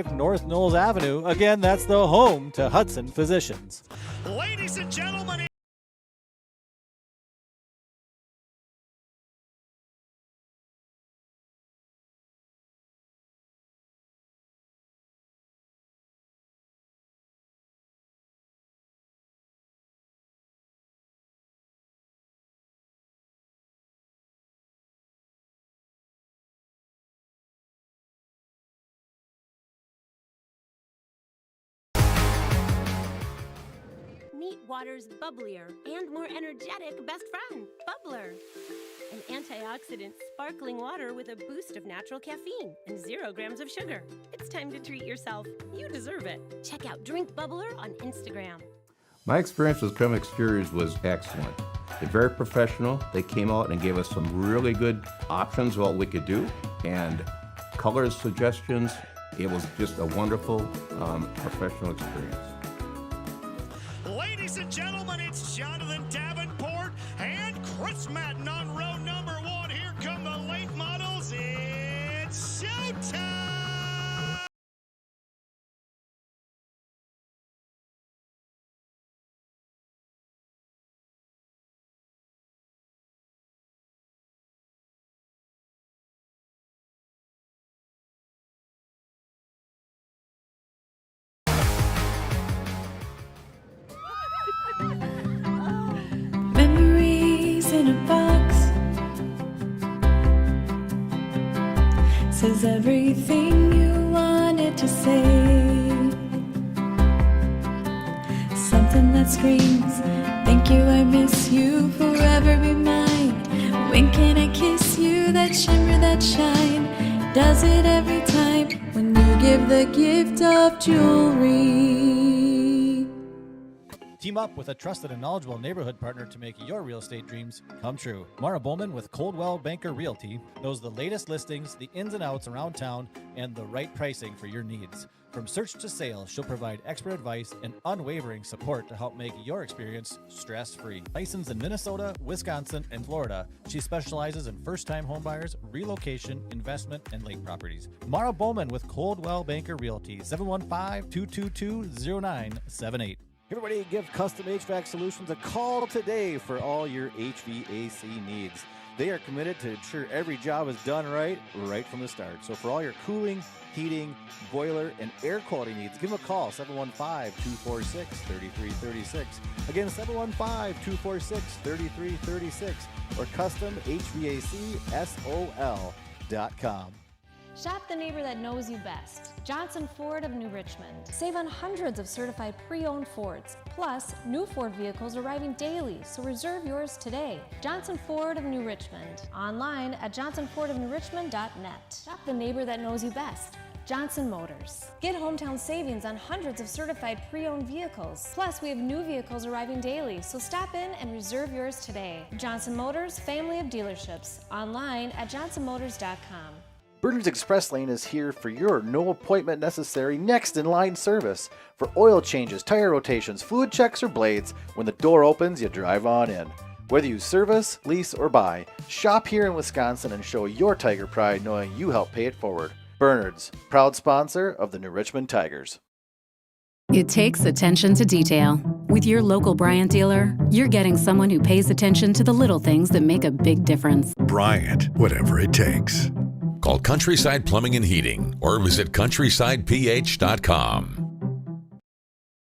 North Knowles Avenue. Again, that's the home to Hudson Physicians. Ladies and gentlemen, meet water's bubblier and more energetic best friend, Bubbler. An antioxidant sparkling water with a boost of natural caffeine and 0 grams of sugar. It's time to treat yourself. You deserve it. Check out Drink Bubbler on Instagram. My experience with Creme Exteriors was excellent. They're very professional. They came out and gave us some really good options of what we could do and color suggestions. It was just a wonderful professional experience. ladies and gentlemen, it's Jonathan Davenport and Chris Madden on row number 1. Here come the late models. It's showtime! Memories in a box says everything you wanted to say. Something that screams, thank you, I miss you, forever be mine. When can I kiss you, that shimmer, that shine? Does it every time when you give the gift of jewelry. Team up with a trusted and knowledgeable neighborhood partner to make your real estate dreams come true. Mara Bowman with Coldwell Banker Realty knows the latest listings, the ins and outs around town, and the right pricing for your needs. From search to sale, she'll provide expert advice and unwavering support to help make your experience stress-free. Licensed in Minnesota, Wisconsin, and Florida, she specializes in first-time homebuyers, relocation, investment, and lake properties. Mara Bowman with Coldwell Banker Realty, 715-222-0978. Everybody, give Custom HVAC Solutions a call today for all your HVAC needs. They are committed to ensure every job is done right from the start. So for all your cooling, heating, boiler, and air quality needs, give them a call, 715-246-3336. Again, 715-246-3336 or CustomHVACSOL.com. Shop the neighbor that knows you best. Johnson Ford of New Richmond. Save on hundreds of certified pre-owned Fords. Plus, new Ford vehicles arriving daily, so reserve yours today. Johnson Ford of New Richmond. Online at johnsonfordofnewrichmond.net. Shop the neighbor that knows you best. Johnson Motors. Get hometown savings on hundreds of certified pre-owned vehicles. Plus, we have new vehicles arriving daily, so stop in and reserve yours today. Johnson Motors, family of dealerships. Online at johnsonmotors.com. Bernard's Express Lane is here for your no appointment necessary next in line service. For oil changes, tire rotations, fluid checks, or blades, when the door opens, you drive on in. Whether you service, lease, or buy, shop here in Wisconsin and show your Tiger pride knowing you helped pay it forward. Bernard's, proud sponsor of the New Richmond Tigers. It takes attention to detail. With your local Bryant dealer, you're getting someone who pays attention to the little things that make a big difference. Bryant, whatever it takes. Call Countryside Plumbing and Heating or visit countrysideph.com.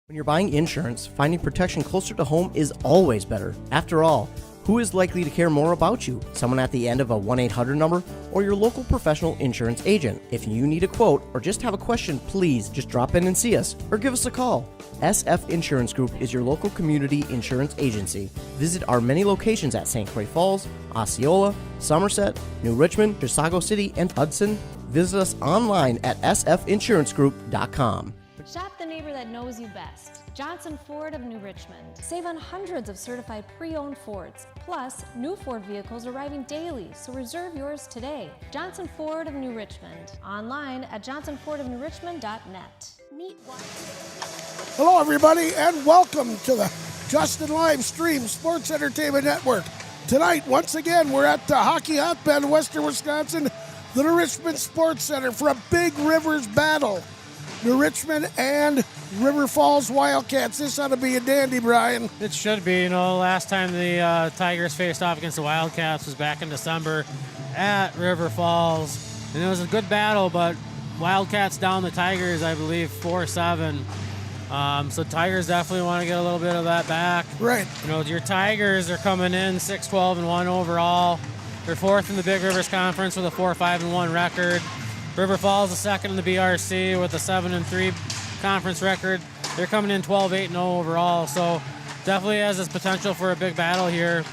When you're buying insurance, finding protection closer to home is always better. After all, who is likely to care more about you? Someone at the end of a 1-800 number or your local professional insurance agent? If you need a quote or just have a question, please just drop in and see us or give us a call. SF Insurance Group is your local community insurance agency. Visit our many locations at St. Croix Falls, Osceola, Somerset, New Richmond, Chisago City, and Hudson. Visit us online at sfinsurancegroup.com. Shop the neighbor that knows you best. Johnson Ford of New Richmond. Save on hundreds of certified pre-owned Fords. Plus, new Ford vehicles arriving daily, so reserve yours today. Johnson Ford of New Richmond. Online at johnsonfordofnewrichmond.net. Meet one. Hello, everybody, and welcome to the Justin Live Stream Sports Entertainment Network. Tonight, once again, we're at the hockey hotbed in western Wisconsin, the Richmond Sports Center, for a Big Rivers battle. New Richmond and River Falls Wildcats. This ought to be a dandy, Brian. It should be. You know, last time the Tigers faced off against the Wildcats was back in December at River Falls. And it was a good battle, but Wildcats down the Tigers, I believe, 4-7. So Tigers definitely want to get a little bit of that back. Right. You know, your Tigers are coming in 6-12-1 overall. They're fourth in the Big Rivers Conference with a 4-5-1 record. River Falls is second in the BRC with a 7-3 conference record. They're coming in 12-8-0 overall. So definitely has this potential for a big battle here.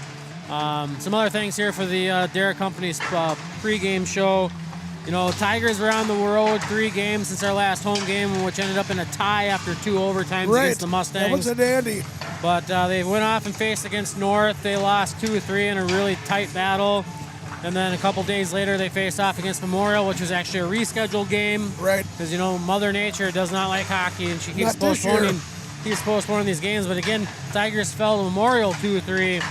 Some other things here for the Derek Company's pregame show. You know, Tigers were on the road 3 games since our last home game, which ended up in a tie after 2 overtimes against the Mustangs. That was a dandy. But they went off and faced against North. They lost 2-3 in a really tight battle. And then a couple days later, they faced off against Memorial, which was actually a rescheduled game. Right. Because, you know, Mother Nature does not like hockey, and she keeps postponing these games. But again, Tigers fell to Memorial 2-3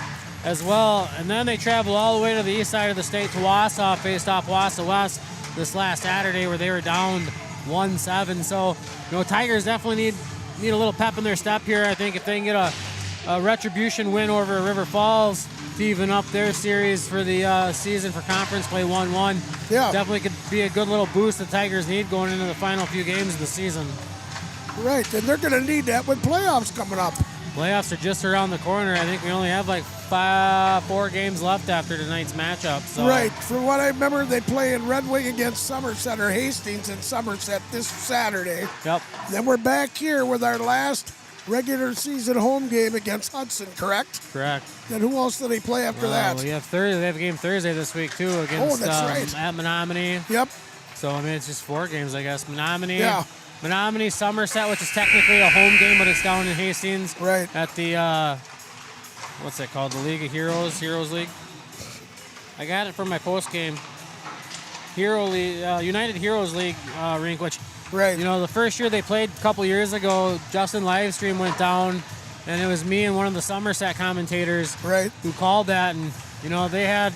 as well. And then they traveled all the way to the east side of the state to Wausau, faced off Wausau West this last Saturday where they were down 1-7. So, you know, Tigers definitely need a little pep in their step here. I think if they can get a retribution win over River Falls to even up their series for the season for conference play 1-1, definitely could be a good little boost the Tigers need going into the final few games of the season. Right, and they're going to need that with playoffs coming up. Playoffs are just around the corner. I think we only have like 4 games left after tonight's matchup. So. Right. From what I remember, they play in Red Wing against Somerset or Hastings in Somerset this Saturday. Yep. Then we're back here with our last regular season home game against Hudson, correct? Correct. Then who else do they play after that? Well, they have a game Thursday this week, too, against at Menominee. Yep. So, I mean, it's just 4 games, I guess. Menominee. Yeah. Menominee, Somerset, which is technically a home game, but it's down in Hastings. Right. At the, what's that called? The League of Heroes League? I got it from my postgame. United Heroes League rink, which, right. You know, the first year they played a couple years ago, Justin Livestream went down, and it was me and one of the Somerset commentators who called that, and, you know, they had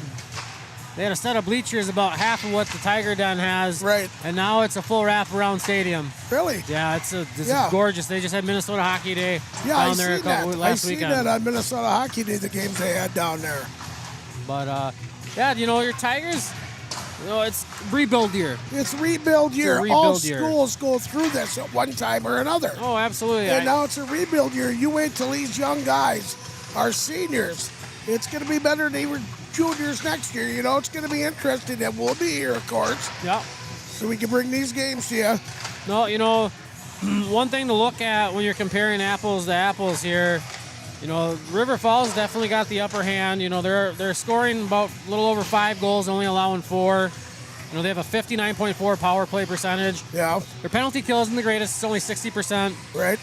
a set of bleachers about half of what the Tiger Den has. Right. And now it's a full wraparound stadium. Really? Yeah, it's gorgeous. They just had Minnesota Hockey Day down there last weekend. I seen that on Minnesota Hockey Day, the games they had down there. But, you know, your Tigers, you know, it's rebuild year. It's rebuild year. All schools go through this at one time or another. Oh, absolutely. And now it's a rebuild year. You wait till these young guys are seniors. It's going to be better than even juniors next year. You know, it's going to be interesting, and we'll be here, of course. Yeah. So we can bring these games to you. No, you know, one thing to look at when you're comparing apples to apples here, you know, River Falls definitely got the upper hand. You know, they're scoring about a little over 5 goals, only allowing 4. You know, they have a 59.4 power play percentage. Yeah. Their penalty kill isn't the greatest. It's only 60%. Right.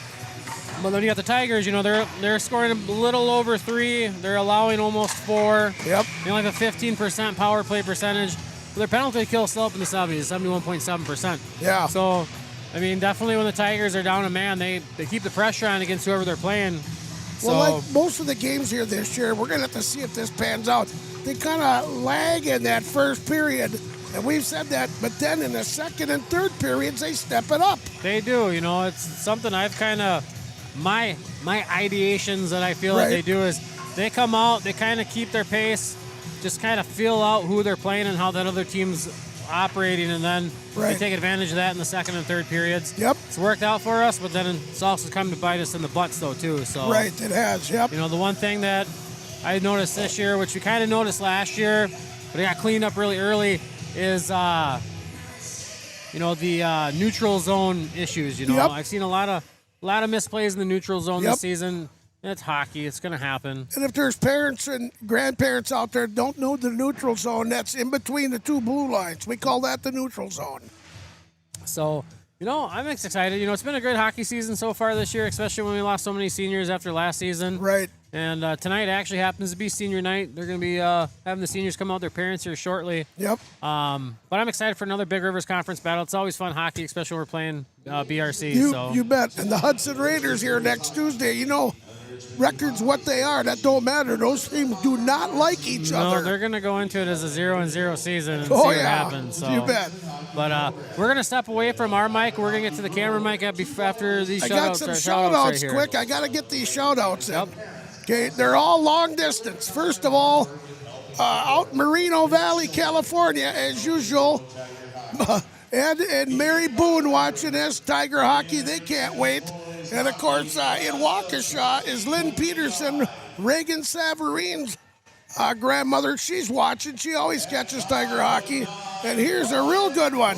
But then you got the Tigers, you know, they're scoring a little over 3. They're allowing almost 4. Yep. They only have a 15% power play percentage. But their penalty kill is still up in the 70s, 71.7%. Yeah. So, I mean, definitely when the Tigers are down a man, they keep the pressure on against whoever they're playing. Well, like most of the games here this year, we're going to have to see if this pans out. They kind of lag in that first period, and we've said that. But then in the second and third periods, they step it up. They do. You know, it's something I've kind of... My ideations that I feel that they do is they come out, they kind of keep their pace, just kind of feel out who they're playing and how that other team's operating, and then they take advantage of that in the second and third periods. Yep. It's worked out for us, but then it's also come to bite us in the butts, though, too. So right, it has, yep. You know, the one thing that I noticed this year, which we kind of noticed last year, but it got cleaned up really early, is, you know, the neutral zone issues. You know, I've seen a lot of misplays in the neutral zone this season. It's hockey. It's going to happen. And if there's parents and grandparents out there don't know the neutral zone, that's in between the 2 blue lines. We call that the neutral zone. So, you know, I'm excited. You know, it's been a great hockey season so far this year, especially when we lost so many seniors after last season. Right. And tonight actually happens to be senior night. They're going to be having the seniors come out with their parents here shortly. Yep. But I'm excited for another Big Rivers Conference battle. It's always fun hockey, especially when we're playing BRC. You bet. And the Hudson Raiders here next Tuesday, you know, records what they are, that don't matter. Those teams do not like each other. No, they're going to go into it as a 0-0 season and see what happens. So. You bet. But we're going to step away from our mic. We're going to get to the camera mic after these I shout-outs. got some shout-outs right quick. I got to get these shout-outs in. Okay, they're all long distance. First of all, out in Moreno Valley, California, as usual, Ed and Mary Boone watching this Tiger hockey. They can't wait. And, of course, in Waukesha is Lynn Peterson, Reagan Savarine's grandmother. She's watching. She always catches Tiger hockey. And here's a real good one.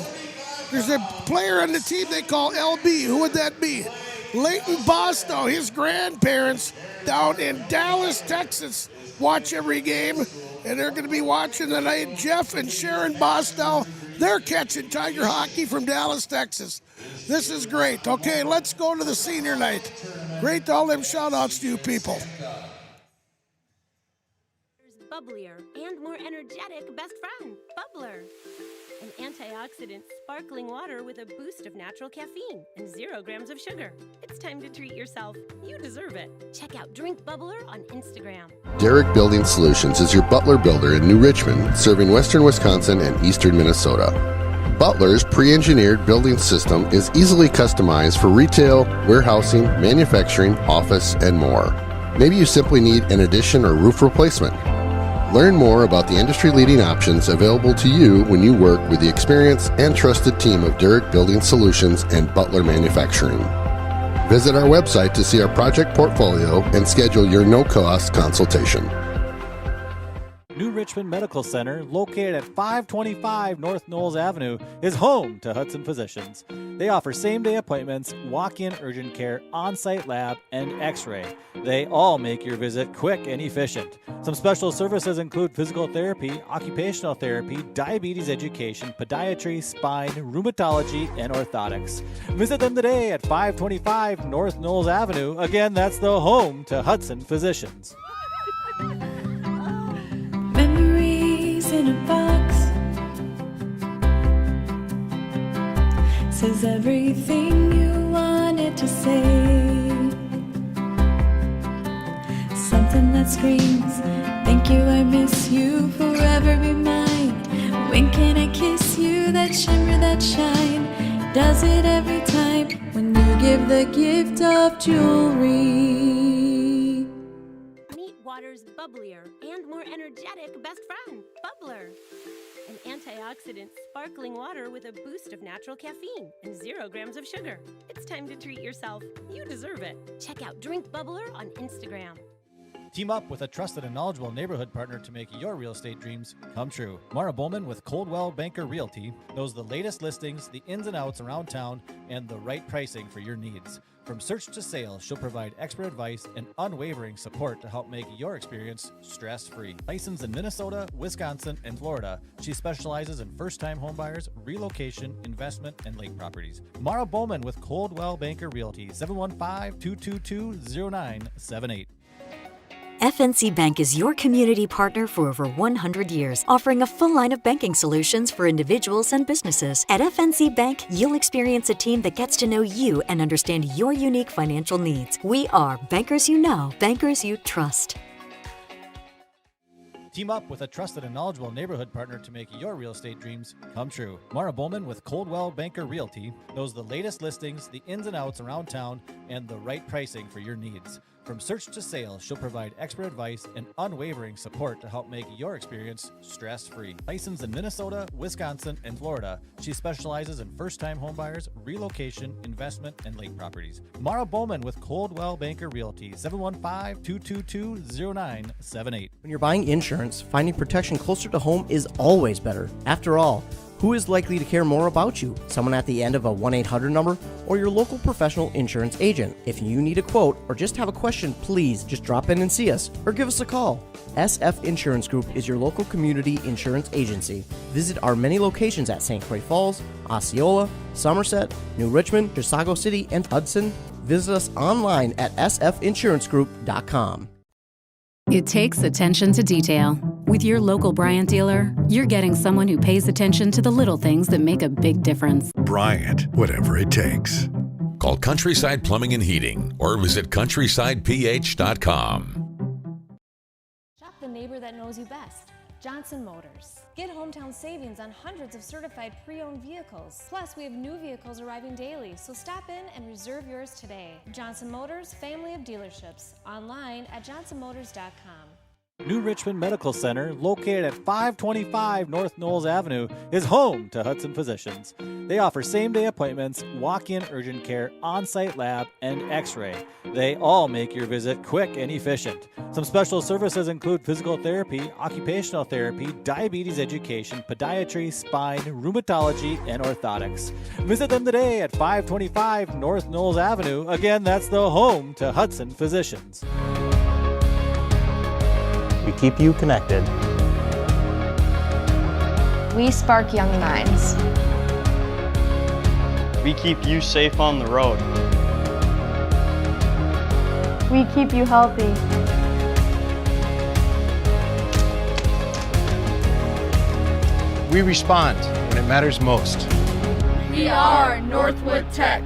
There's a player on the team they call LB. Who would that be? Leighton Bostow. His grandparents down in Dallas, Texas, watch every game. And they're going to be watching tonight. Jeff and Sharon Bostow, they're catching Tiger hockey from Dallas, Texas. This is great. Okay, let's go to the senior night. Great to all them shout-outs to you people. Bubblier and more energetic best friend, Bubbler. An antioxidant sparkling water with a boost of natural caffeine and 0 grams of sugar. It's time to treat yourself. You deserve it. Check out Drink Bubbler on Instagram. Derrick Building Solutions is your Butler builder in New Richmond, serving western Wisconsin and eastern Minnesota. Butler's pre-engineered building system is easily customized for retail, warehousing, manufacturing, office, and more. Maybe you simply need an addition or roof replacement. Learn more about the industry-leading options available to you when you work with the experienced and trusted team of Derrick Building Solutions and Butler Manufacturing. Visit our website to see our project portfolio and schedule your no-cost consultation. New Richmond Medical Center, located at 525 North Knowles Avenue, is home to Hudson Physicians. They offer same-day appointments, walk-in urgent care, on-site lab, and x-ray. They all make your visit quick and efficient. Some special services include physical therapy, occupational therapy, diabetes education, podiatry, spine, rheumatology, and orthotics. Visit them today at 525 North Knowles Avenue. Again, that's the home to Hudson Physicians. Memories in a box says everything you wanted to say. Something that screams, thank you, I miss you, forever be mine. When can I kiss you, that shimmer, that shine? Does it every time when you give the gift of jewelry. Meet water's bubblier and more energetic best friend, Bubbler. An antioxidant sparkling water with a boost of natural caffeine and 0 grams of sugar. It's time to treat yourself. You deserve it. Check out Drink Bubbler on Instagram. Team up with a trusted and knowledgeable neighborhood partner to make your real estate dreams come true. Mara Bowman with Coldwell Banker Realty knows the latest listings, the ins and outs around town, and the right pricing for your needs. From search to sale, she'll provide expert advice and unwavering support to help make your experience stress-free. Licensed in Minnesota, Wisconsin, and Florida, she specializes in first-time homebuyers, relocation, investment, and lake properties. Mara Bowman with Coldwell Banker Realty, 715-222-0978. FNC Bank is your community partner for over 100 years, offering a full line of banking solutions for individuals and businesses. At FNC Bank, you'll experience a team that gets to know you and understand your unique financial needs. We are bankers you know, bankers you trust. Team up with a trusted and knowledgeable neighborhood partner to make your real estate dreams come true. Mara Bowman with Coldwell Banker Realty knows the latest listings, the ins and outs around town, and the right pricing for your needs. From search to sale, she'll provide expert advice and unwavering support to help make your experience stress-free. Licensed in Minnesota, Wisconsin, and Florida, she specializes in first-time homebuyers, relocation, investment, and lake properties. Mara Bowman with Coldwell Banker Realty, 715-222-0978. When you're buying insurance, finding protection closer to home is always better. After all, who is likely to care more about you? Someone at the end of a 1-800 number or your local professional insurance agent? If you need a quote or just have a question, please just drop in and see us or give us a call. SF Insurance Group is your local community insurance agency. Visit our many locations at St. Croix Falls, Osceola, Somerset, New Richmond, Chisago City, and Hudson. Visit us online at sfinsurancegroup.com. It takes attention to detail. With your local Bryant dealer, you're getting someone who pays attention to the little things that make a big difference. Bryant, whatever it takes. Call Countryside Plumbing and Heating or visit countrysideph.com. Shop the neighbor that knows you best. Johnson Motors. Get hometown savings on hundreds of certified pre-owned vehicles. Plus, we have new vehicles arriving daily, so stop in and reserve yours today. Johnson Motors, family of dealerships. Online at johnsonmotors.com. New Richmond Medical Center, located at 525 North Knowles Avenue, is home to Hudson Physicians. They offer same-day appointments, walk-in urgent care, on-site lab, and x-ray. They all make your visit quick and efficient. Some special services include physical therapy, occupational therapy, diabetes education, podiatry, spine, rheumatology, and orthotics. Visit them today at 525 North Knowles Avenue. Again, that's the home to Hudson Physicians. We keep you connected. We spark young minds. We keep you safe on the road. We keep you healthy. We respond when it matters most. We are Northwood Tech.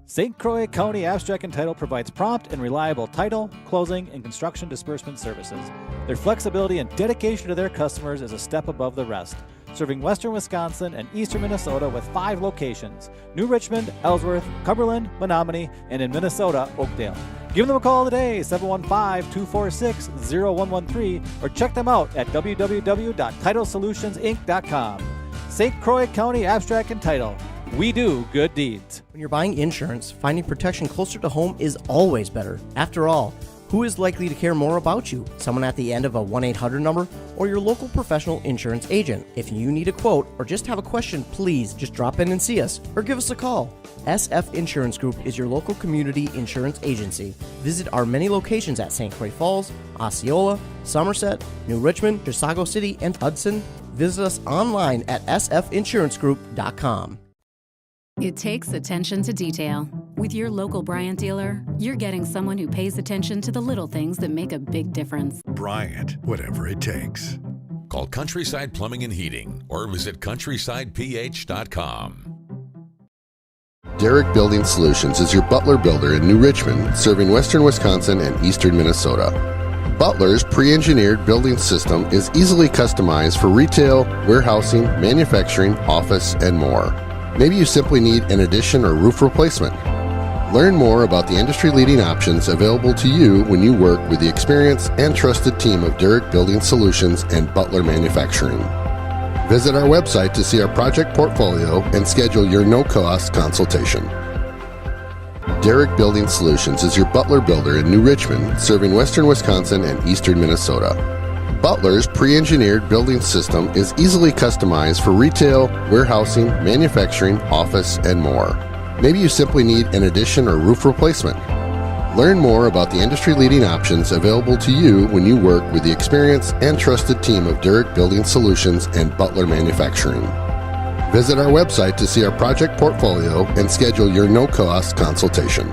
St. Croix County Abstract and Title provides prompt and reliable title, closing, and construction disbursement services. Their flexibility and dedication to their customers is a step above the rest, serving western Wisconsin and eastern Minnesota with 5 locations: New Richmond, Ellsworth, Cumberland, Menominee, and in Minnesota, Oakdale. Give them a call today, 715-246-0113, or check them out at www.titlesolutionsinc.com. St. Croix County Abstract and Title. We do good deeds. When you're buying insurance, finding protection closer to home is always better. After all, who is likely to care more about you? Someone at the end of a 1-800 number or your local professional insurance agent? If you need a quote or just have a question, please just drop in and see us or give us a call. SF Insurance Group is your local community insurance agency. Visit our many locations at St. Croix Falls, Osceola, Somerset, New Richmond, Chisago City, and Hudson. Visit us online at sfinsurancegroup.com. It takes attention to detail. With your local Bryant dealer, you're getting someone who pays attention to the little things that make a big difference. Bryant, whatever it takes. Call Countryside Plumbing and Heating or visit countrysideph.com. Derrick Building Solutions is your Butler builder in New Richmond, serving western Wisconsin and eastern Minnesota. Butler's pre-engineered building system is easily customized for retail, warehousing, manufacturing, office, and more. Maybe you simply need an addition or roof replacement. Learn more about the industry-leading options available to you when you work with the experienced and trusted team of Derrick Building Solutions and Butler Manufacturing. Visit our website to see our project portfolio and schedule your no-cost consultation. Derrick Building Solutions is your Butler builder in New Richmond, serving western Wisconsin and eastern Minnesota. Butler's pre-engineered building system is easily customized for retail, warehousing, manufacturing, office, and more. Maybe you simply need an addition or roof replacement. Learn more about the industry-leading options available to you when you work with the experienced and trusted team of Derrick Building Solutions and Butler Manufacturing. Visit our website to see our project portfolio and schedule your no-cost consultation.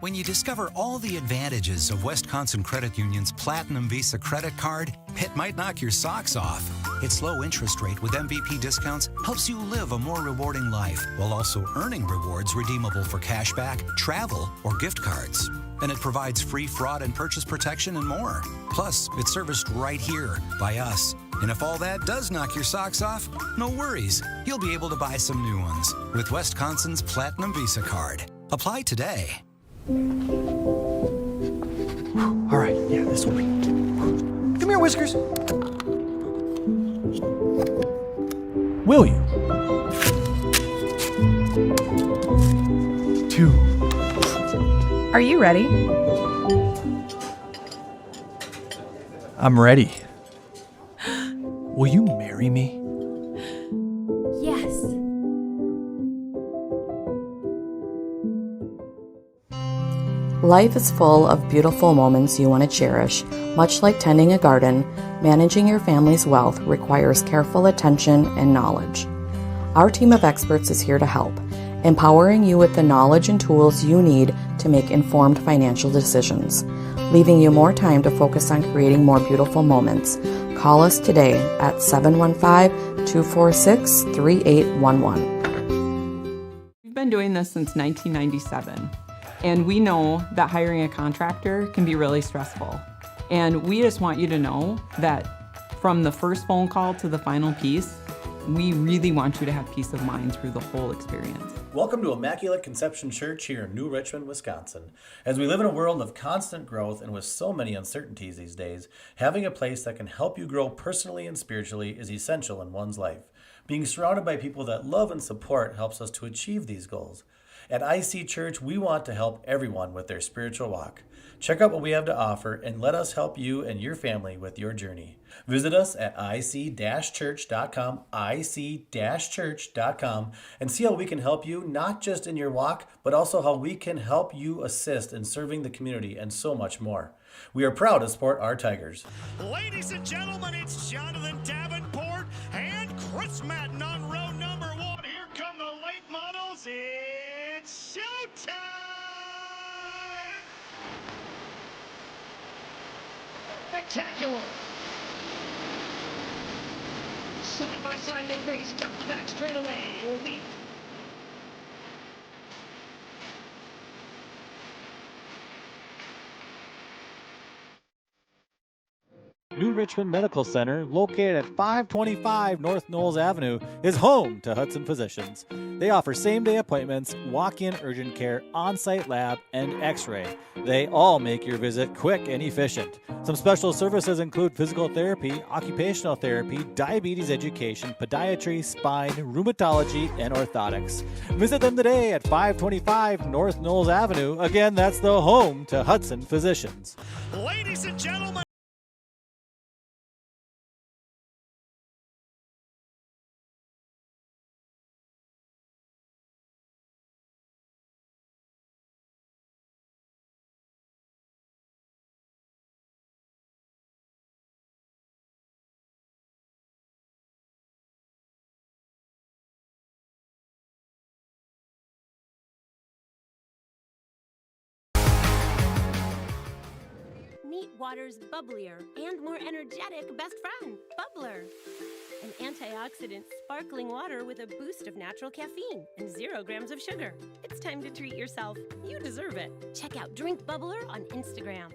When you discover all the advantages of Wisconsin Credit Union's Platinum Visa credit card, it might knock your socks off. Its low interest rate with MVP discounts helps you live a more rewarding life while also earning rewards redeemable for cashback, travel, or gift cards. And it provides free fraud and purchase protection and more. Plus, it's serviced right here by us. And if all that does knock your socks off, no worries. You'll be able to buy some new ones with Wisconsin's Platinum Visa card. Apply today. All right, yeah, this will be. Come here, Whiskers. Will you? 2. Are you ready? I'm ready. Will you marry me? Yes. Life is full of beautiful moments you want to cherish. Much like tending a garden, managing your family's wealth requires careful attention and knowledge. Our team of experts is here to help, empowering you with the knowledge and tools you need to make informed financial decisions, leaving you more time to focus on creating more beautiful moments. Call us today at 715-246-3811. We've been doing this since 1997. And we know that hiring a contractor can be really stressful. And we just want you to know that from the first phone call to the final piece, we really want you to have peace of mind through the whole experience. Welcome to Immaculate Conception Church here in New Richmond, Wisconsin. As we live in a world of constant growth and with so many uncertainties these days, having a place that can help you grow personally and spiritually is essential in one's life. Being surrounded by people that love and support helps us to achieve these goals. At IC Church, we want to help everyone with their spiritual walk. Check out what we have to offer and let us help you and your family with your journey. Visit us at ic-church.com, ic-church.com, and see how we can help you, not just in your walk, but also how we can help you assist in serving the community and so much more. We are proud to support our Tigers. Ladies and gentlemen, it's Jonathan Davenport and Chris Madden on row number 1. Here come the late models. It's showtime! Spectacular! Side by side, they race, jump back straight away. Leap. New Richmond Medical Center, located at 525 North Knowles Avenue, is home to Hudson Physicians. They offer same-day appointments, walk-in urgent care, on-site lab, and x-ray. They all make your visit quick and efficient. Some special services include physical therapy, occupational therapy, diabetes education, podiatry, spine, rheumatology, and orthotics. Visit them today at 525 North Knowles Avenue. Again, that's the home to Hudson Physicians. Ladies and gentlemen, Meet water's bubblier and more energetic best friend, Bubbler. An antioxidant sparkling water with a boost of natural caffeine and 0 grams of sugar. It's time to treat yourself. You deserve it. Check out Drink Bubbler on Instagram.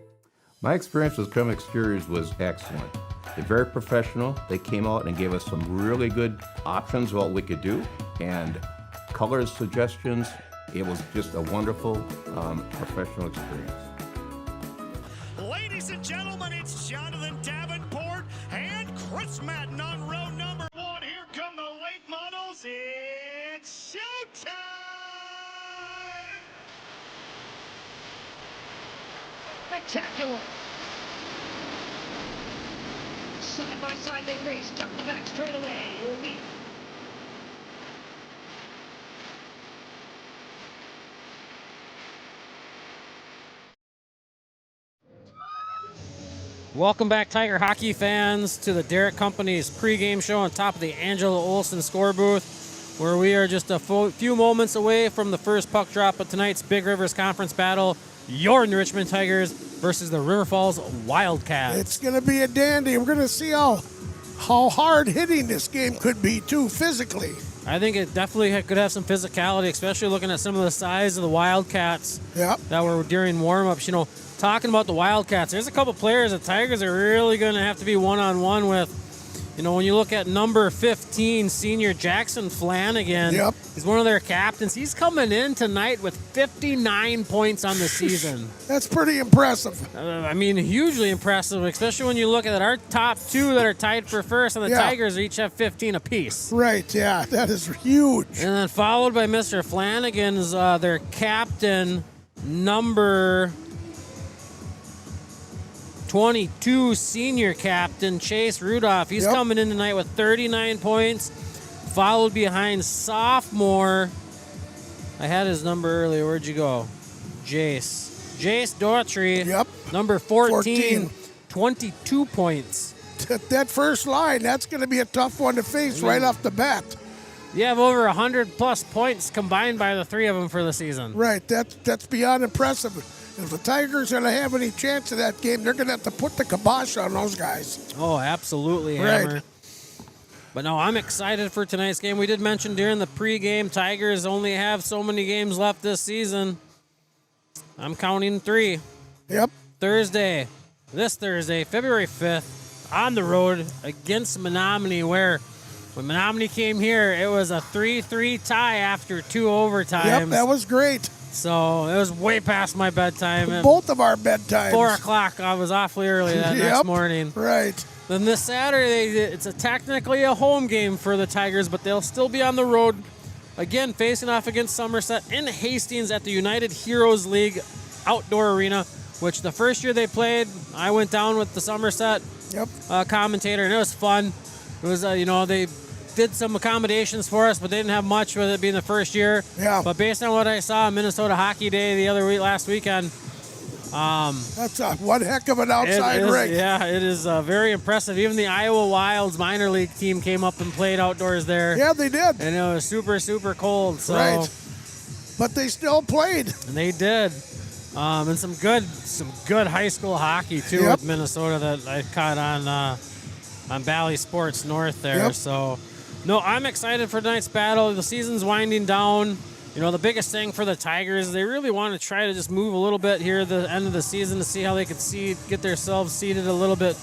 My experience with Creme Exteriors was excellent. They're very professional. They came out and gave us some really good options of what we could do and colors suggestions. It was just a wonderful professional experience. ladies and gentlemen, it's Jonathan Davenport and Chris Madden on row number 1. Here come the late models. It's showtime! Spectacular! Side by side, they race, jump back straight away. Leap. Welcome back, Tiger hockey fans, to the Derek Company's pregame show on top of the Angela Olsen score booth, where we are just a few moments away from the first puck drop of tonight's Big Rivers Conference battle. Your New Richmond Tigers versus the River Falls Wildcats. It's going to be a dandy. We're going to see how hard hitting this game could be, too, physically. I think it definitely could have some physicality, especially looking at some of the size of the Wildcats that were during warm-ups. You know, talking about the Wildcats, there's a couple players the Tigers are really going to have to be one-on-one with. You know, when you look at number 15, senior Jackson Flanagan, he's one of their captains. He's coming in tonight with 59 points on the season. That's pretty impressive. I mean, hugely impressive, especially when you look at our top two that are tied for first, and the Tigers each have 15 apiece. Right, yeah, that is huge. And then followed by Mr. Flanagan's, their captain, number 22 senior captain Chase Rudolph. He's coming in tonight with 39 points, followed behind sophomore. I had his number earlier. Where'd you go? Jace Daughtry. Number 14, 22 points. That first line, that's going to be a tough one to face right off the bat. You have over 100-plus points combined by the three of them for the season. Right, that's beyond impressive. If the Tigers are going to have any chance of that game, they're going to have to put the kibosh on those guys. Oh, absolutely, Hammer. But no, I'm excited for tonight's game. We did mention during the pregame, Tigers only have so many games left this season. I'm counting 3. Yep. This Thursday, February 5th, on the road against Menominee, where when Menominee came here, it was a 3-3 tie after 2 overtimes. Yep, that was great. So it was way past my bedtime. Both of our bedtimes. 4 o'clock. I was awfully early that next morning. Right. Then this Saturday, it's technically a home game for the Tigers, but they'll still be on the road. Again, facing off against Somerset in Hastings at the United Heroes League outdoor arena, which the first year they played, I went down with the Somerset commentator, and it was fun. It was, they did some accommodations for us, but they didn't have much with it being the first year. Yeah. But based on what I saw on Minnesota Hockey Day last weekend, that's one heck of an outside rink. Yeah, it is very impressive. Even the Iowa Wilds minor league team came up and played outdoors there. Yeah, they did. And it was super, super cold. So. Right. But they still played. And they did. And some good high school hockey too with Minnesota that I caught on Valley Sports North there. Yep. So, no, I'm excited for tonight's battle. The season's winding down. The biggest thing for the Tigers, they really want to try to just move a little bit here at the end of the season to see how they could get themselves seated a little bit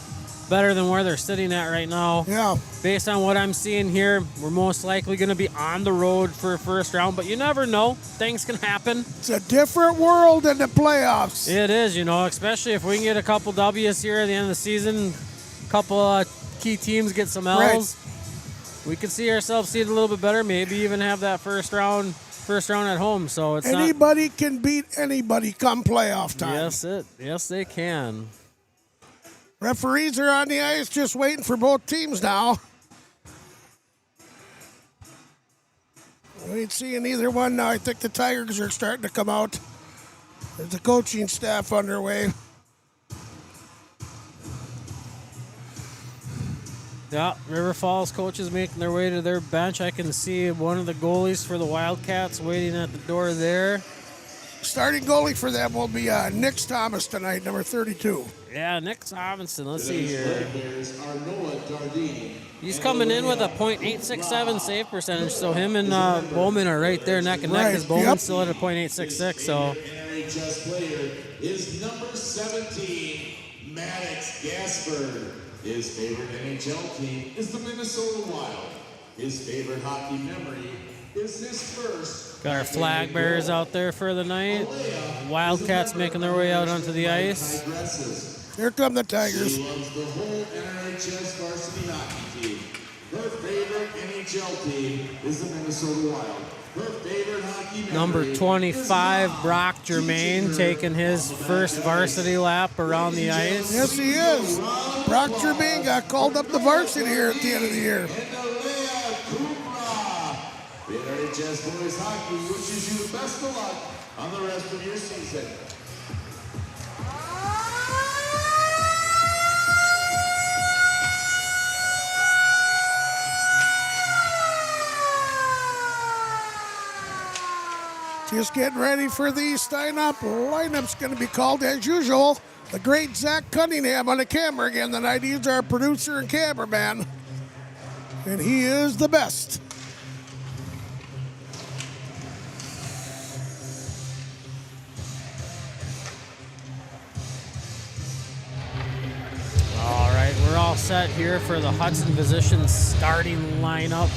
better than where they're sitting at right now. Yeah. Based on what I'm seeing here, we're most likely going to be on the road for a first round, but you never know. Things can happen. It's a different world in the playoffs. It is, especially if we can get a couple W's here at the end of the season, a couple key teams get some L's. Right. We could see ourselves seated a little bit better, maybe even have that first round at home. So it's anybody can beat anybody come playoff time. Yes, they can. Referees are on the ice just waiting for both teams now. We ain't seeing either one now. I think the Tigers are starting to come out. There's the coaching staff underway. Yeah, River Falls coaches making their way to their bench. I can see one of the goalies for the Wildcats waiting at the door there. Starting goalie for them will be Nick Thomas tonight, number 32. Yeah, Nick Thomason. Let's see here. He's coming in with a .867 save percentage, so him and Bowman are right there neck and neck, because Bowman's still at a .866. So. NHS player is number 17, Maddox Gaspard. His favorite NHL team is the Minnesota Wild. His favorite hockey memory is his first. Got our flag bearers out there for the night. Wildcats making their way out onto the ice. Here come the Tigers. She loves the whole NHS varsity hockey team. Her favorite NHL team is the Minnesota Wild. Her favorite hockey memory number 25, Brock Germain, taking his first varsity lap around the ice. Yes, he is. Brock Germain got called up to varsity here at the end of the year. The NHS Boys Hockey wishes you the best of luck on the rest of your season. Just getting ready for the Stein-Up lineup's going to be called as usual. The great Zach Cunningham on the camera again tonight. He's our producer and cameraman, and he is the best. All right, we're all set here for the Hudson Physicians starting lineup.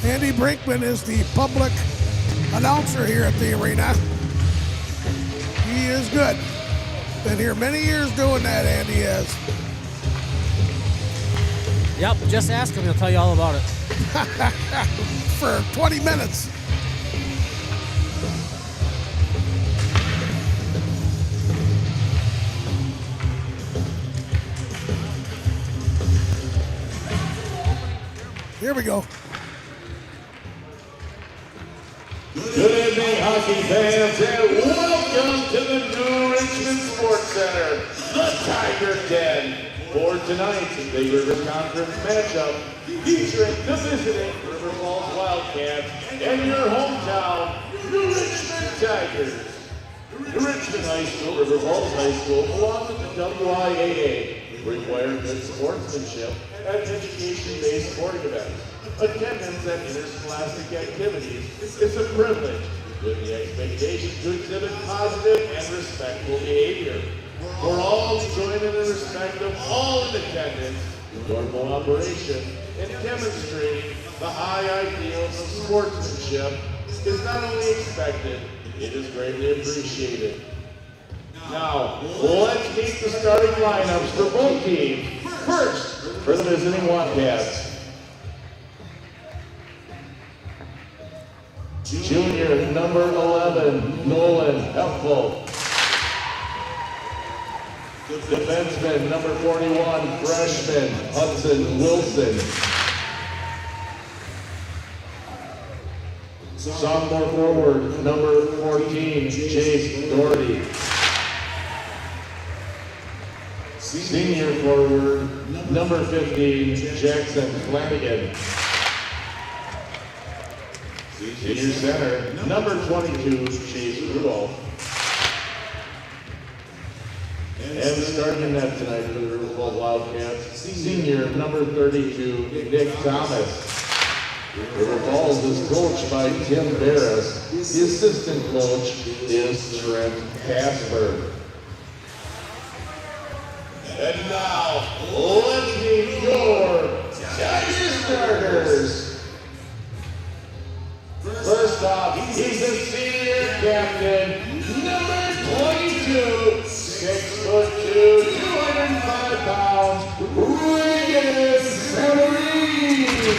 Andy Brinkman is the public announcer here at the arena. He is good. Been here many years doing that, Andy is. Yep, just ask him. He'll tell you all about it. For 20 minutes. Here we go. Good evening, hockey fans, and welcome to the new Richmond Sports Center, the Tiger Den, for tonight's Big River Conference matchup featuring the visiting River Falls Wildcats and your hometown, the Richmond Tigers. The Richmond High School, River Falls High School, along with the WIAA, require good sportsmanship at education-based sporting events. Attendance at interscholastic activities is a privilege with the expectation to exhibit positive and respectful behavior. For all to join in the respect of all in attendance, your cooperation in demonstrating the high ideals of sportsmanship is not only expected, it is greatly appreciated. Now, let's meet the starting lineups for both teams. First, for the visiting Wildcats. Junior, number 11, Nolan Heffel. Defenseman, number 41, freshman, Hudson Wilson. Sophomore forward, number 14, Chase Doherty. Senior forward, number 15, Jackson Flanagan. Senior center, number 22, Chase Rudolph. And starting in net tonight for the Riverfall Wildcats, senior, number 32, Nick Thomas. Riverfalls is coached by Tim Barris. The assistant coach is Trent Casper. And now, let's meet your Tiger starters. First off, he's a senior captain, number 22, 6'2", 205 pounds, Regan Severine.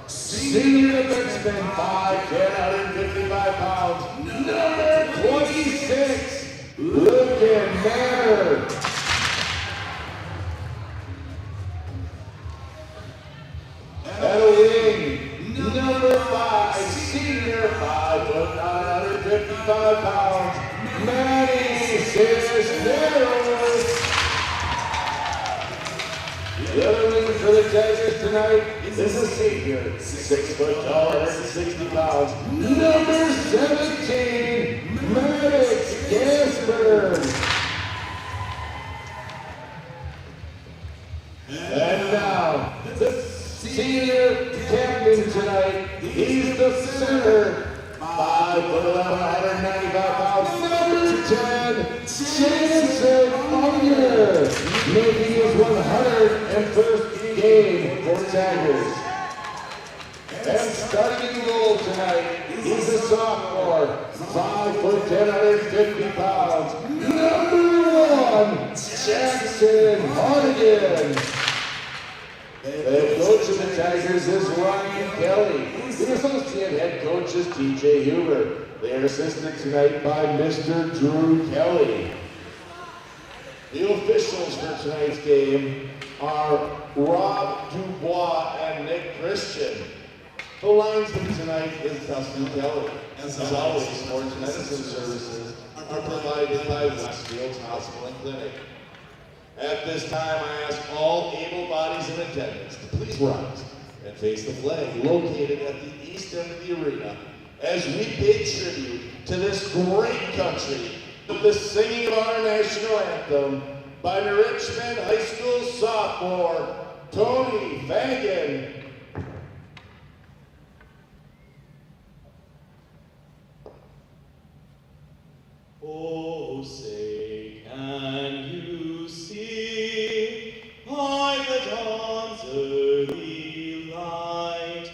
Senior defenseman, 5'10", 155 pounds, number 26, Lucan Manor. At a wing, number 5, senior, 5'9", 155 pounds, Manny Cisneros. The other wing for the Tigers tonight is a senior, 6', 160 pounds, number 17, Maddox Gasper. And now, the senior captain tonight, he's the center, 5'11", 195 pounds, number 10, Jansen Unger, making his 101st game for Tigers. And starting in the goal tonight, he's a sophomore, 5'10", 150 pounds, number 1, Jackson Hardigan. The coach of the Tigers is Ryan Kelly. The associate head coach is TJ Huber. They are assisted tonight by Mr. Drew Kelly. The officials for tonight's game are Rob Dubois and Nick Christian. The linesman tonight is Dustin Kelly. As always, sports medicine services are provided by Westfield's Hospital and Clinic. At this time, I ask all able bodies in attendance to please rise and face the flag located at the east end of the arena as we pay tribute to this great country with the singing of our national anthem by the Richmond High School sophomore, Tony Fagan. Oh, say, can you see by the dawn's early light,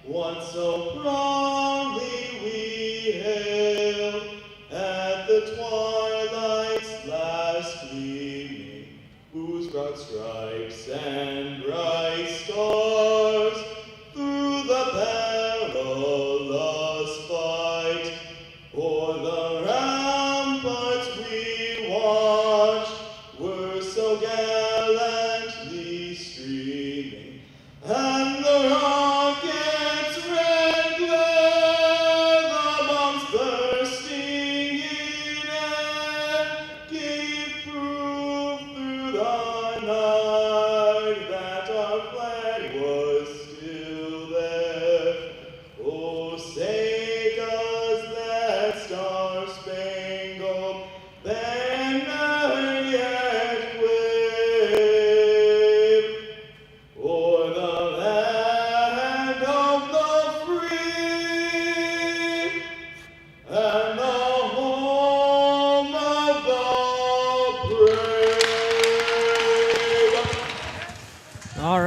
once so proudly we hailed at the twilight's last gleaming, whose broad stripes and bright stars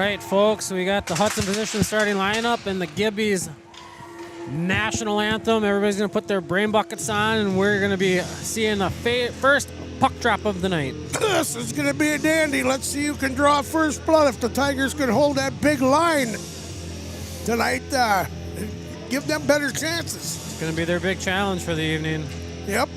right, folks, we got the Hudson position starting lineup and the Gibbies national anthem. Everybody's going to put their brain buckets on, and we're going to be seeing the first puck drop of the night. This is going to be a dandy. Let's see who can draw first blood. If the Tigers can hold that big line tonight, give them better chances. It's going to be their big challenge for the evening. Yep.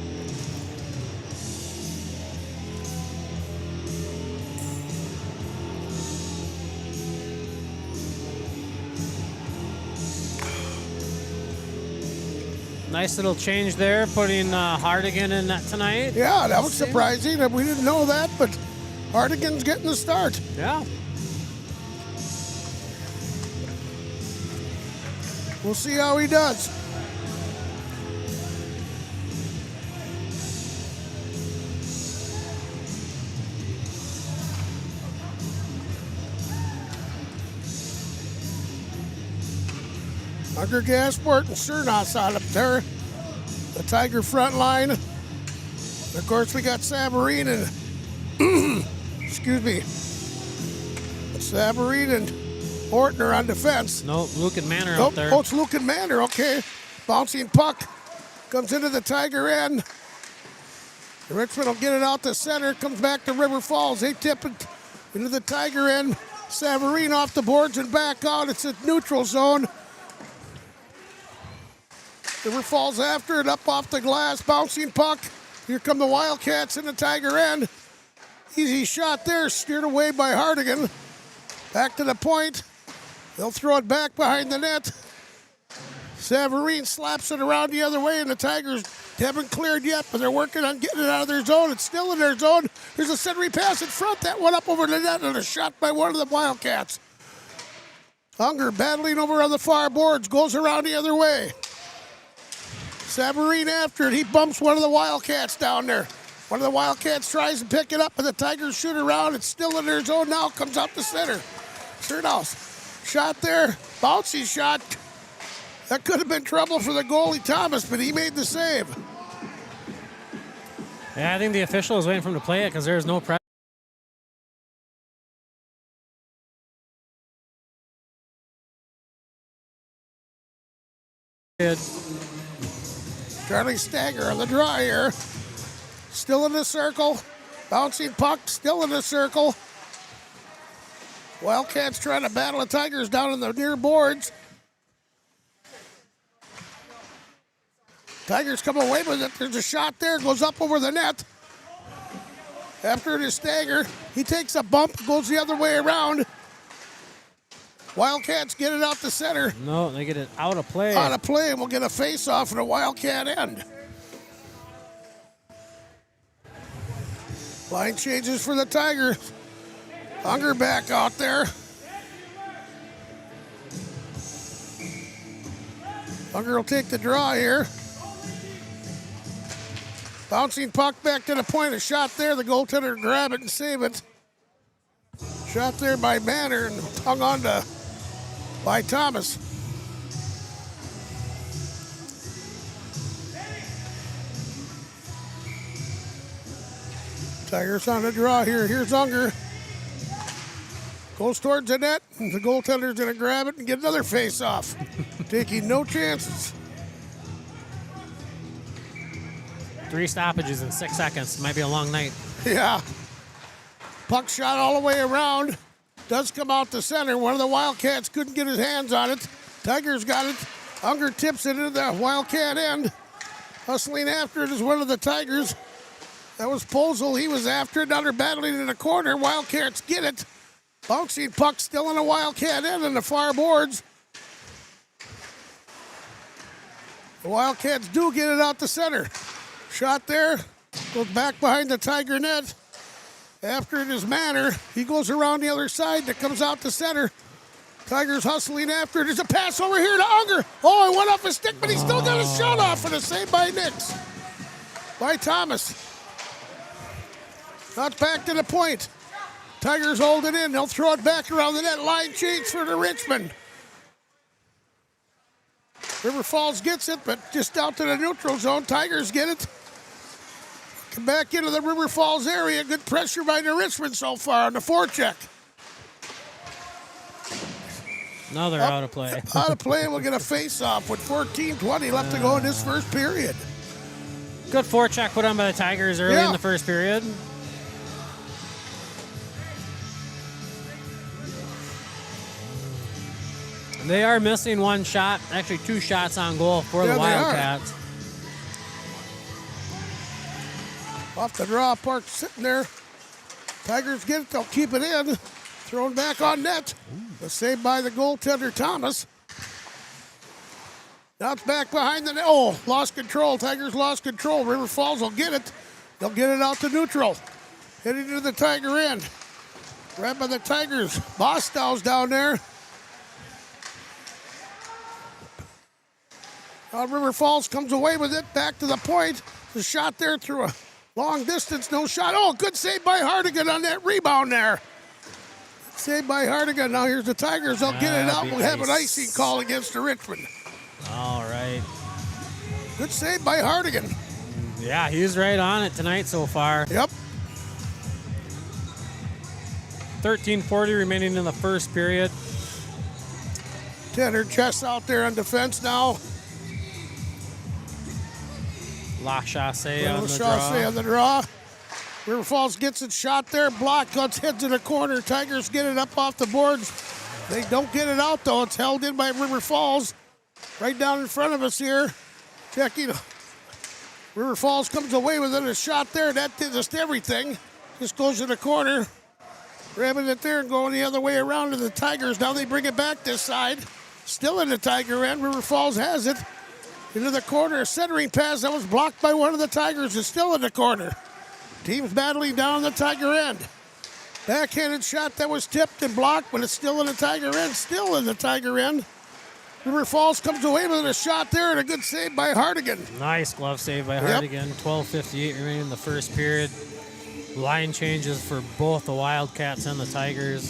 Nice little change there, putting Hardigan in that tonight. Yeah, that was surprising. We didn't know that, but Hardigan's getting the start. Yeah. We'll see how he does. Under Gasport and Cernas out up there. The Tiger front line. Of course, we got Savarine and excuse me. Savarine and Ortner on defense. No, Luke and Manor out there. Oh, it's Luke and Manor, okay. Bouncing puck comes into the Tiger end. Richmond will get it out to center, comes back to River Falls. They tip it into the Tiger end. Savarine off the boards and back out. It's a neutral zone. River Falls after it, up off the glass, bouncing puck. Here come the Wildcats in the Tiger end. Easy shot there, steered away by Hardigan. Back to the point. They'll throw it back behind the net. Savarine slaps it around the other way, and the Tigers haven't cleared yet, but they're working on getting it out of their zone. It's still in their zone. There's a century pass in front. That went up over the net, and a shot by one of the Wildcats. Unger battling over on the far boards, goes around the other way. Savarine after it. He bumps one of the Wildcats down there. One of the Wildcats tries to pick it up, but the Tigers shoot around. It's still in their zone now. Comes out the center. Cernos. Shot there. Bouncy shot. That could have been trouble for the goalie, Thomas, but he made the save. Yeah, I think the official is waiting for him to play it because there's no pressure. Charlie Stagger on the draw here. Still in the circle. Bouncing puck, still in the circle. Wildcats trying to battle the Tigers down in the near boards. Tigers come away with it. There's a shot there. Goes up over the net. After it is Stagger. He takes a bump. Goes the other way around. Wildcats get it out the center. No, they get it out of play. Out of play, and we'll get a face-off in a Wildcat end. Line changes for the Tigers. Unger back out there. Unger will take the draw here. Bouncing puck back to the point. A shot there. The goaltender grab it and save it. Shot there by Manor and hung on to by Thomas. Tigers on the draw here. Here's Unger. Goes towards the net, and the goaltender's going to grab it and get another face-off. Taking no chances. 3 stoppages in 6 seconds. Might be a long night. Yeah. Puck shot all the way around. Does come out the center. One of the Wildcats couldn't get his hands on it. Tigers got it. Unger tips it into the Wildcat end. Hustling after it is one of the Tigers. That was Posel. He was after it. Now they're battling in the corner. Wildcats get it. Bouncing puck still in the Wildcat end on the far boards. The Wildcats do get it out the center. Shot there. Goes back behind the Tiger net. After it is Manor. He goes around the other side. That comes out the center. Tigers hustling after it. There's a pass over here to Unger. Oh, it went off his stick, but he still got his shot off and a save by Nix. By Thomas. Not back to the point. Tigers hold it in. They'll throw it back around the net. Line change for the Richmond. River Falls gets it, but just out to the neutral zone. Tigers get it. Come back into the River Falls area. Good pressure by the Richmond so far on the forecheck. Now they're out of play. Out of play, we'll get a face-off with 14:20 left to go in this first period. Good forecheck put on by the Tigers early in the first period. They are missing one shot, actually 2 shots on goal for the Wildcats. Off the draw, Park sitting there. Tigers get it, they'll keep it in. Thrown back on net. The save by the goaltender, Thomas. Now it's back behind the net. Oh, lost control. Tigers lost control. River Falls will get it. They'll get it out to neutral. Heading to the Tiger end. Right by the Tigers. Bostow's down there. River Falls comes away with it. Back to the point. The shot there through a long distance. No shot. Oh, good save by Hardigan on that rebound there. Saved by Hardigan. Now here's the Tigers. They'll get it out. We'll have an icing call against the Richmond. All right. Good save by Hardigan. Yeah, he's right on it tonight so far. Yep. 13:40 remaining in the first period. Tanner Chess out there on defense now. La Chasse on the draw. on the draw. River Falls gets it shot there. Block cuts, heads in the corner. Tigers get it up off the boards. They don't get it out, though. It's held in by River Falls. Right down in front of us here. Checking. River Falls comes away with it. A shot there. That did just everything. Just goes to the corner. Grabbing it there and going the other way around to the Tigers. Now they bring it back this side. Still in the Tiger end. River Falls has it. Into the corner. A centering pass that was blocked by one of the Tigers is still in the corner. Teams battling down the Tiger end. Backhanded shot that was tipped and blocked, but it's still in the Tiger end. Still in the Tiger end. River Falls comes away with a shot there and a good save by Hardigan. Nice glove save by Hardigan. 12:58 remaining in the first period. Line changes for both the Wildcats and the Tigers.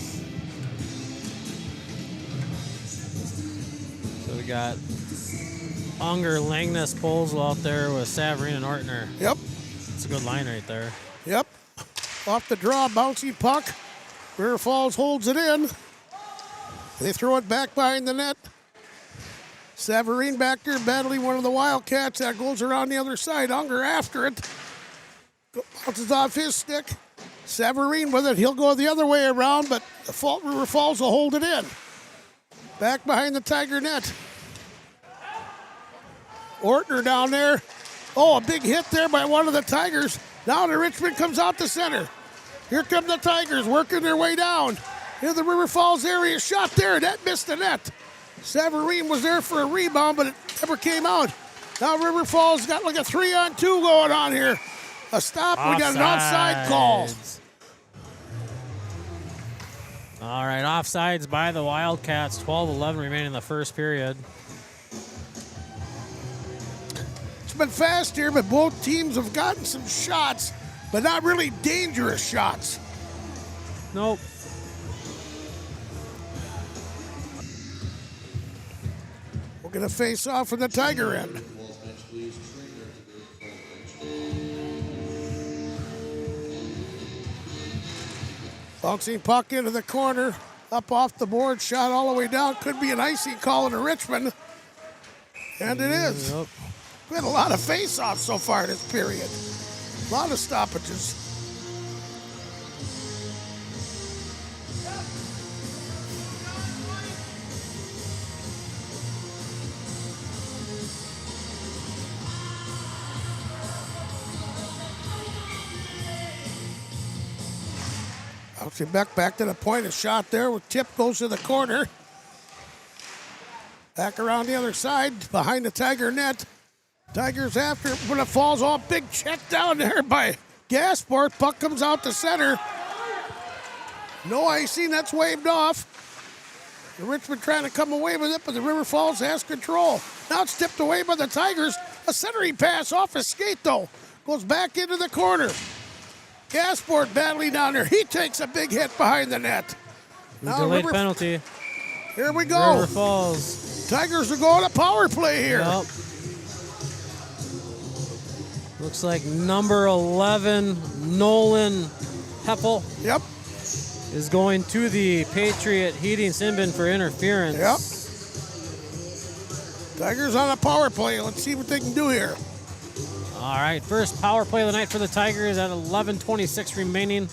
So we got Unger, Langness, Polsel out there with Savarine and Ortner. Yep. It's a good line right there. Yep. Off the draw, bouncing puck. River Falls holds it in. They throw it back behind the net. Savarine back there battling one of the Wildcats. That goes around the other side. Unger after it. Bounces off his stick. Savarine with it. He'll go the other way around, but the River Falls will hold it in. Back behind the Tiger net. Ortner down there. Oh, a big hit there by one of the Tigers. Now the Richmond comes out to center. Here come the Tigers working their way down. In the River Falls area. Shot there. That missed the net. Savarine was there for a rebound, but it never came out. Now River Falls got like a 3-on-2 going on here. A stop. We got an offside call. All right, offsides by the Wildcats. 12-11 remaining in the first period. It's been fast here, but both teams have gotten some shots, but not really dangerous shots. Nope. We're going to face off from the Tiger end. Bouncing puck into the corner, up off the board, shot all the way down. Could be an icing call into Richmond, and it is. Yep. We had a lot of face-offs so far this period. A lot of stoppages. Bouncing back to the point. A shot there with tip goes to the corner. Back around the other side, behind the Tiger net. Tigers after it when it falls off. Big check down there by Gasport. Puck comes out to center. No icing, that's waved off. The Richmond trying to come away with it, but the River Falls has control. Now it's tipped away by the Tigers. A centering pass off his skate though. Goes back into the corner. Gasport battling down there. He takes a big hit behind the net. Now delayed penalty. Here we go. River Falls. Tigers are going to power play here. Yep. Looks like number 11, Nolan Heppel. Yep. is going to the Patriot Heating sin bin for interference. Yep. Tigers on a power play. Let's see what they can do here. All right, first power play of the night for the Tigers at 11:26 remaining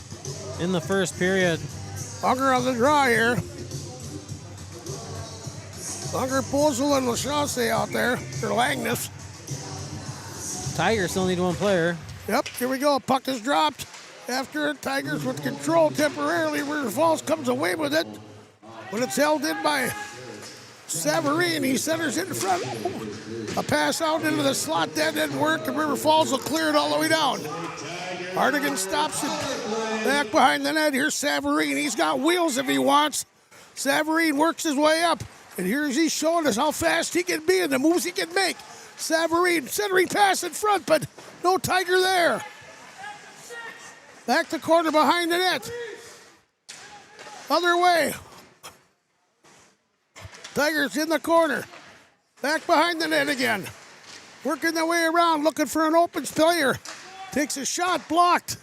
in the first period. Unger on the draw here. Unger, Posel, and LaChaussee out there for Langness. Tigers still need one player. Yep, here we go. Puck is dropped. After it, Tigers with control temporarily. River Falls comes away with it. When it's held in by Savarine, he centers it in front. A pass out into the slot, that didn't work, and River Falls will clear it all the way down. Hardigan stops it back behind the net. Here's Savarine. He's got wheels if he wants. Savarine works his way up, and here's he's showing us how fast he can be and the moves he can make. Savarine centering pass in front, but no Tiger there. Back to corner behind the net. Other way. Tigers in the corner. Back behind the net again. Working their way around, looking for an open player. Takes a shot, blocked.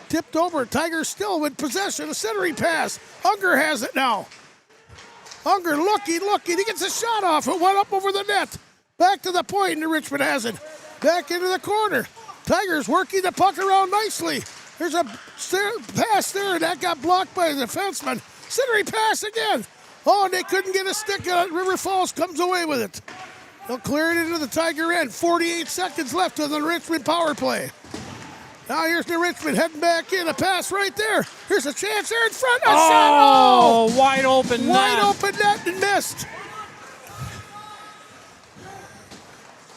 Tipped over. Tigers still with possession. A centering pass. Unger has it now. Unger looking. He gets a shot off. It went up over the net. Back to the point, and Richmond has it. Back into the corner. Tigers working the puck around nicely. There's a pass there, and that got blocked by the defenseman. Centering pass again. Oh, and they couldn't get a stick on it. River Falls comes away with it. They'll clear it into the Tiger end. 48 seconds left on the Richmond power play. Now here's the Richmond heading back in. A pass right there. Here's a chance there in front. A shot. Oh, wide open net. Wide open net and missed.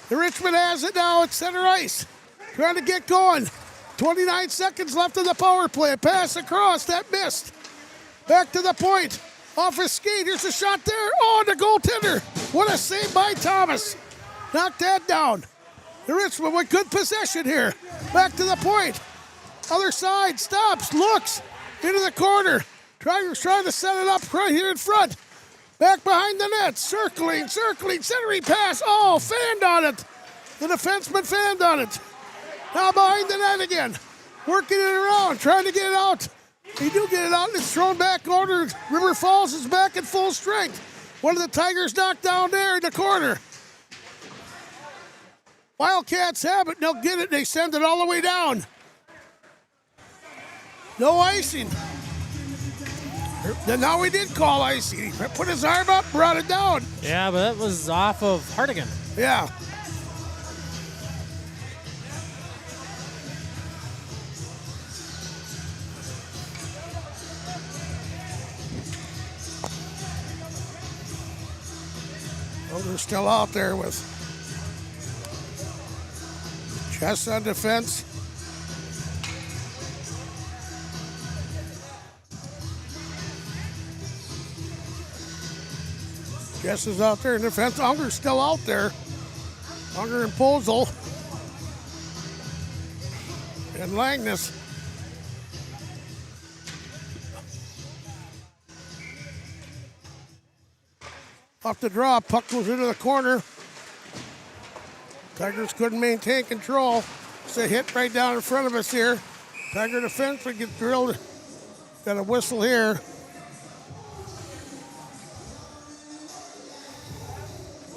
The Richmond has it now at center ice. Trying to get going. 29 seconds left of the power play. A pass across. That missed. Back to the point. Off his skate. Here's a shot there. Oh, the goaltender. What a save by Thomas. Knocked that down. The Richmond with good possession here. Back to the point. Other side. Stops. Looks. Into the corner. Tigers trying to set it up right here in front. Back behind the net. Circling. Centering pass. Oh, fanned on it. The defenseman fanned on it. Now behind the net again. Working it around. Trying to get it out. They do get it out, and it's thrown back over. River Falls is back at full strength. One of the Tigers knocked down there in the corner. Wildcats have it, and they'll get it. They send it all the way down. No icing. Now we did call icing. He put his arm up, brought it down. Yeah, but that was off of Hardigan. Yeah. They're still out there with Chess on defense. Chess is out there in defense. Unger's still out there. Unger and Posel. And Langness. Off the draw, puck goes into the corner. Tigers couldn't maintain control. It's a hit right down in front of us here. Tiger defenseman gets drilled. Got a whistle here.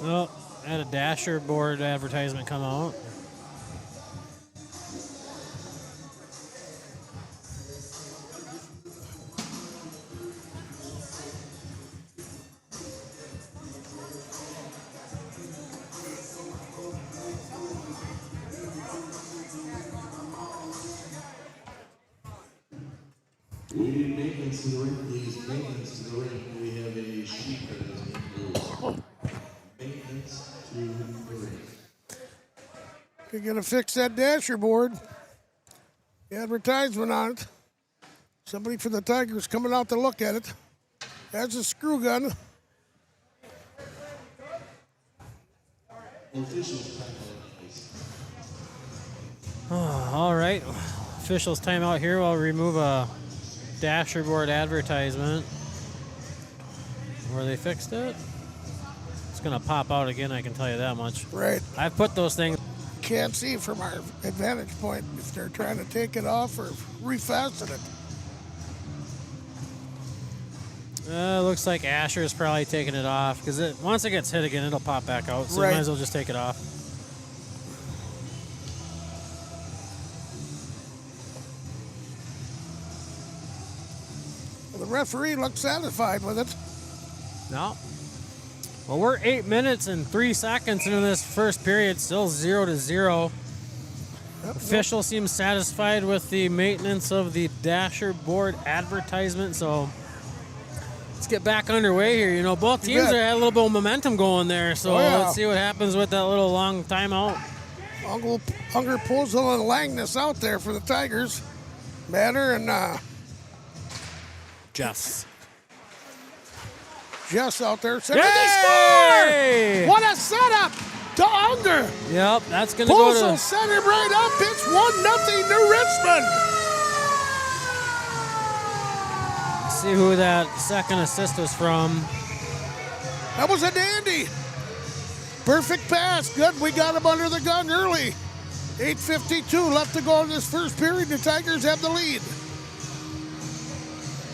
Oh, had a dasher board advertisement come out. We need maintenance to the ring, please. Maintenance to the ring. We have a sheet that is moved. Maintenance to the ring. You're going to fix that dasher board. The advertisement on it. Somebody from the Tigers coming out to look at it. That's a screw gun. All right. Officials timeout here. We'll remove a dasher board advertisement where they fixed it. It's going to pop out again, I can tell you that much. Right. I've put those things. Can't see from our advantage point if they're trying to take it off or refasten it. Looks like Asher's probably taking it off because once it gets hit again, it'll pop back out. So Right. you might as well just take it off. Well, the referee looks satisfied with it. No. Well, we're 8 minutes and 3 seconds into this first period, still 0-0. Official seems satisfied with the maintenance of the dasher board advertisement, so let's get back underway here. You know, both teams had a little bit of momentum going there, so let's see what happens with that little long timeout. Unger Posel and Langness out there for the Tigers. Banner and Jess out there. Center, they score! What a setup to Unger. Yep, that's going to go to... Posel set him right up. It's 1-0 New Richmond. See who that second assist was from. That was a dandy. Perfect pass. Good. We got him under the gun early. 8:52 left to go in this first period. The Tigers have the lead.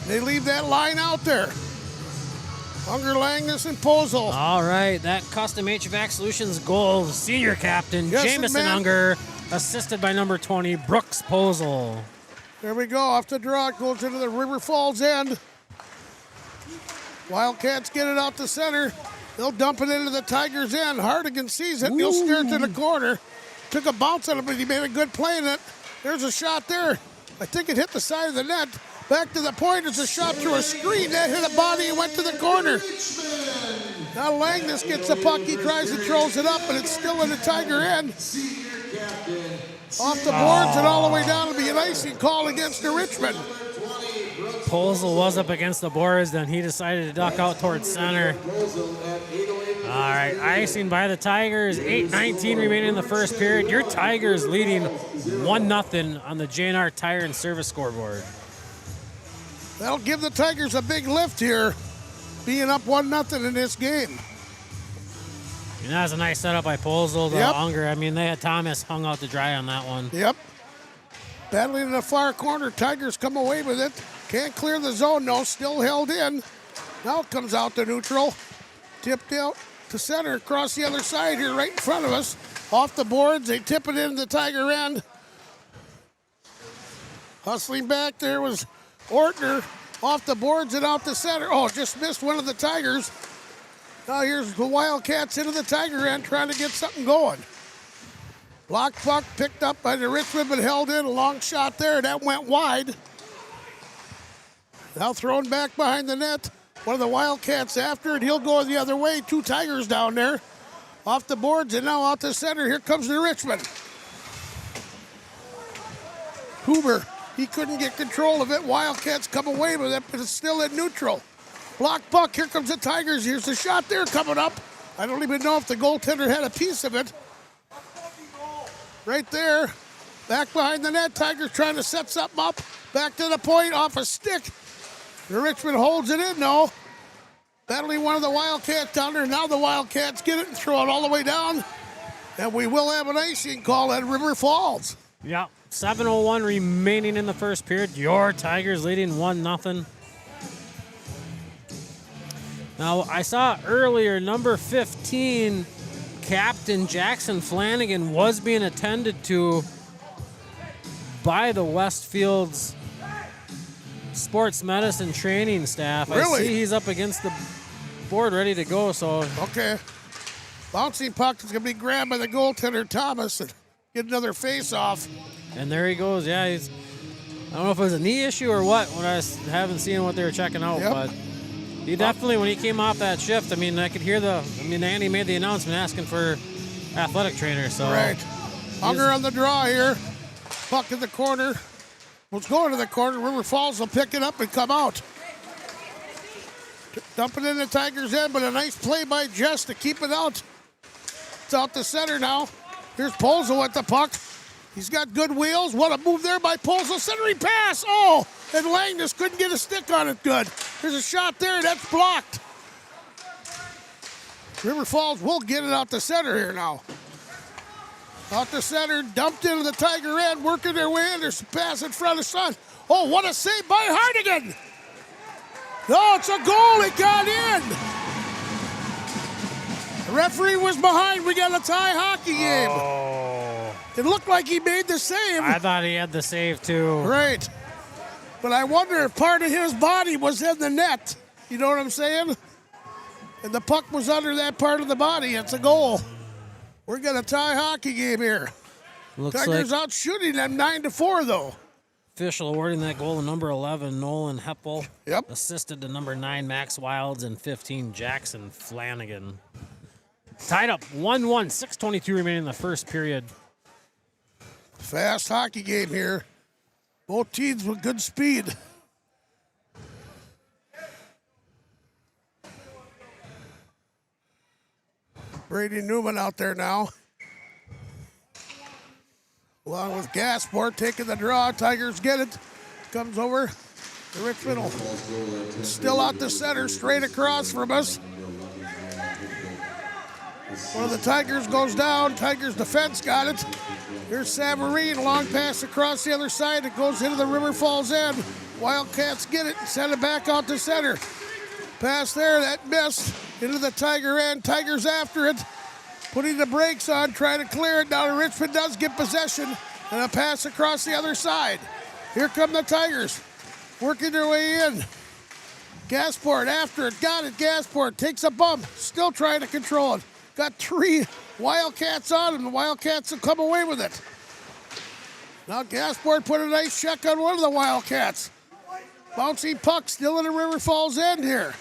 They leave that line out there. Unger, Langness, and Posel. All right, that Custom HVAC Solutions goal, senior captain, Jamison Unger, assisted by number 20, Brooks Posel. There we go, off the draw, it goes into the River Falls end. Wildcats get it out to center. They'll dump it into the Tigers' end. Hardigan sees it, he'll steer it to the corner. Took a bounce on it, but he made a good play in it. There's a shot there. I think it hit the side of the net. Back to the point, it's a shot through a screen. That hit a body and went to the corner. Now Langness gets the puck. He tries and throws it up, but it's still in the Tiger end. Off the boards and all the way down to be an icing call against the Richmond. Posel was up against the boards, then he decided to duck out towards center. All right, icing by the Tigers. 8:19 remaining in the first period. Your Tigers leading 1-0 on the JNR Tire and Service scoreboard. That'll give the Tigers a big lift here, being up 1-0 in this game. And that was a nice setup by Posel to Unger. I mean, they had Thomas hung out to dry on that one. Yep. Battling in the far corner. Tigers come away with it. Can't clear the zone, no. Still held in. Now it comes out to neutral. Tipped out to center across the other side here right in front of us. Off the boards. They tip it into the Tiger end. Hustling back there was Ortner. Off the boards and out the center. Oh, just missed one of the Tigers. Now here's the Wildcats into the Tiger end trying to get something going. Block puck picked up by the Richmond but held in. A long shot there. That went wide. Now thrown back behind the net. One of the Wildcats after it. He'll go the other way. Two Tigers down there. Off the boards and now out the center. Here comes the Richmond. Huber. He couldn't get control of it. Wildcats come away with it, but it's still in neutral. Block puck. Here comes the Tigers. Here's the shot there coming up. I don't even know if the goaltender had a piece of it. Right there. Back behind the net. Tigers trying to set something up. Back to the point off a stick. The Richmond holds it in, though. Battling one of the Wildcats down there. Now the Wildcats get it and throw it all the way down. And we will have an icing call at River Falls. Yeah. 7:01 remaining in the first period. Your Tigers leading 1-0. Now, I saw earlier, number 15, Captain Jackson Flanagan, was being attended to by the Westfield's sports medicine training staff. Really? I see he's up against the board ready to go. So okay. Bouncing puck is going to be grabbed by the goaltender, Thomas, and get another face-off. And there he goes. Yeah, he's. I don't know if it was a knee issue or what. When I haven't seen what they were checking out, but he definitely, when he came off that shift, I mean, I could hear Andy made the announcement asking for athletic trainer. So right. Unger on the draw here. Puck in the corner. Was going to the corner. River Falls will pick it up and come out. Dump it in the Tigers' end, but a nice play by Jess to keep it out. It's out the center now. Here's Posel at the puck. He's got good wheels. What a move there by Posel. Centering pass. Oh, and Langness couldn't get a stick on it good. There's a shot there. That's blocked. River Falls will get it out the center here now. Out the center, dumped into the Tiger end, working their way in. There's a pass in front of Sun. Oh, what a save by Hardigan. No, it's a goal. It got in. The referee was behind. We got a tie hockey game. Oh. It looked like he made the save. I thought he had the save too. Right. But I wonder if part of his body was in the net. You know what I'm saying? And the puck was under that part of the body. It's a goal. We're going to tie hockey game here. Looks Tigers like out shooting them 9-4 though. official awarding that goal to number 11, Nolan Heppel. Yep. Assisted to number 9, Max Wilds, and 15, Jackson Flanagan. Tied up 1-1, 6:22 remaining in the first period. Fast hockey game here. Both teams with good speed. Brady Newman out there now. Along with Gasport taking the draw. Tigers get it. Comes over to Richmond. Still out the center, straight across from us. One of the Tigers goes down. Tigers defense got it. Here's Savarine, long pass across the other side. It goes into the River Falls end. Wildcats get it and send it back out to center. Pass there, that missed. Into the Tiger end. Tigers after it. Putting the brakes on, trying to clear it. Now Richmond does get possession. And a pass across the other side. Here come the Tigers. Working their way in. Gasport after it. Got it. Gasport takes a bump. Still trying to control it. Got 3 Wildcats on him. The Wildcats will come away with it. Now Gasport put a nice check on one of the Wildcats. Bouncy puck still in the River Falls end here.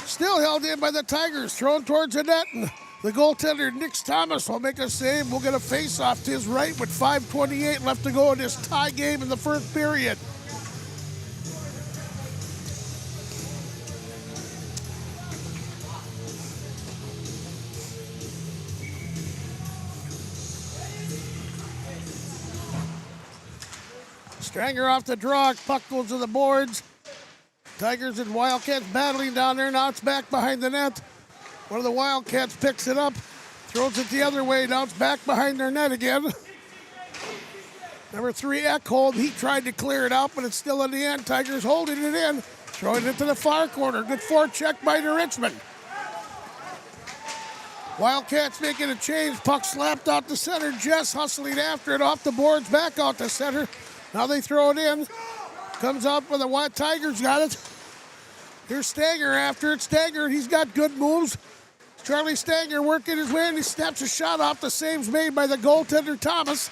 Still held in by the Tigers. Thrown towards the net. And the goaltender, Nick Thomas, will make a save. We'll get a face-off to his right with 5:28 left to go in this tie game in the first period. Stranger off the draw. Puck goes to the boards. Tigers and Wildcats battling down there. Now it's back behind the net. One of the Wildcats picks it up. Throws it the other way. Now it's back behind their net again. Number 3, Ekholm. He tried to clear it out, but it's still in the end. Tigers holding it in. Throwing it to the far corner. Good forecheck by the Richmond. Wildcats making a change. Puck slapped out to center. Jess hustling after it off the boards. Back out to center. Now they throw it in. Comes out with the White Tigers got it. Here's Stanger after it. Stanger, he's got good moves. Charlie Stanger working his way and he snaps a shot off the saves made by the goaltender Thomas.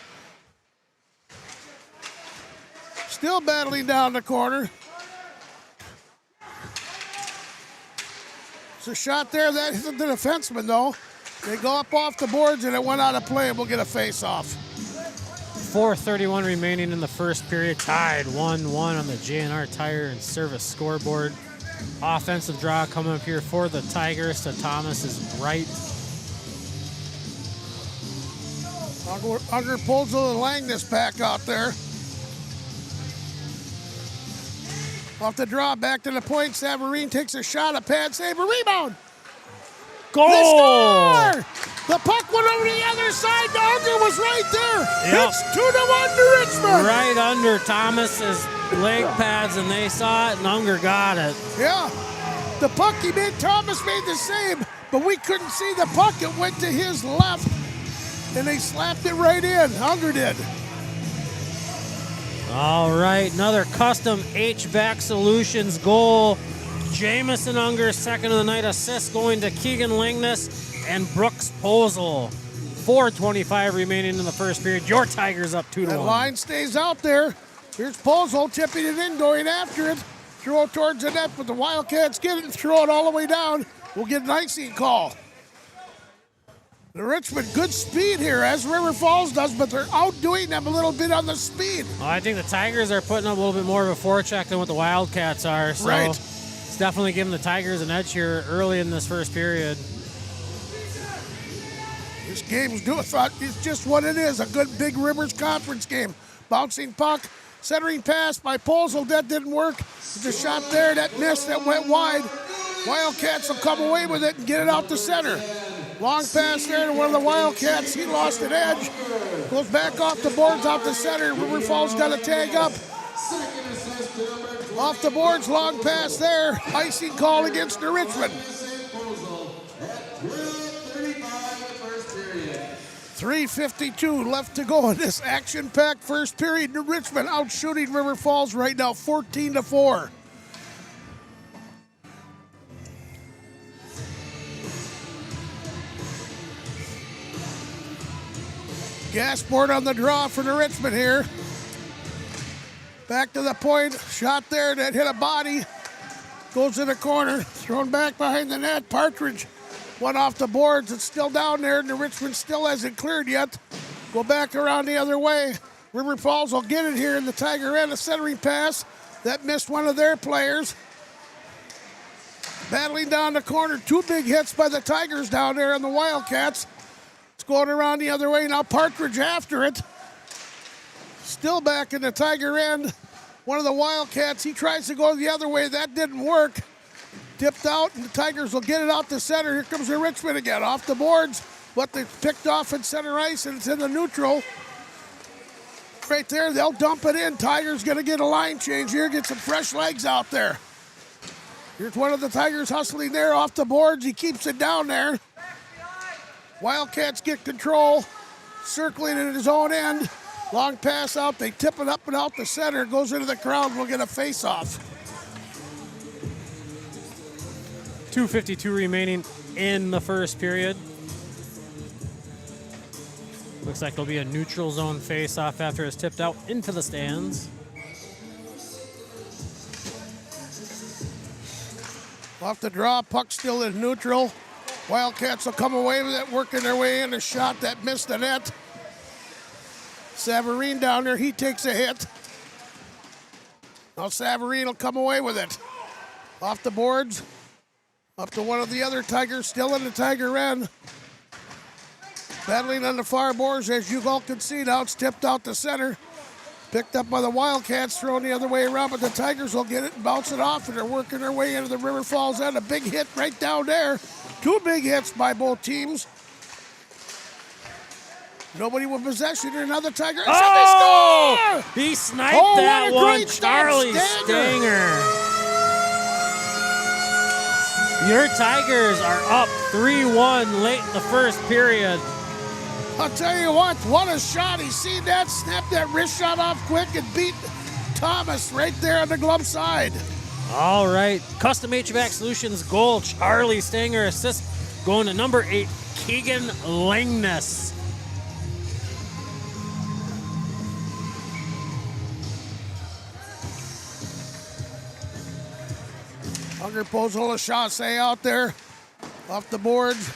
Still battling down the corner. It's a shot there that hit the defenseman though. They go up off the boards and it went out of play and we'll get a face-off. 4:31 remaining in the first period. Tied 1-1 on the J&R Tire and Service scoreboard. Offensive draw coming up here for the Tigers to Thomas's right. Unger pulls the Langness back out there. Off the draw, back to the point. Savarine takes a shot, a pad save, a rebound. Goal! They score! The puck went over the other side. The Unger was right there. Yep. It's 2-1 to Richmond. Right under Thomas's leg pads, and they saw it, and Unger got it. Yeah. The puck he made, Thomas made the save, but we couldn't see the puck. It went to his left, and they slapped it right in. Unger did. All right, another custom HVAC Solutions goal. Jamison Unger, second of the night. Assist going to Keegan Langness and Brooks Posel. 4:25 remaining in the first period. Your Tigers up 2-1. That line stays out there. Here's Posel tipping it in, going after it. Throw it towards the net, but the Wildcats get it and throw it all the way down. We'll get an icing call. The Richmond, good speed here, as River Falls does, but they're outdoing them a little bit on the speed. Well, I think the Tigers are putting up a little bit more of a forecheck than what the Wildcats are. So right. It's definitely giving the Tigers an edge here early in this first period. This game's it's just what it is, a good Big Rivers Conference game. Bouncing puck, centering pass by Posel, that didn't work. There's a shot there, that missed, that went wide. Wildcats will come away with it and get it out to center. Long pass there to one of the Wildcats, he lost an edge. Goes back off the boards, out to center. River Falls got a tag up. Off the boards, long pass there. Icing call against New Richmond. 3:52 left to go in this action-packed first period. New Richmond out shooting River Falls right now, 14-4. Gasport on the draw for New Richmond here. Back to the point, shot there that hit a body. Goes in the corner, thrown back behind the net. Partridge, one off the boards. It's still down there. New Richmond still hasn't cleared yet. Go back around the other way. River Falls will get it here in the Tiger end. A centering pass that missed one of their players. Battling down the corner. Two big hits by the Tigers down there on the Wildcats. It's going around the other way. Now Partridge after it. Still back in the Tiger end. One of the Wildcats, he tries to go the other way. That didn't work. Tipped out, and the Tigers will get it out to center. Here comes the Richmond again. Off the boards, but they picked off in center ice, and it's in the neutral. Right there, they'll dump it in. Tigers going to get a line change here, get some fresh legs out there. Here's one of the Tigers hustling there off the boards. He keeps it down there. Wildcats get control, circling in his own end. Long pass out, they tip it up and out the center. Goes into the crowd, we'll get a face-off. 2:52 remaining in the first period. Looks like there'll be a neutral zone face-off after it's tipped out into the stands. Off the draw, puck still in neutral. Wildcats will come away with it, working their way in. A shot that missed the net. Savarine down there, he takes a hit. Now Savarine will come away with it. Off the boards, up to one of the other Tigers, still in the Tiger end. Battling on the far boards, as you all can see now, it's tipped out to center. Picked up by the Wildcats, thrown the other way around, but the Tigers will get it and bounce it off, and they're working their way into the River Falls end. A big hit right down there. Two big hits by both teams. Nobody with possession. Another Tiger. Oh! He sniped that what a one. great stop, Charlie Stanger. Your Tigers are up 3-1 late in the first period. I'll tell you what a shot. He seen that, snapped that wrist shot off quick and beat Thomas right there on the glove side. All right. Custom HVAC Solutions goal. Charlie Stanger assist going to number 8, Keegan Langness. Unger Pozola Chassé out there off the boards.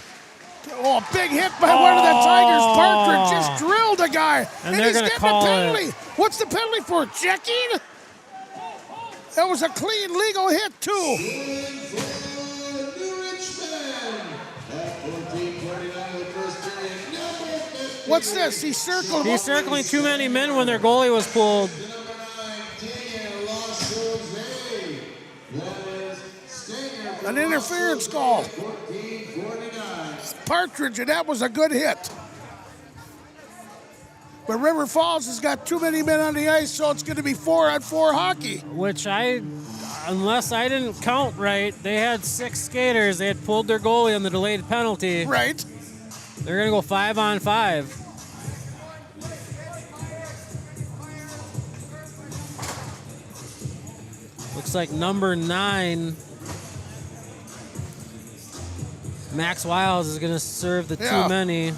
Oh, a big hit by one of the Tigers. Partridge just drilled a guy. And he's getting a penalty. What's the penalty for? Checking? That was a clean, legal hit, too. What's this? He's circling. He's circling too many men when their goalie was pulled. An interference call. Partridge, and that was a good hit. But River Falls has got too many men on the ice, so it's going to be 4-on-4 hockey. Which unless I didn't count right, they had 6 skaters. They had pulled their goalie on the delayed penalty. Right. They're going to go 5-on-5. Looks like number 9, Max Wiles, is going to serve the too many.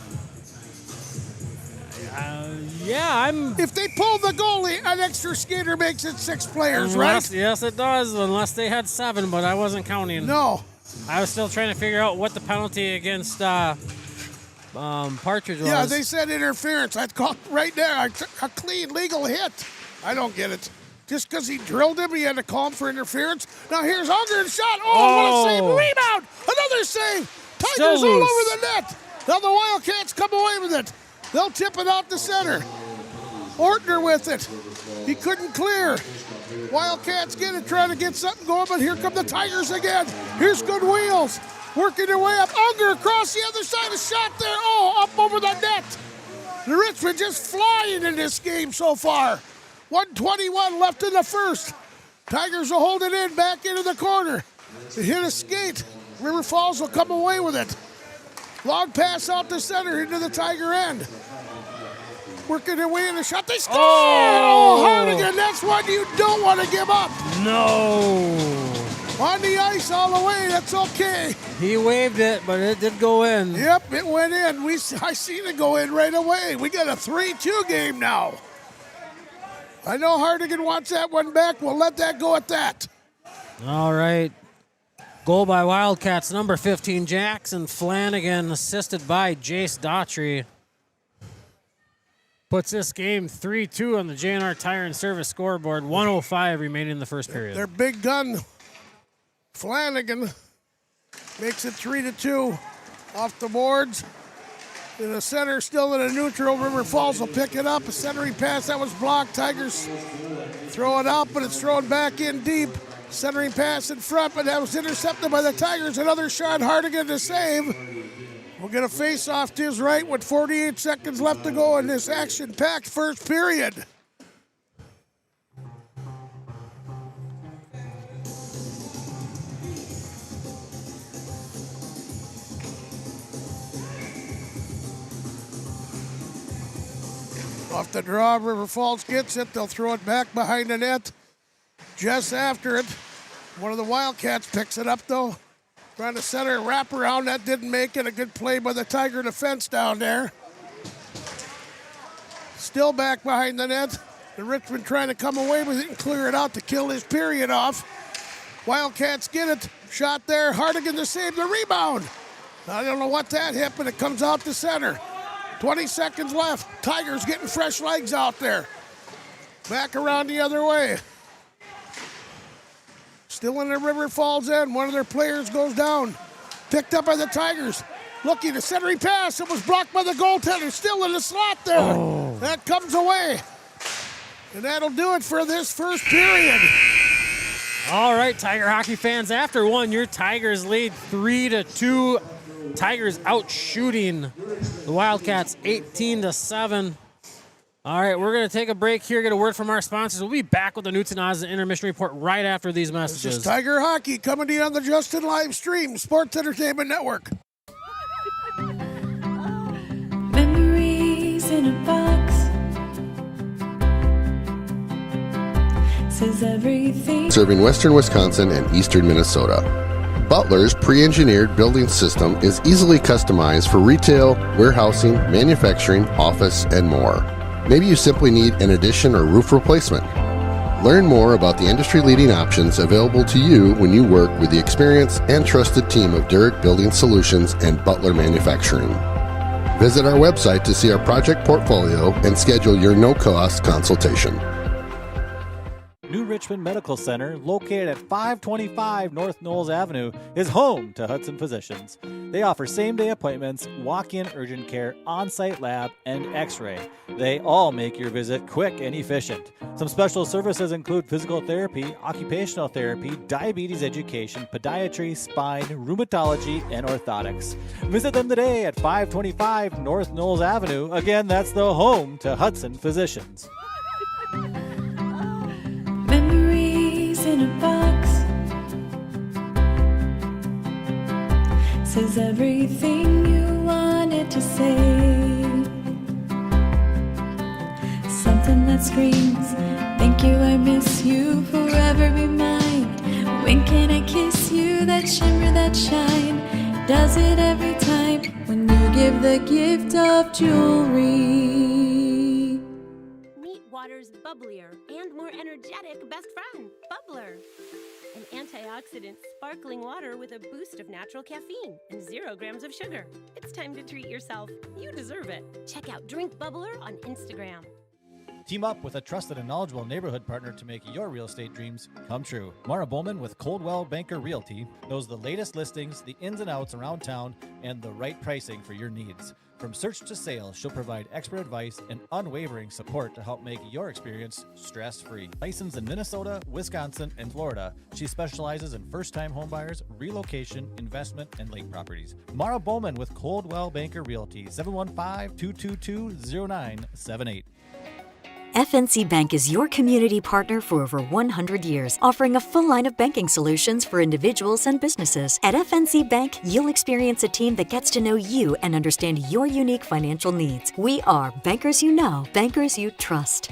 If they pull the goalie, an extra skater makes it 6 players, right? Yes, it does, unless they had 7, but I wasn't counting. No. I was still trying to figure out what the penalty against Partridge was. Yeah, they said interference. I'd call right there a clean, legal hit. I don't get it. Just because he drilled him, he had to call him for interference. Now here's Unger's shot. Oh, what a save. Rebound. Another save. Tigers all over the net. Now the Wildcats come away with it. They'll tip it out the center. Ortner with it. He couldn't clear. Wildcats get it, trying to get something going, but here come the Tigers again. Here's Good Wheels. Working their way up. Unger across the other side. A shot there. Oh, up over the net. The Richmond just flying in this game so far. 1:21 left in the first. Tigers will hold it in, back into the corner. They hit a skate. River Falls will come away with it. Long pass out the center into the Tiger end. Working their way in the shot. They score! Oh, Hardigan, that's one you don't want to give up. No. On the ice all the way, that's okay. He waved it, but it did go in. Yep, it went in. I seen it go in right away. We got a 3-2 game now. I know Hardigan wants that one back. We'll let that go at that. All right. Goal by Wildcats, number 15, Jackson Flanagan, assisted by Jace Daughtry. Puts this game 3-2 on the JNR Tire and Service scoreboard. 1:05 remaining in the first period. Their big gun, Flanagan, makes it 3-2 off the boards. In the center, still in a neutral. River Falls will pick it up. A centering pass that was blocked. Tigers throw it out, but it's thrown back in deep. Centering pass in front, but that was intercepted by the Tigers. Another shot, Hardigan to save. We'll get a face-off to his right with 48 seconds left to go in this action-packed first period. Off the draw, River Falls gets it. They'll throw it back behind the net. Just after it, one of the Wildcats picks it up, though. Trying to center a wraparound. That didn't make it. A good play by the Tiger defense down there. Still back behind the net. The Richmond trying to come away with it and clear it out to kill his period off. Wildcats get it. Shot there. Hardigan to save the rebound. I don't know what that hit, but it comes out to center. 20 seconds left. Tigers getting fresh legs out there. Back around the other way. Still in the River Falls end. One of their players goes down. Picked up by the Tigers. Looking, a centering pass. It was blocked by the goaltender. Still in the slot there. Oh. That comes away. And that'll do it for this first period. All right, Tiger hockey fans. After one, your Tigers lead 3-2. Tigers out shooting the Wildcats 18-7. All right, we're going to take a break here, get a word from our sponsors. We'll be back with the Newton Oz Intermission Report right after these messages. This is Tiger Hockey coming to you on the Justin live stream, Sports Entertainment Network. Memories in a box says everything. Serving western Wisconsin and eastern Minnesota. Butler's pre-engineered building system is easily customized for retail, warehousing, manufacturing, office, and more. Maybe you simply need an addition or roof replacement. Learn more about the industry-leading options available to you when you work with the experienced and trusted team of Derrick Building Solutions and Butler Manufacturing. Visit our website to see our project portfolio and schedule your no-cost consultation. New Richmond Medical Center, located at 525 North Knowles Avenue, is home to Hudson Physicians. They offer same-day appointments, walk-in urgent care, on-site lab, and x-ray. They all make your visit quick and efficient. Some special services include physical therapy, occupational therapy, diabetes education, podiatry, spine, rheumatology, and orthotics. Visit them today at 525 North Knowles Avenue. Again, that's the home to Hudson Physicians. Memories in a box says everything you wanted to say. Something that screams, thank you, I miss you, forever be mine. When can I kiss you, that shimmer, that shine? Does it every time when you give the gift of jewelry. Water's bubblier and more energetic best friend, Bubbler. An antioxidant sparkling water with a boost of natural caffeine and 0 grams of sugar. It's time to treat yourself. You deserve it. Check out Drink Bubbler on Instagram. Team up with a trusted and knowledgeable neighborhood partner to make your real estate dreams come true. Mara Bowman with Coldwell Banker Realty knows the latest listings, the ins and outs around town, and the right pricing for your needs. From search to sale, she'll provide expert advice and unwavering support to help make your experience stress-free. Licensed in Minnesota, Wisconsin, and Florida, she specializes in first-time homebuyers, relocation, investment, and lake properties. Mara Bowman with Coldwell Banker Realty, 715-222-0978. FNC Bank is your community partner for over 100 years, offering a full line of banking solutions for individuals and businesses. At FNC Bank, you'll experience a team that gets to know you and understand your unique financial needs. We are bankers you know, bankers you trust.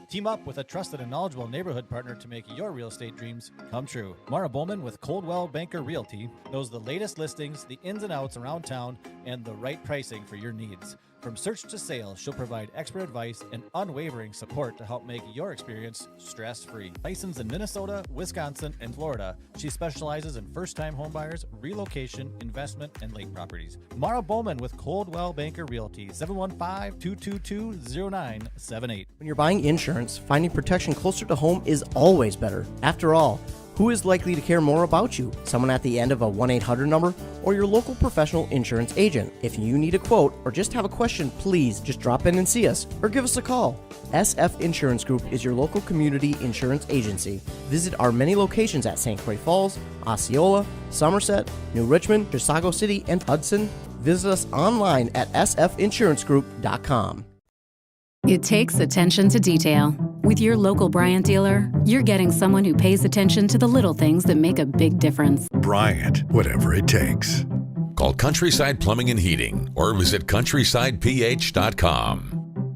Team up with a trusted and knowledgeable neighborhood partner to make your real estate dreams come true. Mara Bowman with Coldwell Banker Realty knows the latest listings, the ins and outs around town, and the right pricing for your needs. From search to sale, she'll provide expert advice and unwavering support to help make your experience stress-free. Licensed in Minnesota, Wisconsin, and Florida, she specializes in first-time homebuyers, relocation, investment, and lake properties. Mara Bowman with Coldwell Banker Realty, 715-222-0978. When you're buying insurance, finding protection closer to home is always better. After all, who is likely to care more about you? Someone at the end of a 1-800 number or your local professional insurance agent? If you need a quote or just have a question, please just drop in and see us or give us a call. SF Insurance Group is your local community insurance agency. Visit our many locations at St. Croix Falls, Osceola, Somerset, New Richmond, Chisago City, and Hudson. Visit us online at sfinsurancegroup.com. It takes attention to detail. With your local Bryant dealer, you're getting someone who pays attention to the little things that make a big difference. Bryant, whatever it takes. Call Countryside Plumbing and Heating or visit countrysideph.com.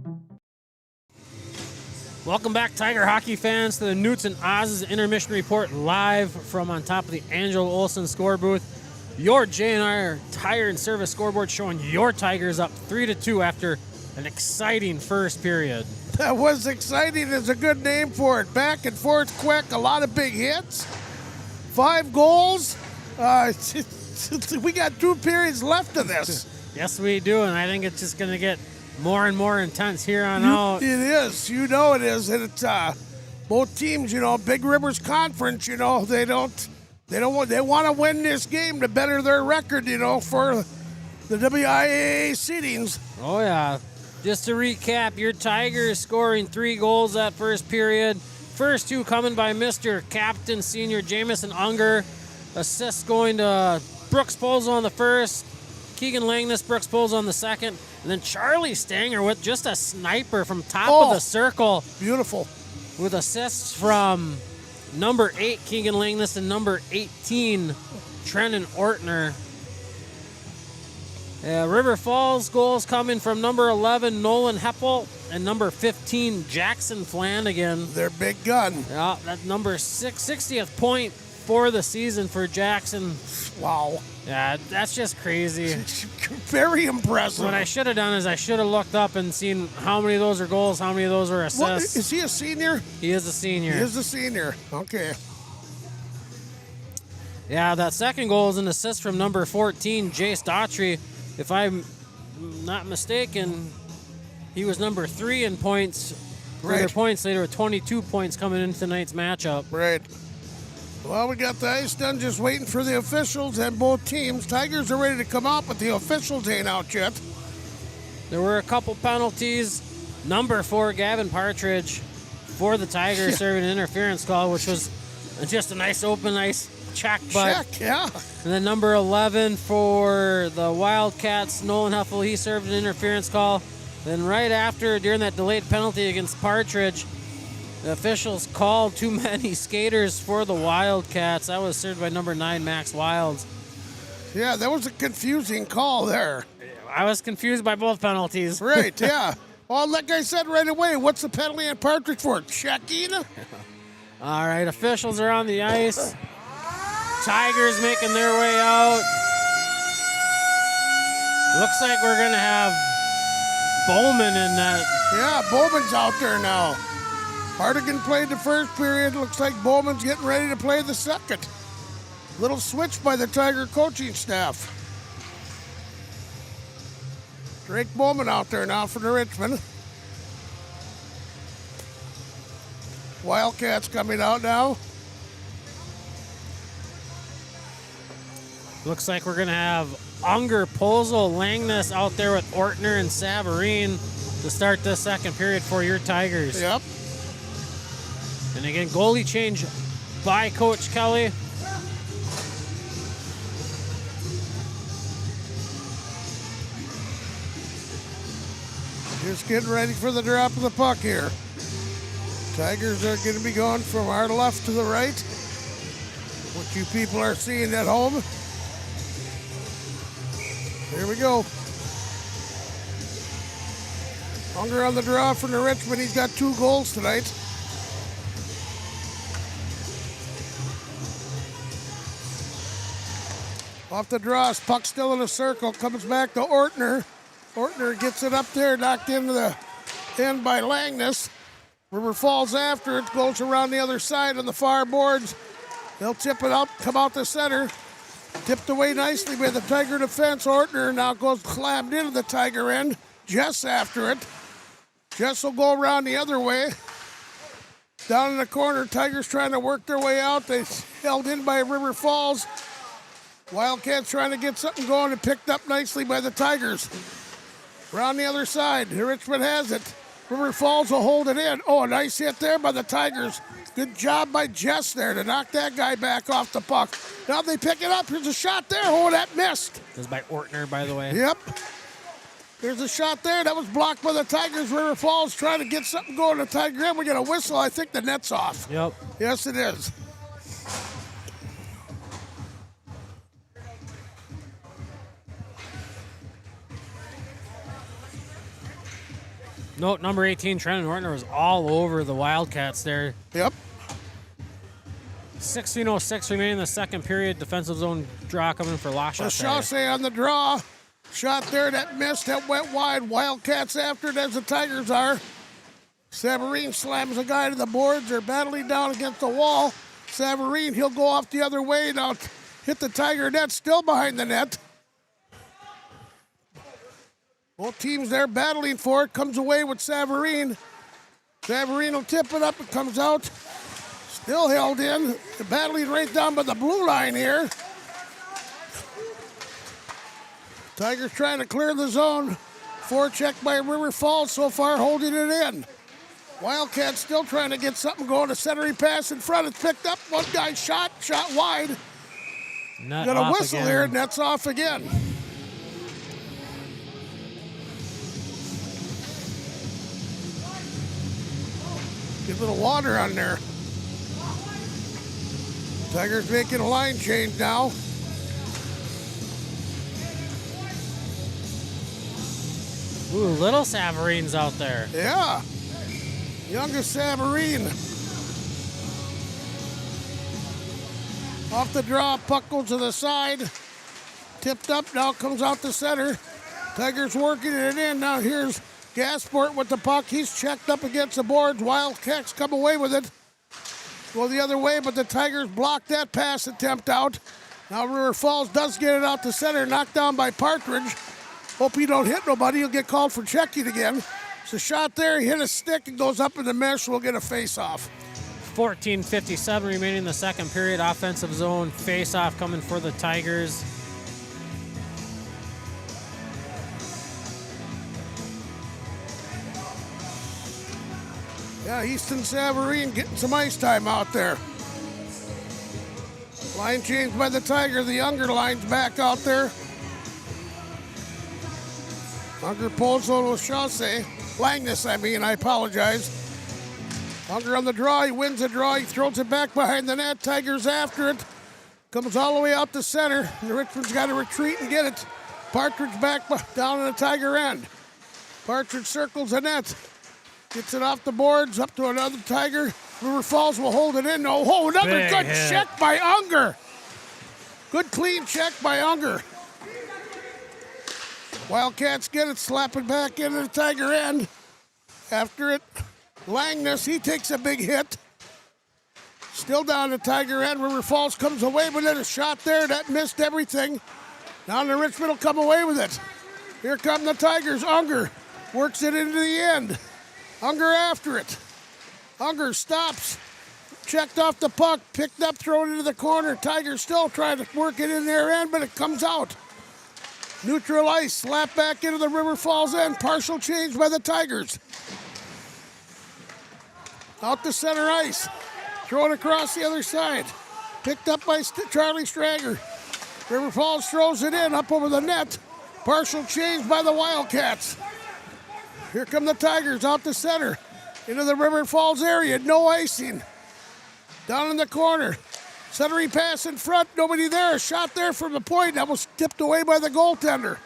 Welcome back, Tiger hockey fans, to the Newts and Oz's Intermission Report live from on top of the Angelo Olsen score booth. Your J&R Tire and Service scoreboard showing your Tigers up 3-2 after an exciting first period. That was exciting is a good name for it. Back and forth quick, a lot of big hits, 5 goals. We got 2 periods left of this. Yes, we do, and I think it's just going to get more and more intense here on out. It is. You know it is. And it's both teams, Big Rivers Conference, they want to win this game to better their record, for the WIAA seedings. Oh, yeah. Just to recap, your Tigers scoring 3 goals that first period. First 2 coming by Mr. Captain Senior Jamison Unger. Assists going to Brooks Pozel on the first. Keegan Langness, Brooks Pozel on the second. And then Charlie Stanger with just a sniper from top of the circle. Beautiful. With assists from number 8, Keegan Langness, and number 18, Trenton Ortner. River Falls goals coming from number 11, Nolan Heppel, and number 15, Jackson Flanagan. Their big gun. Yeah, that number 60th point for the season for Jackson. Wow. Yeah, that's just crazy. Very impressive. What I should have done is I should have looked up and seen how many of those are goals, how many of those are assists. What, is he a senior? He is a senior. He is a senior. Okay. Yeah, that second goal is an assist from number 14, Jace Daughtry. If I'm not mistaken, he was number 3 in points. For their points, there were 22 points coming into tonight's matchup. Right. Well, we got the ice done, just waiting for the officials and both teams. Tigers are ready to come out, but the officials ain't out yet. There were a couple penalties. Number 4, Gavin Partridge, for the Tigers, serving an interference call, which was just a nice open ice check. Yeah. And then number 11 for the Wildcats, Nolan Huffel, he served an interference call. Then right after, during that delayed penalty against Partridge, the officials called too many skaters for the Wildcats. That was served by number 9, Max Wilds. Yeah, that was a confusing call there. I was confused by both penalties. Right, yeah. Well, like I said right away, what's the penalty on Partridge for? Checking? All right, officials are on the ice. Tigers making their way out. Looks like we're going to have Bowman in that. Yeah, Bowman's out there now. Hardigan played the first period. Looks like Bowman's getting ready to play the second. Little switch by the Tiger coaching staff. Drake Bowman out there now for the Richmond. Wildcats coming out now. Looks like we're going to have Unger, Pozel, Langness out there with Ortner and Savarine to start the second period for your Tigers. Yep. And again, goalie change by Coach Kelly. Just getting ready for the drop of the puck here. Tigers are going to be going from our left to the right. What you people are seeing at home. Here we go. Unger on the draw from the Richmond. He's got 2 goals tonight. Off the draw, puck still in a circle. Comes back to Ortner. Ortner gets it up there, knocked into the end by Langness. River Falls after it, goes around the other side on the far boards. They'll tip it out, come out the center. Tipped away nicely by the Tiger defense. Ortner now goes slammed into the Tiger end. Jess after it. Jess will go around the other way. Down in the corner, Tigers trying to work their way out. They held in by River Falls. Wildcats trying to get something going and picked up nicely by the Tigers. Around the other side, Richmond has it. River Falls will hold it in. Oh, a nice hit there by the Tigers. Good job by Jess there to knock that guy back off the puck. Now they pick it up. Here's a shot there. Oh, that missed. This is by Ortner, by the way. Yep. There's a shot there. That was blocked by the Tigers. River Falls trying to get something going to Tiger end. We get a whistle. I think the net's off. Yep. Yes, it is. No, number 18, Trenton Ortner, was all over the Wildcats there. Yep. 16:06 remaining in the second period. Defensive zone draw coming for Lasha. Chaussee on the draw. Shot there that missed, that went wide. Wildcats after it as the Tigers are. Savarine slams a guy to the boards. They're battling down against the wall. Savarine, he'll go off the other way. Now hit the Tiger net, still behind the net. Both teams there battling for it. Comes away with Savarine. Savarine will tip it up. It comes out. Still held in. They're battling right down by the blue line here. Tigers trying to clear the zone. Forecheck by River Falls so far, holding it in. Wildcats still trying to get something going. A centering pass in front. It's picked up. One guy shot wide. Got a whistle here, and that's off again. Get a little water on there. Tigers making a line change now. Ooh, little Savarine's out there. Yeah. Youngest Savarine. Off the draw, puck goes to the side. Tipped up, now comes out the center. Tigers working it in. Now here's Gasport with the puck. He's checked up against the boards. Wildcats come away with it. Go the other way, but the Tigers blocked that pass attempt out. Now River Falls does get it out to center, knocked down by Partridge. Hope he don't hit nobody. He'll get called for checking again. It's a shot there. He hit a stick and goes up in the mesh. We'll get a face-off. 14:57 remaining in the second period. Offensive zone face-off coming for the Tigers. Yeah, Easton Savarine getting some ice time out there. Line change by the Tiger. The Unger line's back out there. Unger pulls on with Chaussee. Langness, I apologize. Unger on the draw. He wins the draw. He throws it back behind the net. Tigers after it. Comes all the way out the center. And the Richmond's got to retreat and get it. Partridge back down in the Tiger end. Partridge circles the net. Gets it off the boards, up to another Tiger. River Falls will hold it in. Oh, another Big good hit. check by Unger. Good clean check by Unger. Wildcats get it, slap it back into the Tiger end. After it, Langness, he takes a big hit. Still down the Tiger end. River Falls comes away with it. A shot there that missed everything. Now the Richmond will come away with it. Here come the Tigers. Unger works it into the end. Unger after it. Unger stops. Checked off the puck. Picked up, thrown into the corner. Tigers still trying to work it in their end, but it comes out. Neutral ice. Slap back into the River Falls end. Partial change by the Tigers. Out to center ice. Thrown across the other side. Picked up by Charlie Strager. River Falls throws it in up over the net. Partial change by the Wildcats. Here come the Tigers out the center. Into the River Falls area. No icing. Down in the corner. Centering pass in front. Nobody there. A shot there from the point. That was tipped away by the goaltender.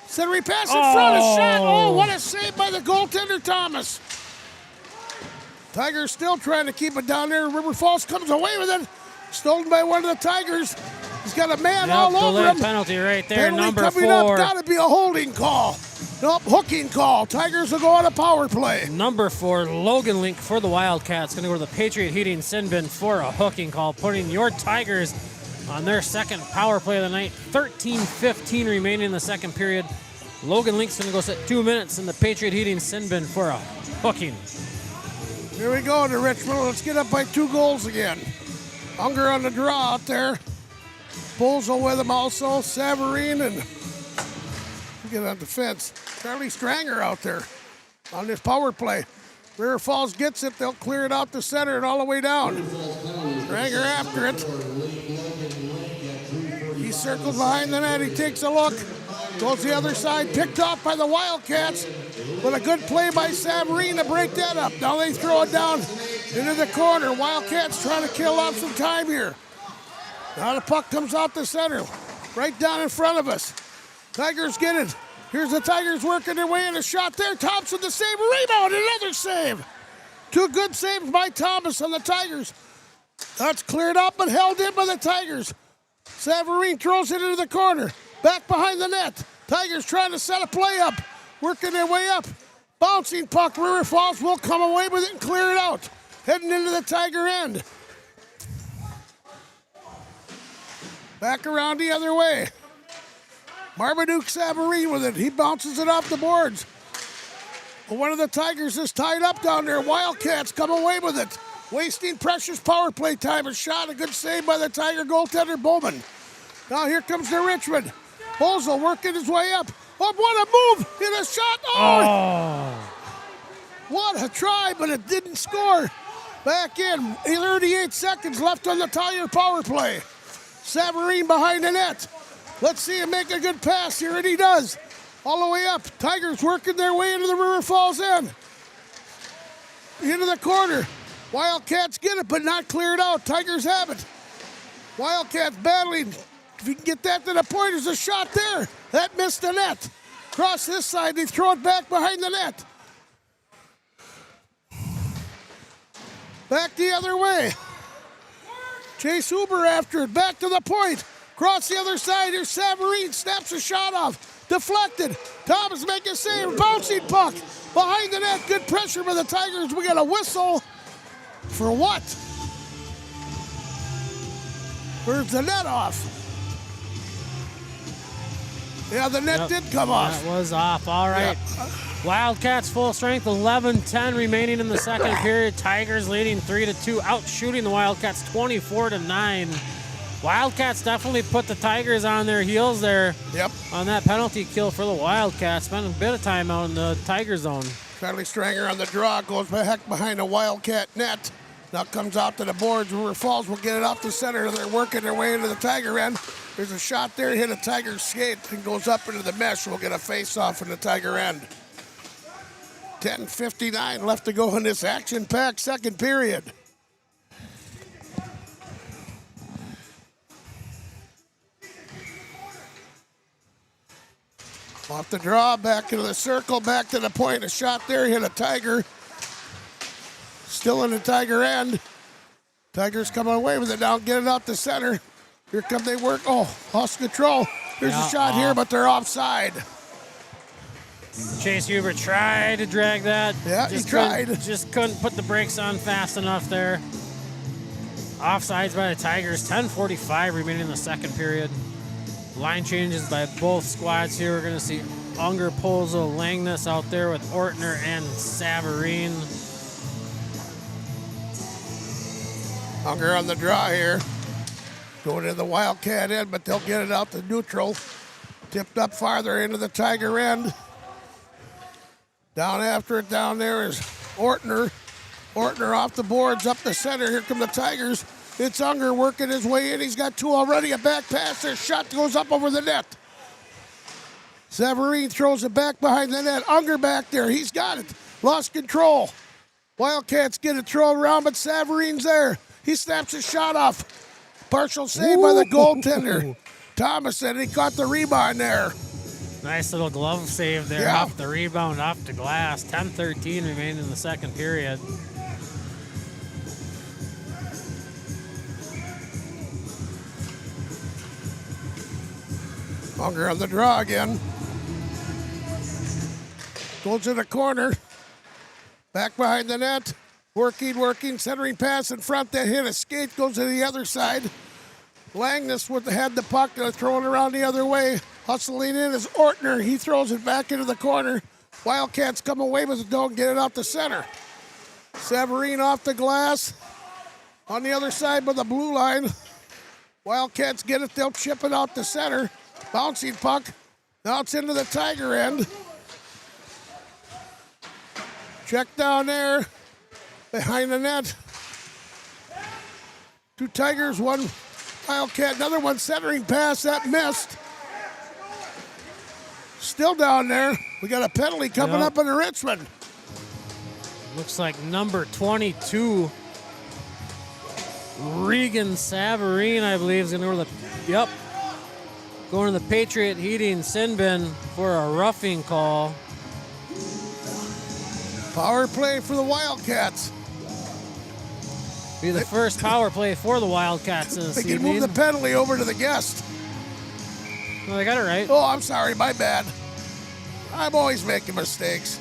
Centering pass in front. A shot. Oh, what a save by the goaltender, Thomas. Tigers still trying to keep it down there. River Falls comes away with it. Stolen by one of the Tigers. He's got a man all over him. Penalty right there, penalty number coming 4. Up. Got to be a holding call. Nope, hooking call. Tigers will go on a power play. Number 4, Logan Link for the Wildcats. Going to go to the Patriot Heating sin bin for a hooking call, putting your Tigers on their second power play of the night. 13:15 remaining in the second period. Logan Link's going to go sit 2 minutes in the Patriot Heating sin bin for a hooking. Here we go to Richmond. Let's get up by 2 goals again. Unger on the draw out there. Bolzo with him also. Savarine and get on defense. Charlie Stranger out there on this power play. River Falls gets it. They'll clear it out the center and all the way down. Stranger after it. He circles behind the net. He takes a look. Goes the other side. Picked off by the Wildcats. But a good play by Savarine to break that up. Now they throw it down into the corner. Wildcats trying to kill off some time here. Now the puck comes out the center. Right down in front of us. Tigers get it. Here's the Tigers working their way in. A shot there. Thompson the save. Rebound. Another save. 2 good saves by Thomas on the Tigers. That's cleared up but held in by the Tigers. Savarine throws it into the corner. Back behind the net. Tigers trying to set a play up. Working their way up. Bouncing puck. River Falls will come away with it and clear it out. Heading into the Tiger end. Back around the other way. Marmaduke Savarine with it. He bounces it off the boards. But one of the Tigers is tied up down there. Wildcats come away with it. Wasting precious power play time. A shot. A good save by the Tiger goaltender Bowman. Now here comes the Richmond. Bolzo working his way up. Oh, what a move! Hit a shot. Oh! What a try, but it didn't score. Back in. 38 seconds left on the Tiger power play. Savarine behind the net. Let's see him make a good pass here, and he does. All the way up. Tigers working their way into the River Falls end. Into the corner. Wildcats get it, but not cleared out. Tigers have it. Wildcats battling. If you can get that to the point, there's a shot there. That missed the net. Across this side, they throw it back behind the net. Back the other way. Chase Huber after it. Back to the point. Across the other side, here's Savarine. Snaps a shot off. Deflected. Thomas making a save. Bouncing puck. Behind the net. Good pressure by the Tigers. We got a whistle. For what? Where's the net off? Yeah, the net did come off. That was off. All right. Yeah. Wildcats full strength, 11:10 remaining in the second period. Tigers leading 3-2, out shooting the Wildcats 24-9. Wildcats definitely put the Tigers on their heels there. Yep. On that penalty kill for the Wildcats. Spent a bit of time out in the Tiger zone. Charlie Stranger on the draw, goes back behind the Wildcat net. Now comes out to the boards. River Falls will get it off the center. They're working their way into the Tiger end. There's a shot there, hit a Tiger skate, and goes up into the mesh. We'll get a face-off in the Tiger end. 10:59 left to go in this action-packed second period. Off the draw, back into the circle, back to the point. A shot there, hit a Tiger. Still in the Tiger end. Tigers coming away with it now, get it out the center. Here come they work. Oh, lost control. There's a shot here, but they're offside. Chase Huber tried to drag that. Yeah, he tried. Just couldn't put the brakes on fast enough there. Offsides by the Tigers. 10:45 remaining in the second period. Line changes by both squads here. We're going to see Unger, Polzo, Langness out there with Ortner and Savarine. Unger on the draw here. Going to the Wildcat end, but they'll get it out to neutral. Tipped up farther into the Tiger end. Down after it, down there is Ortner. Ortner off the boards, up the center. Here come the Tigers. It's Unger working his way in. He's got 2 already. A back pass. Their shot goes up over the net. Severine throws it back behind the net. Unger back there. He's got it. Lost control. Wildcats get it thrown around, but Severine's there. He snaps his shot off. Partial save by the goaltender. Thomason, he caught the rebound there. Nice little glove save there off the rebound, off the glass. 10-13 remaining in the second period. Unger on the draw again. Goes to the corner. Back behind the net. Working. Centering pass in front. That hit a skate. Goes to the other side. Langness had the puck. Throwing around the other way. Hustling in is Ortner. He throws it back into the corner. Wildcats come away with it. Don't get it out the center. Severine off the glass. On the other side by the blue line. Wildcats get it. They'll chip it out the center. Bouncing puck. Now it's into the Tiger end. Check down there. Behind the net. 2 Tigers, 1 Wildcat. Another one centering pass. That missed. Still down there. We got a penalty coming up into Richmond. Looks like number 22, Regan Severine, I believe, is going to go to going to the Patriot Heating sin bin for a roughing call. Power play for the Wildcats. Be the first power play for the Wildcats this They can evening. move the penalty over to the guest. No, they got it right. Oh, I'm sorry, my bad. I'm always making mistakes.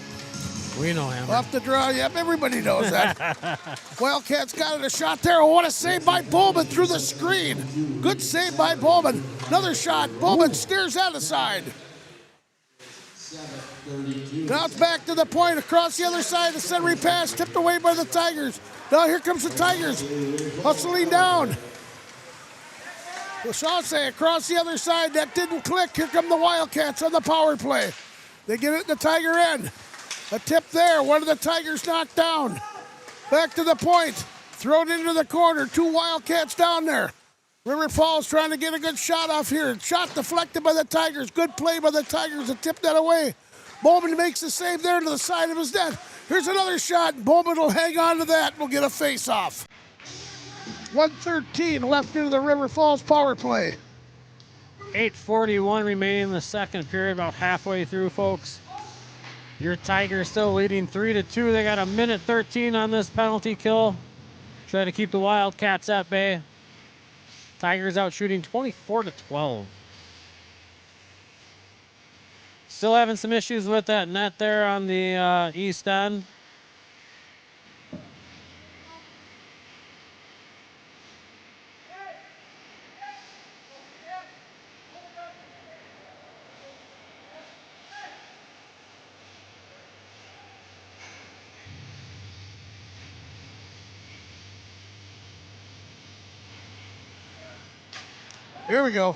We know him. Off the draw, yep, everybody knows that. Wildcats got it, a shot there. Oh, what a save by Bowman through the screen. Good save by Bowman. Another shot. Bowman steers that aside. Now it's back to the point across the other side. The centering pass tipped away by the Tigers. Now here comes the Tigers. Hustling down. Lachance across the other side. That didn't click. Here come the Wildcats on the power play. They get it in the Tiger end. A tip there. One of the Tigers knocked down. Back to the point. Thrown into the corner. 2 Wildcats down there. River Falls trying to get a good shot off here. Shot deflected by the Tigers. Good play by the Tigers to tip that away. Bowman makes the save there to the side of his net. Here's another shot. Bowman will hang on to that. We'll get a face-off. 1:13 left into the River Falls power play. 8:41 remaining in the second period, about halfway through, folks. Your Tigers still leading 3-2. They got 1:13 on this penalty kill. Try to keep the Wildcats at bay. Tigers out shooting 24-12. Still having some issues with that net there on the east end. Here we go.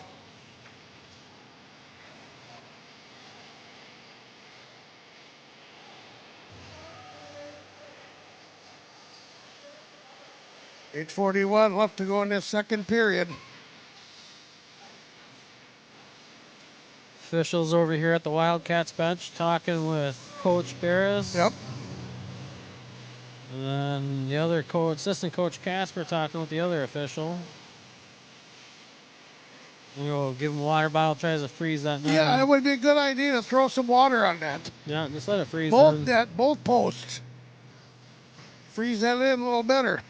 .841 left to go in this second period. Officials over here at the Wildcats bench talking with Coach Barris. Yep. And then the other coach, assistant coach Casper, talking with the other official. We'll give him a water bottle, tries to freeze that. Yeah, it would be a good idea to throw some water on that. Yeah, just let it freeze. Both posts. Freeze that in a little better.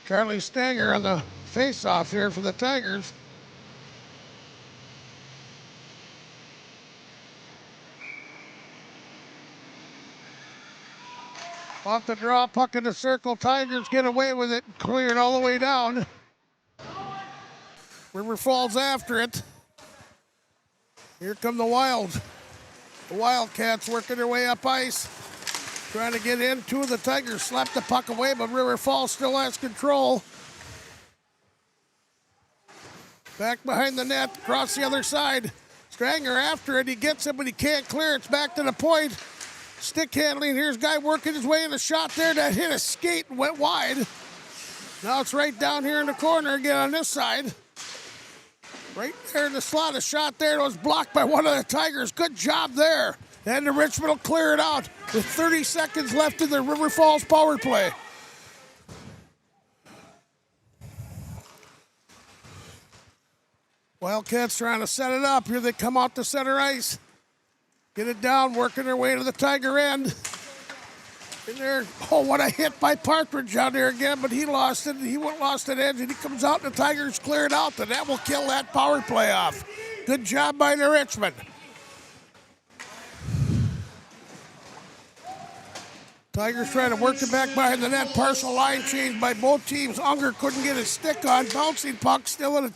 Charlie Stanger on the face-off here for the Tigers. Off the draw, puck in the circle. Tigers get away with it, clear it all the way down. River Falls after it. Here come the Wildcats working their way up ice. Trying to get in. 2 of the Tigers slapped the puck away, but River Falls still has control. Back behind the net, across the other side. Stranger after it. He gets it, but he can't clear. It's back to the point. Stick handling. Here's a guy working his way in a shot there that hit a skate and went wide. Now it's right down here in the corner again on this side. Right there in the slot, a shot there that was blocked by one of the Tigers. Good job there. And the Richmond will clear it out with 30 seconds left in the River Falls power play. Wildcats trying to set it up. Here they come out to center ice. Get it down, working their way to the Tiger end. In there, oh, what a hit by Partridge out there again, but he lost it. He lost an edge, and he comes out, and the Tigers clear it out, and that will kill that power play off. Good job by the Richmond. Tigers trying to work it back behind the net. Partial line change by both teams. Unger couldn't get his stick on. Bouncing puck still in it,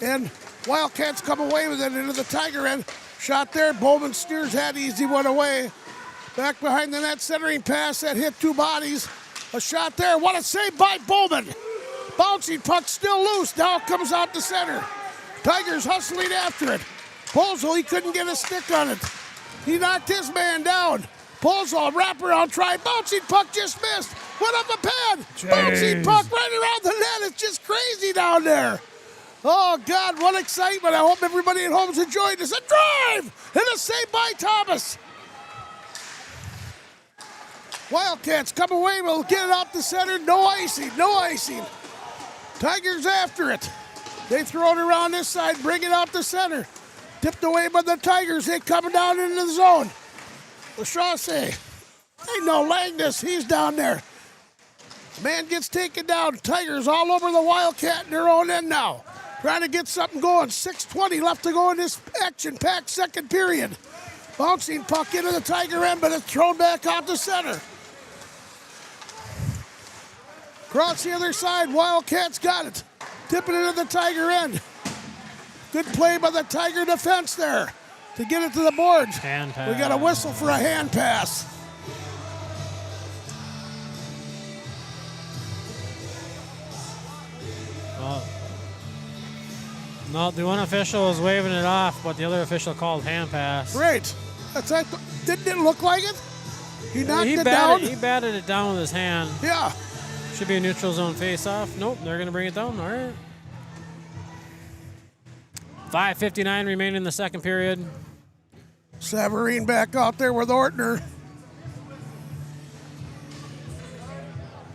and Wildcats come away with it into the Tiger end. Shot there. Bowman steers that easy one away. Back behind the net, centering pass that hit two bodies. A shot there. What a save by Bowman. Bouncing puck still loose. Now it comes out to center. Tigers hustling after it. Polzo, he couldn't get a stick on it. He knocked his man down. Polzo, wraparound try. Bouncing puck just missed. Went up the pad. Bouncing puck right around the net. It's just crazy down there. Oh, God, what excitement. I hope everybody at home's enjoying this. A drive! And a save by Thomas. Wildcats come away. We'll get it out the center. No icing. No icing. Tigers after it. They throw it around this side. Bring it out the center. Tipped away by the Tigers. They coming down into the zone. Lachaussee. Ain't no Langness. He's down there. Man gets taken down. Tigers all over the Wildcat in their own end now. Trying to get something going. 6:20 left to go in this action-packed second period. Bouncing puck into the Tiger end, but it's thrown back out to center. Across the other side, Wildcats got it. Tipping into the Tiger end. Good play by the Tiger defense there to get it to the boards. Hand pass. We got a whistle for a hand pass. No, the one official was waving it off, but the other official called hand pass. Great. That's like, didn't it look like it? He knocked it down? He batted it down with his hand. Yeah. Should be a neutral zone face-off. Nope, they're going to bring it down. All right. 5:59 remaining in the second period. Savarine back out there with Ortner.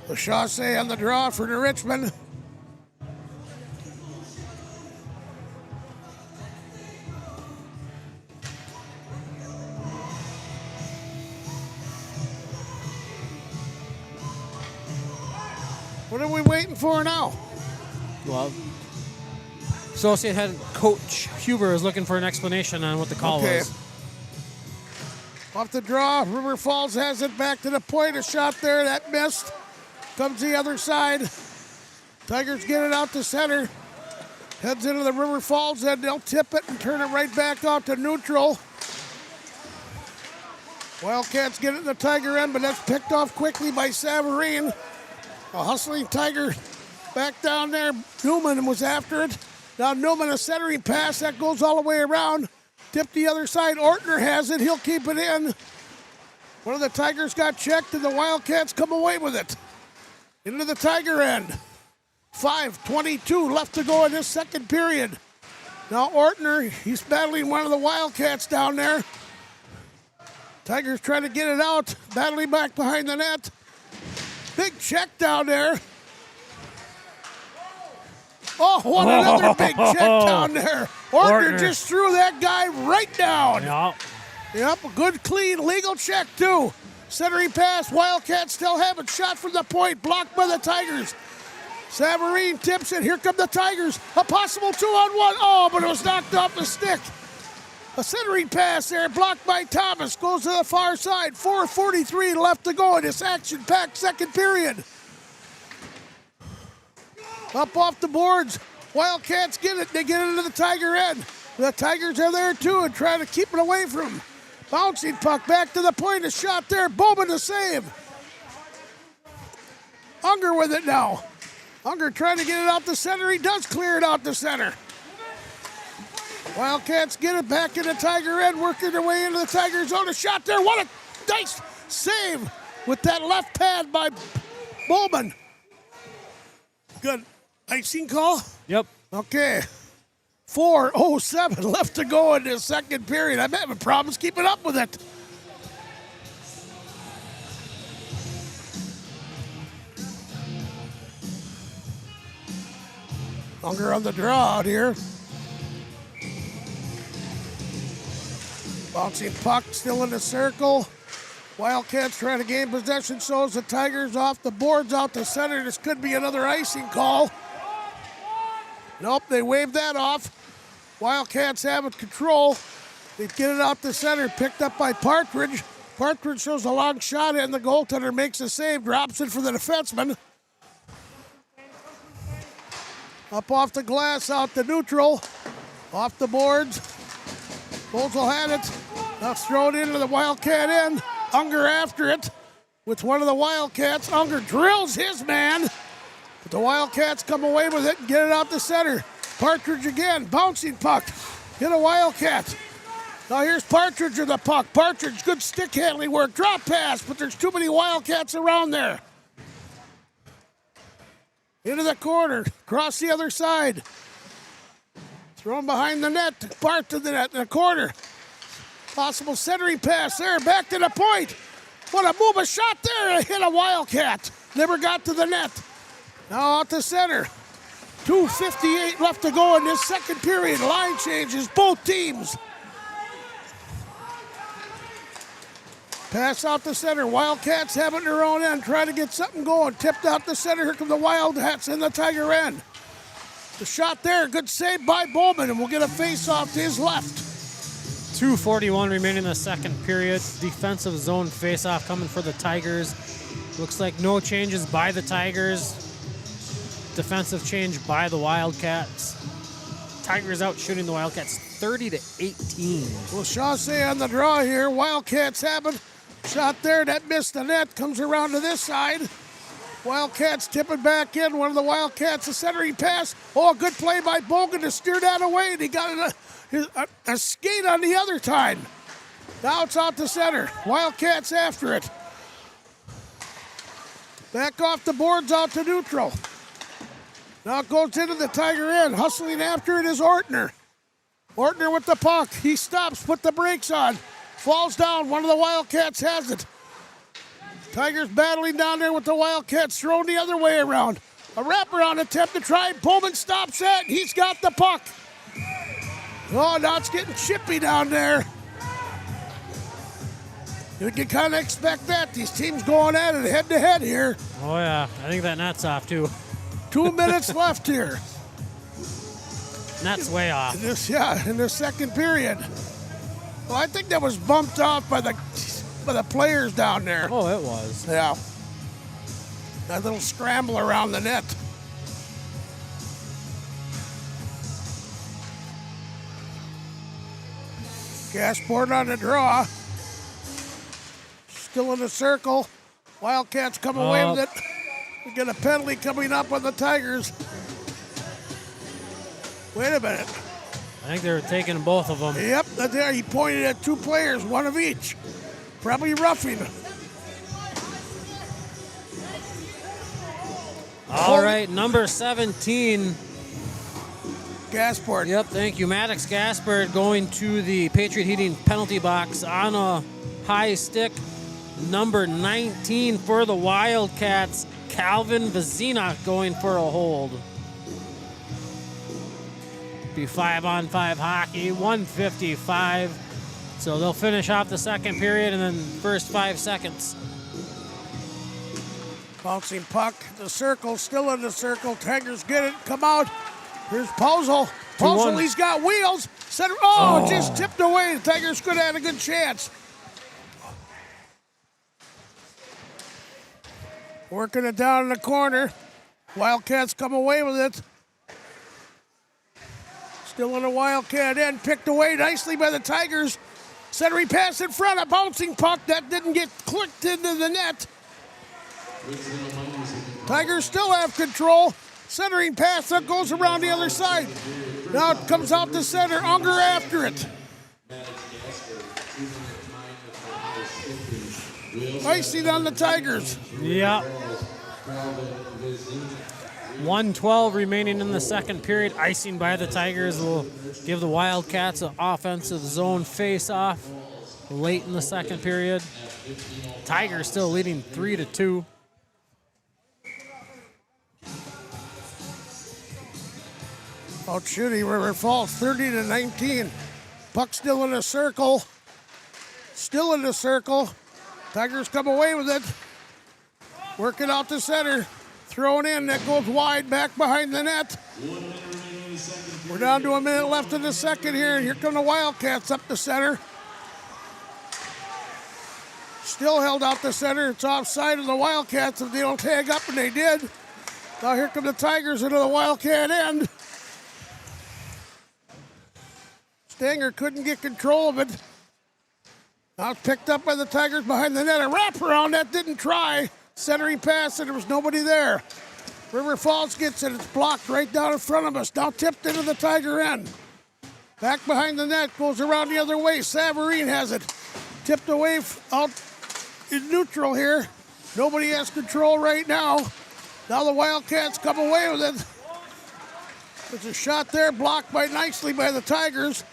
Lachaussee on the draw for the Richmond. What are we waiting for now? Well, Associate Head Coach Huber is looking for an explanation on what the call was. Off the draw, River Falls has it back to the point. A shot there, that missed. Comes the other side. Tigers get it out to center. Heads into the River Falls, and they'll tip it and turn it right back out to neutral. Wildcats get it in the Tiger end, but that's picked off quickly by Savarine. A hustling Tiger back down there. Newman was after it. Now Newman, a centering pass that goes all the way around. Tip the other side. Ortner has it. He'll keep it in. One of the Tigers got checked, and the Wildcats come away with it. Into the Tiger end. 5:22 left to go in this second period. Now Ortner, he's battling one of the Wildcats down there. Tigers trying to get it out. Battling back behind the net. Big check down there. Oh, what another big check down there. Ortner just threw that guy right down. Yep, a good, clean, legal check, too. Centering pass. Wildcats still have it. Shot from the point. Blocked by the Tigers. Savarine tips it. Here come the Tigers. A possible 2-on-1. Oh, but it was knocked off the stick. A centering pass there, blocked by Thomas, goes to the far side. 4:43 left to go in this action-packed second period. Up off the boards, Wildcats get it. They get it into the Tiger end. The Tigers are there too and trying to keep it away from them. Bouncing puck back to the point. A shot there. Bowman to save. Unger with it now. Unger trying to get it out the center. He does clear it out the center. Wildcats get it back in the Tiger end, working their way into the Tiger zone. A shot there. What a nice save with that left pad by Bowman. Good. Icing call? Yep. Okay. 4:07 left to go in the second period. I'm having problems keeping up with it. Unger on the draw out here. Bouncing puck, still in the circle. Wildcats trying to gain possession, so as the Tigers off the boards out to center. This could be another icing call. Nope, they waved that off. Wildcats having control. They get it out to center, picked up by Partridge. Partridge shows a long shot and the goaltender makes a save, drops it for the defenseman. Up off the glass, out to neutral. Off the boards. Bozel had it. Now it's thrown into the Wildcat end. Unger after it with one of the Wildcats. Unger drills his man. But the Wildcats come away with it and get it out the center. Partridge again, bouncing puck. Hit a Wildcat. Now here's Partridge with the puck. Partridge, good stick handling work. Drop pass, but there's too many Wildcats around there. Into the corner, across the other side. Thrown behind the net, Bart to the net in the corner. Possible centering pass there, back to the point. What a move, a shot there, hit a Wildcat. Never got to the net. Now out to center. 2:58 left to go in this second period. Line changes, both teams. Pass out the center. Wildcats have it in their own end. Trying to get something going. Tipped out the center. Here come the Wildcats in the Tiger end. The shot there. Good save by Bowman. And we'll get a face-off to his left. 2:41 remaining in the second period. Defensive zone face-off coming for the Tigers. Looks like no changes by the Tigers. Defensive change by the Wildcats. Tigers out shooting the Wildcats 30-18. Well, Chaussee on the draw here. Wildcats have it. Shot there, that missed the net, comes around to this side. Wildcats tip it back in. One of the Wildcats, a centering pass. Oh, a good play by Bogan to steer that away. And he got a skate on the other time. Now it's out to center. Wildcats after it. Back off the boards out to neutral. Now it goes into the Tiger end. Hustling after it is Ortner. Ortner with the puck. He stops, put the brakes on. Falls down. One of the Wildcats has it. Tigers battling down there with the Wildcats, thrown the other way around. A wraparound attempt to try. Bowman stops that. He's got the puck. Oh, now it's getting chippy down there. You can kind of expect that. These teams going at it head-to-head here. Oh, yeah. I think that net's off, too. 2 minutes left here. Net's way off. In the second period. Well, I think that was bumped off by the players down there. Oh, it was. Yeah. That little scramble around the net. Gasport on the draw. Still in the circle. Wildcats come away with it. We get a penalty coming up on the Tigers. Wait a minute. I think they were taking both of them. Yep, there he pointed at two players, one of each. Probably roughing. All right, number 17. Gasport. Yep, thank you. Maddox Gasport going to the Patriot Heating penalty box on a high stick. Number 19 for the Wildcats, Calvin Vizina going for a hold. Be 5-on-5 hockey, 1:55. So they'll finish off the second period and then first 5 seconds. Bouncing puck, the circle, still in the circle. Tigers get it, come out. Here's Puzzle. Puzzle, he's got wheels. Center, just tipped away. The Tigers could have had a good chance. Working it down in the corner. Wildcats come away with it. Still in the Wildcat end, picked away nicely by the Tigers. Centering pass in front, a bouncing puck that didn't get clicked into the net. Tigers still have control. Centering pass that goes around the other side. Now it comes out to center. Unger after it. Icing on the Tigers. Yeah. 1:12 remaining in the second period. Icing by the Tigers will give the Wildcats an offensive zone face-off late in the second period. Tigers still leading 3-2. Out shooting River Falls 30-19. Puck still in a circle. Still in the circle. Tigers come away with it. Working out the center. Thrown in. That goes wide back behind the net. We're down to a minute left in the second here. And here come the Wildcats up the center. Still held out the center. It's offside of the Wildcats if they don't tag up, and they did. Now here come the Tigers into the Wildcat end. Stanger couldn't get control of it. Now it's picked up by the Tigers behind the net. A wraparound that didn't try. Centering pass, and there was nobody there. River Falls gets it. It's blocked right down in front of us. Now tipped into the Tiger end. Back behind the net. Goes around the other way. Savarine has it. Tipped away out in neutral here. Nobody has control right now. Now the Wildcats come away with it. There's a shot there blocked nicely by the Tigers.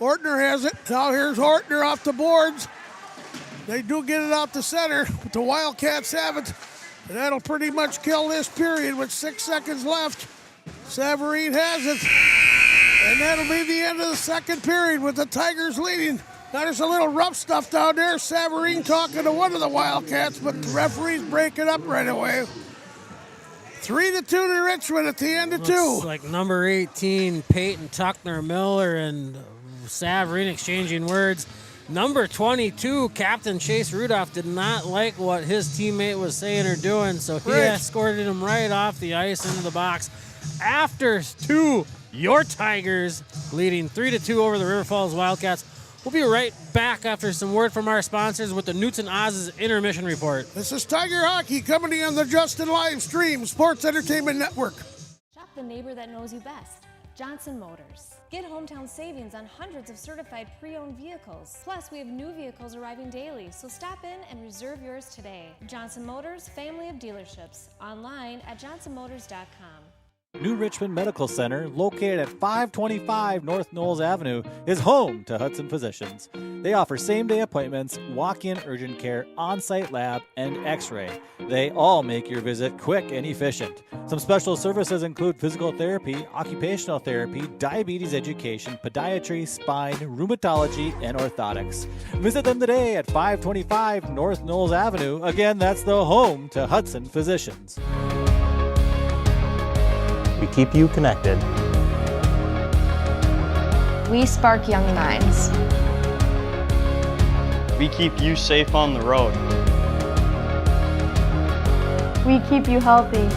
Ortner has it. Now here's Ortner off the boards. They do get it out the center, but the Wildcats have it. And that'll pretty much kill this period with 6 seconds left. Savarine has it. And that'll be the end of the second period with the Tigers leading. Now there's a little rough stuff down there. Savarine talking to one of the Wildcats, but the referees break it up right away. 3-2 to Richmond at the end of two. Looks like number 18, Peyton Tuckner Miller and Savarine exchanging words. Number 22, Captain Chase Rudolph, did not like what his teammate was saying or doing, so he escorted him right off the ice into the box. After two, your Tigers leading 3-2 over the River Falls Wildcats. We'll be right back after some word from our sponsors with the Newton Oz's intermission report. This is Tiger Hockey coming to you on the Justin Live Stream Sports Entertainment Network. Shop the neighbor that knows you best, Johnson Motors. Get hometown savings on hundreds of certified pre-owned vehicles. Plus, we have new vehicles arriving daily, so stop in and reserve yours today. Johnson Motors, family of dealerships. Online at johnsonmotors.com. New Richmond Medical Center, located at 525 North Knowles Avenue, is home to Hudson Physicians. They offer same-day appointments, walk-in urgent care, on-site lab, and x-ray. They all make your visit quick and efficient. Some special services include physical therapy, occupational therapy, diabetes education, podiatry, spine, rheumatology, and orthotics. Visit them today at 525 North Knowles Avenue. Again, that's the home to Hudson Physicians. We keep you connected. We spark young minds. We keep you safe on the road. We keep you healthy.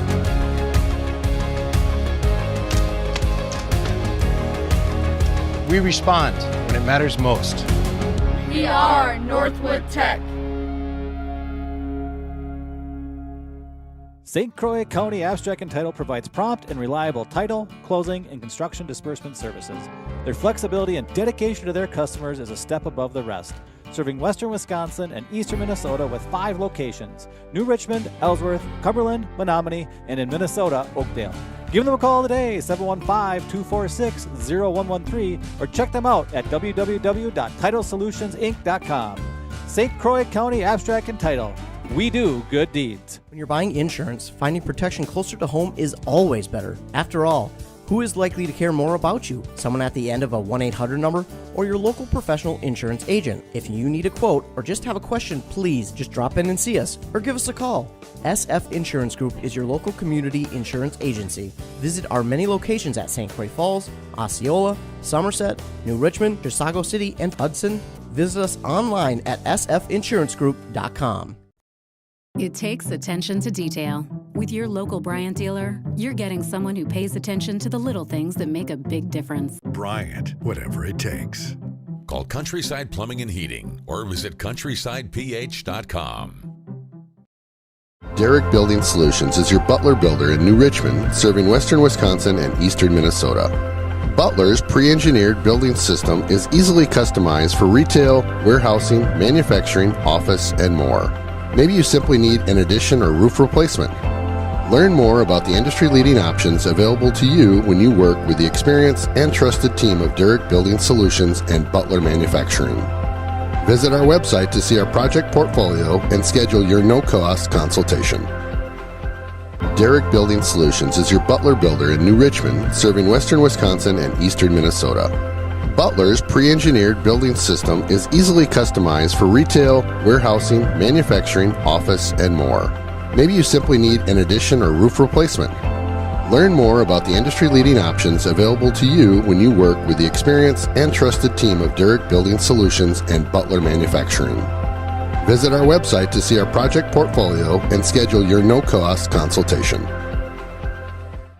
We respond when it matters most. We are Northwood Tech. St. Croix County Abstract and Title provides prompt and reliable title, closing, and construction disbursement services. Their flexibility and dedication to their customers is a step above the rest, serving western Wisconsin and eastern Minnesota with 5 locations: New Richmond, Ellsworth, Cumberland, Menominee, and in Minnesota, Oakdale. Give them a call today, 715-246-0113, or check them out at www.titlesolutionsinc.com. St. Croix County Abstract and Title. We do good deeds. When you're buying insurance, finding protection closer to home is always better. After all, who is likely to care more about you? Someone at the end of a 1-800 number or your local professional insurance agent? If you need a quote or just have a question, please just drop in and see us or give us a call. SF Insurance Group is your local community insurance agency. Visit our many locations at St. Croix Falls, Osceola, Somerset, New Richmond, Chisago City, and Hudson. Visit us online at sfinsurancegroup.com. It takes attention to detail. With your local Bryant dealer, you're getting someone who pays attention to the little things that make a big difference. Bryant, whatever it takes. Call Countryside Plumbing and Heating or visit countrysideph.com. Derrick Building Solutions is your Butler builder in New Richmond, serving western Wisconsin and eastern Minnesota. Butler's pre-engineered building system is easily customized for retail, warehousing, manufacturing, office, and more. Maybe you simply need an addition or roof replacement. Learn more about the industry-leading options available to you when you work with the experienced and trusted team of Derrick Building Solutions and Butler Manufacturing. Visit our website to see our project portfolio and schedule your no-cost consultation. Derrick Building Solutions is your Butler builder in New Richmond, serving western Wisconsin and eastern Minnesota. Butler's pre-engineered building system is easily customized for retail, warehousing, manufacturing, office, and more. Maybe you simply need an addition or roof replacement. Learn more about the industry-leading options available to you when you work with the experienced and trusted team of Derrick Building Solutions and Butler Manufacturing. Visit our website to see our project portfolio and schedule your no-cost consultation.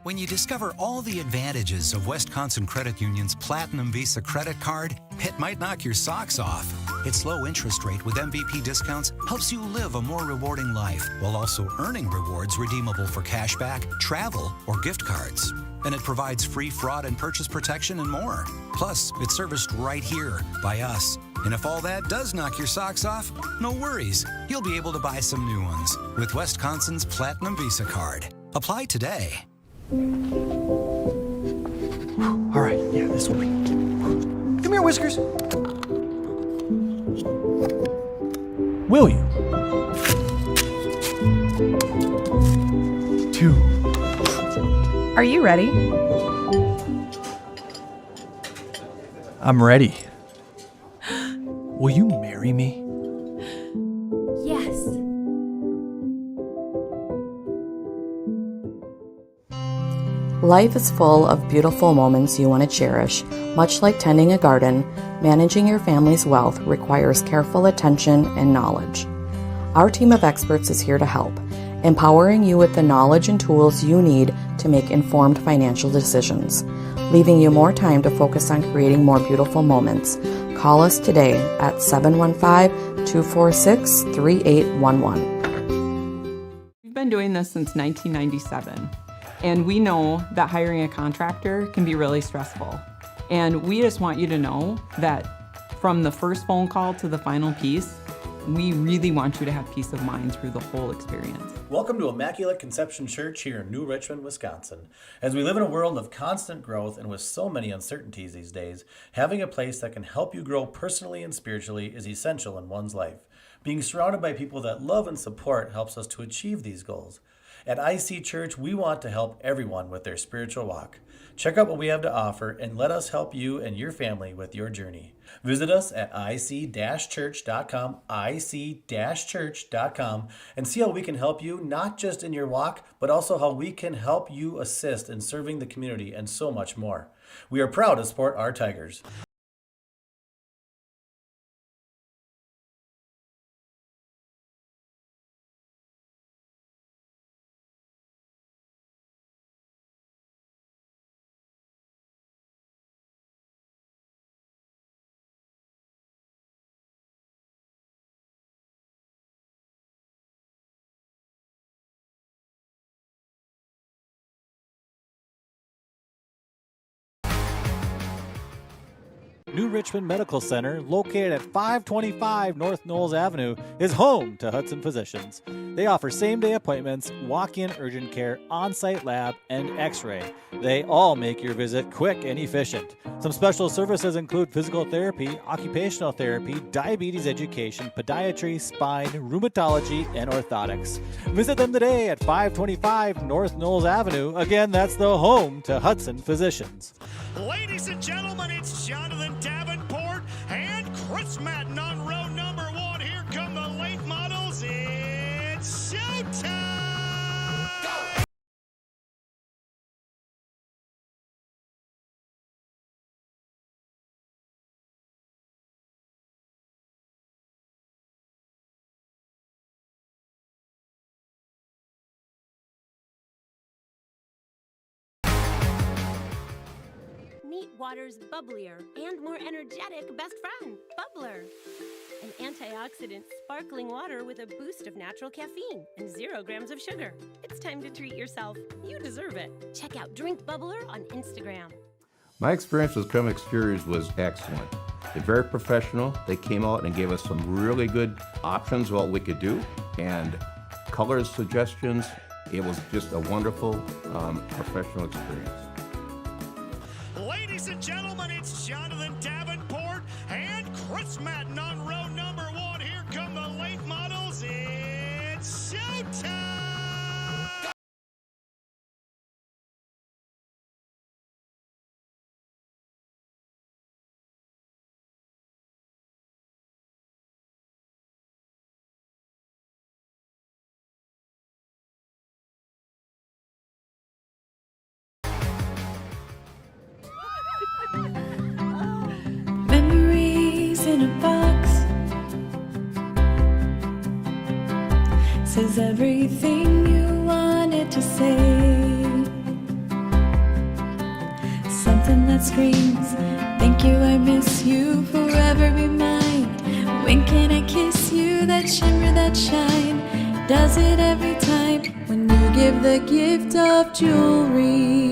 When you discover all the advantages of Wisconsin Credit Union's Platinum Visa credit card, it might knock your socks off. Its low interest rate with MVP discounts helps you live a more rewarding life while also earning rewards redeemable for cashback, travel, or gift cards. And it provides free fraud and purchase protection and more. Plus, it's serviced right here by us. And if all that does knock your socks off, no worries. You'll be able to buy some new ones with Wisconsin's Platinum Visa card. Apply today. All right, yeah, this will be. Come here, Whiskers. Will you? 2. Are you ready? I'm ready. Will you marry me? Yes. Life is full of beautiful moments you want to cherish. Much like tending a garden, managing your family's wealth requires careful attention and knowledge. Our team of experts is here to help, empowering you with the knowledge and tools you need to make informed financial decisions, leaving you more time to focus on creating more beautiful moments. Call us today at 715-246-3811. We've been doing this since 1997, and we know that hiring a contractor can be really stressful. And we just want you to know that from the first phone call to the final piece, we really want you to have peace of mind through the whole experience. Welcome to Immaculate Conception Church here in New Richmond, Wisconsin. As we live in a world of constant growth and with so many uncertainties these days, having a place that can help you grow personally and spiritually is essential in one's life. Being surrounded by people that love and support helps us to achieve these goals. At IC Church, we want to help everyone with their spiritual walk. Check out what we have to offer and let us help you and your family with your journey. Visit us at ic-church.com, ic-church.com, and see how we can help you, not just in your walk, but also how we can help you assist in serving the community and so much more. We are proud to support our Tigers. New Richmond Medical Center, located at 525 North Knowles Avenue, is home to Hudson Physicians. They offer same-day appointments, walk-in urgent care, on-site lab, and x-ray. They all make your visit quick and efficient. Some special services include physical therapy, occupational therapy, diabetes education, podiatry, spine, rheumatology, and orthotics. Visit them today at 525 North Knowles Avenue. Again, that's the home to Hudson Physicians. Ladies and gentlemen, it's Jonathan Davenport and Chris Madden on row number 1. Here come the late models. It's showtime! Go! Meet water's bubblier and more energetic best friend, Bubbler. An antioxidant sparkling water with a boost of natural caffeine and 0 grams of sugar. It's time to treat yourself. You deserve it. Check out Drink Bubbler on Instagram. My experience with Chrome Exteriors was excellent. They're very professional. They came out and gave us some really good options of what we could do, and color suggestions. It was just a wonderful professional experience. Ladies and gentlemen, it's Jonathan Davenport and Chris Madden on row number 1. Here come the late models. It's showtime! Memories in a box says everything you wanted to say. Something that screams, thank you, I miss you, forever be mine. When can I kiss you, that shimmer, that shine? Does it every time when you give the gift of jewelry.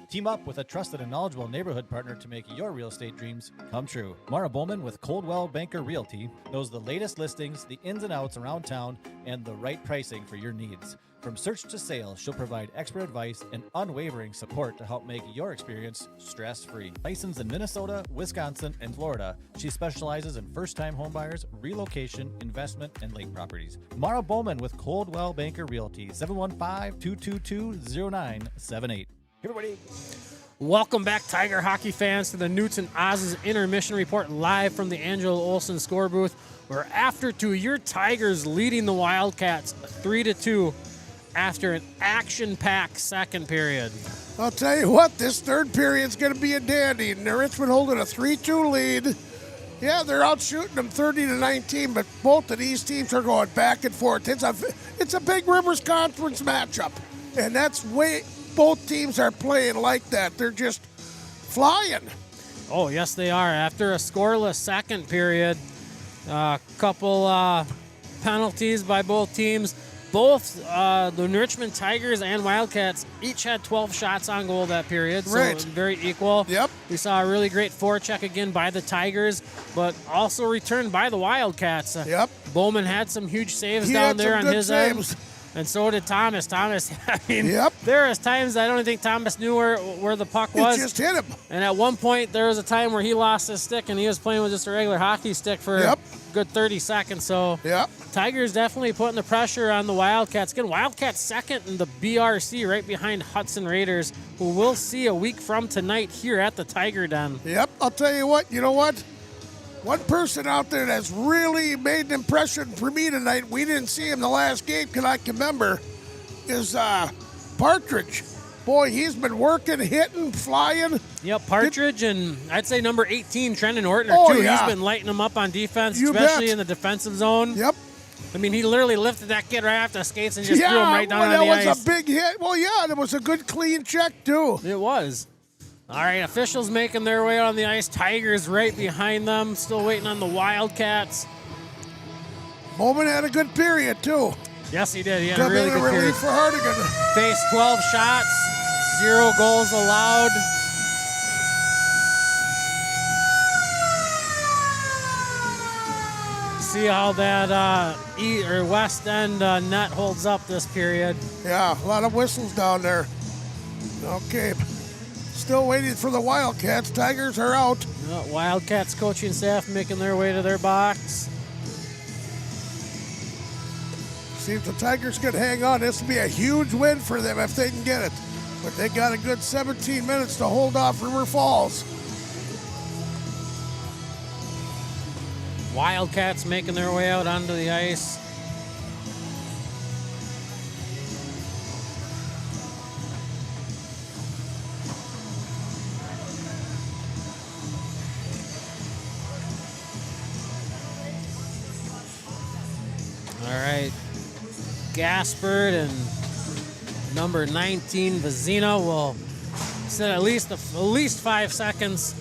Team up with a trusted and knowledgeable neighborhood partner to make your real estate dreams come true. Mara Bowman with Coldwell Banker Realty knows the latest listings, the ins and outs around town, and the right pricing for your needs. From search to sale, she'll provide expert advice and unwavering support to help make your experience stress-free. Licensed in Minnesota, Wisconsin, and Florida, she specializes in first-time homebuyers, relocation, investment, and lake properties. Mara Bowman with Coldwell Banker Realty, 715-222-0978. Hey everybody. Welcome back, Tiger hockey fans, to the Newton Oz's Intermission Report live from the Angelo Olsen score booth, where after 2, your Tigers leading the Wildcats 3-2 after an action-packed second period. I'll tell you what, this third period's going to be a dandy. Richmond holding a 3-2 lead. Yeah, they're out shooting them 30-19, but both of these teams are going back and forth. It's a Big Rivers Conference matchup, and that's both teams are playing like that. They're just flying. Oh, yes, they are. After a scoreless second period, a couple penalties by both teams. Both the Richmond Tigers and Wildcats each had 12 shots on goal that period, so right. Very equal. Yep. We saw a really great forecheck again by the Tigers, but also returned by the Wildcats. Yep. Bowman had some huge saves down there on his end. And so did Thomas. I mean, yep. There was times I don't think Thomas knew where the puck was. It just hit him. And at one point, there was a time where he lost his stick, and he was playing with just a regular hockey stick for a good 30 seconds. So Tigers definitely putting the pressure on the Wildcats. Again, Wildcats second in the BRC, right behind Hudson Raiders, who we'll see a week from tonight here at the Tiger Den. Yep. I'll tell you what. You know what? One person out there that's really made an impression for me tonight, we didn't see him the last game because I can remember, is Partridge. Boy, he's been working, hitting, flying. Yep, Partridge and I'd say number 18, Trenton Ortner, too. Yeah. He's been lighting them up on defense, especially in the defensive zone. Yep. I mean, he literally lifted that kid right off the skates and just threw him right down on the ice. That was a big hit. Well, yeah, and it was a good, clean check, too. It was. All right, officials making their way out on the ice. Tigers right behind them, still waiting on the Wildcats. Bowman had a good period, too. Yes, he did. He had a really good period. For Hardigan. Faced 12 shots, 0 goals allowed. See how that West End net holds up this period. Yeah, a lot of whistles down there. Okay. Still waiting for the Wildcats. Tigers are out. Wildcats coaching staff making their way to their box. See if the Tigers can hang on. This will be a huge win for them if they can get it. But they got a good 17 minutes to hold off River Falls. Wildcats making their way out onto the ice. All right, Gaspard and number 19 Vizina will sit at least 5 seconds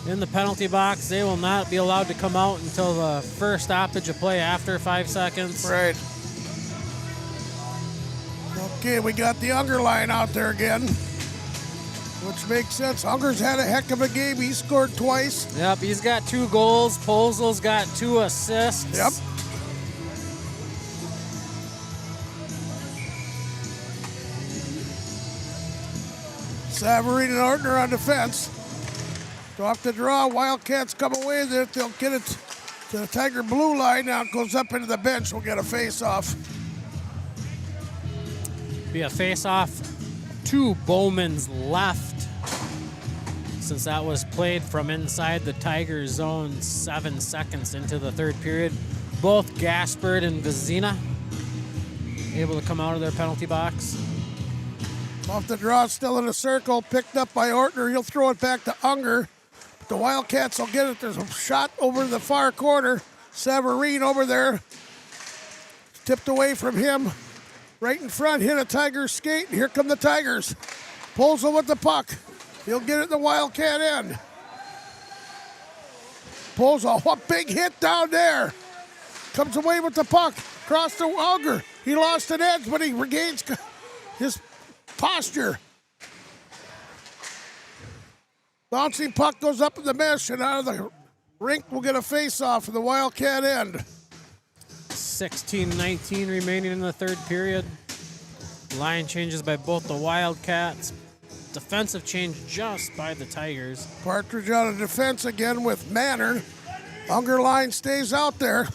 in the penalty box. They will not be allowed to come out until the first stoppage of play after 5 seconds. Right. Okay, we got the Unger line out there again. which makes sense. Unger's had a heck of a game. He scored twice. Yep, he's got 2 goals. Posel's got 2 assists. Yep. Savarine and Ortner on defense. Off the draw, Wildcats come away with it. They'll get it to the Tiger blue line. Now it goes up into the bench. We'll get a face-off. Be a face-off to Bowman's left, since that was played from inside the Tiger zone 7 seconds into the third period. Both Gaspard and Vizina able to come out of their penalty box. Off the draw, still in a circle, picked up by Ortner. He'll throw it back to Unger. The Wildcats will get it. There's a shot over the far corner. Savarine over there. Tipped away from him. Right in front, hit a Tiger skate. Here come the Tigers. Polzel with the puck. He'll get it in the Wildcat end. Polzel, what big hit down there. Comes away with the puck. Across to Unger. He lost an edge, but he regains his posture. Bouncing puck goes up in the mesh, and out of the rink we'll get a face-off in the Wildcat end. 16-19 remaining in the third period. Line changes by both the Wildcats. Defensive change just by the Tigers. Partridge out of defense again with Manor. Unger line stays out there.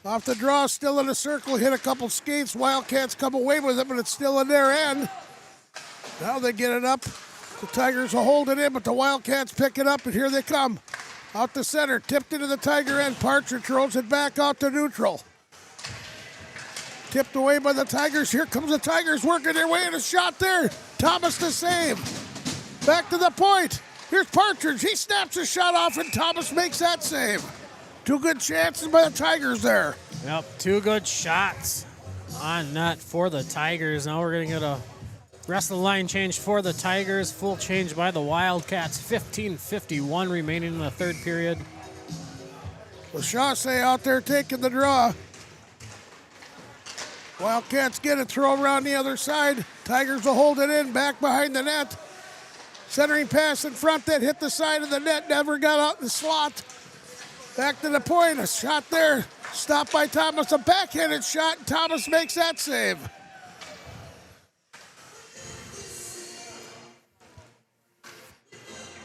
Off the draw, still in a circle, hit a couple skates. Wildcats come away with it, but it's still in their end. Now they get it up. The Tigers will hold it in, but the Wildcats pick it up, and here they come. Out the center, tipped into the Tiger end. Partridge throws it back out to neutral. Tipped away by the Tigers. Here comes the Tigers working their way in a shot there. Thomas to save. Back to the point. Here's Partridge. He snaps his shot off, and Thomas makes that save. 2 good chances by the Tigers there. Yep, 2 good shots on net for the Tigers. Now we're going to get a rest of the line change for the Tigers. Full change by the Wildcats. 15:51 remaining in the third period. Lachaussee out there taking the draw. Wildcats get it, throw around the other side. Tigers will hold it in, back behind the net. Centering pass in front that hit the side of the net, never got out in the slot. Back to the point, a shot there. Stopped by Thomas, a backhanded shot, and Thomas makes that save.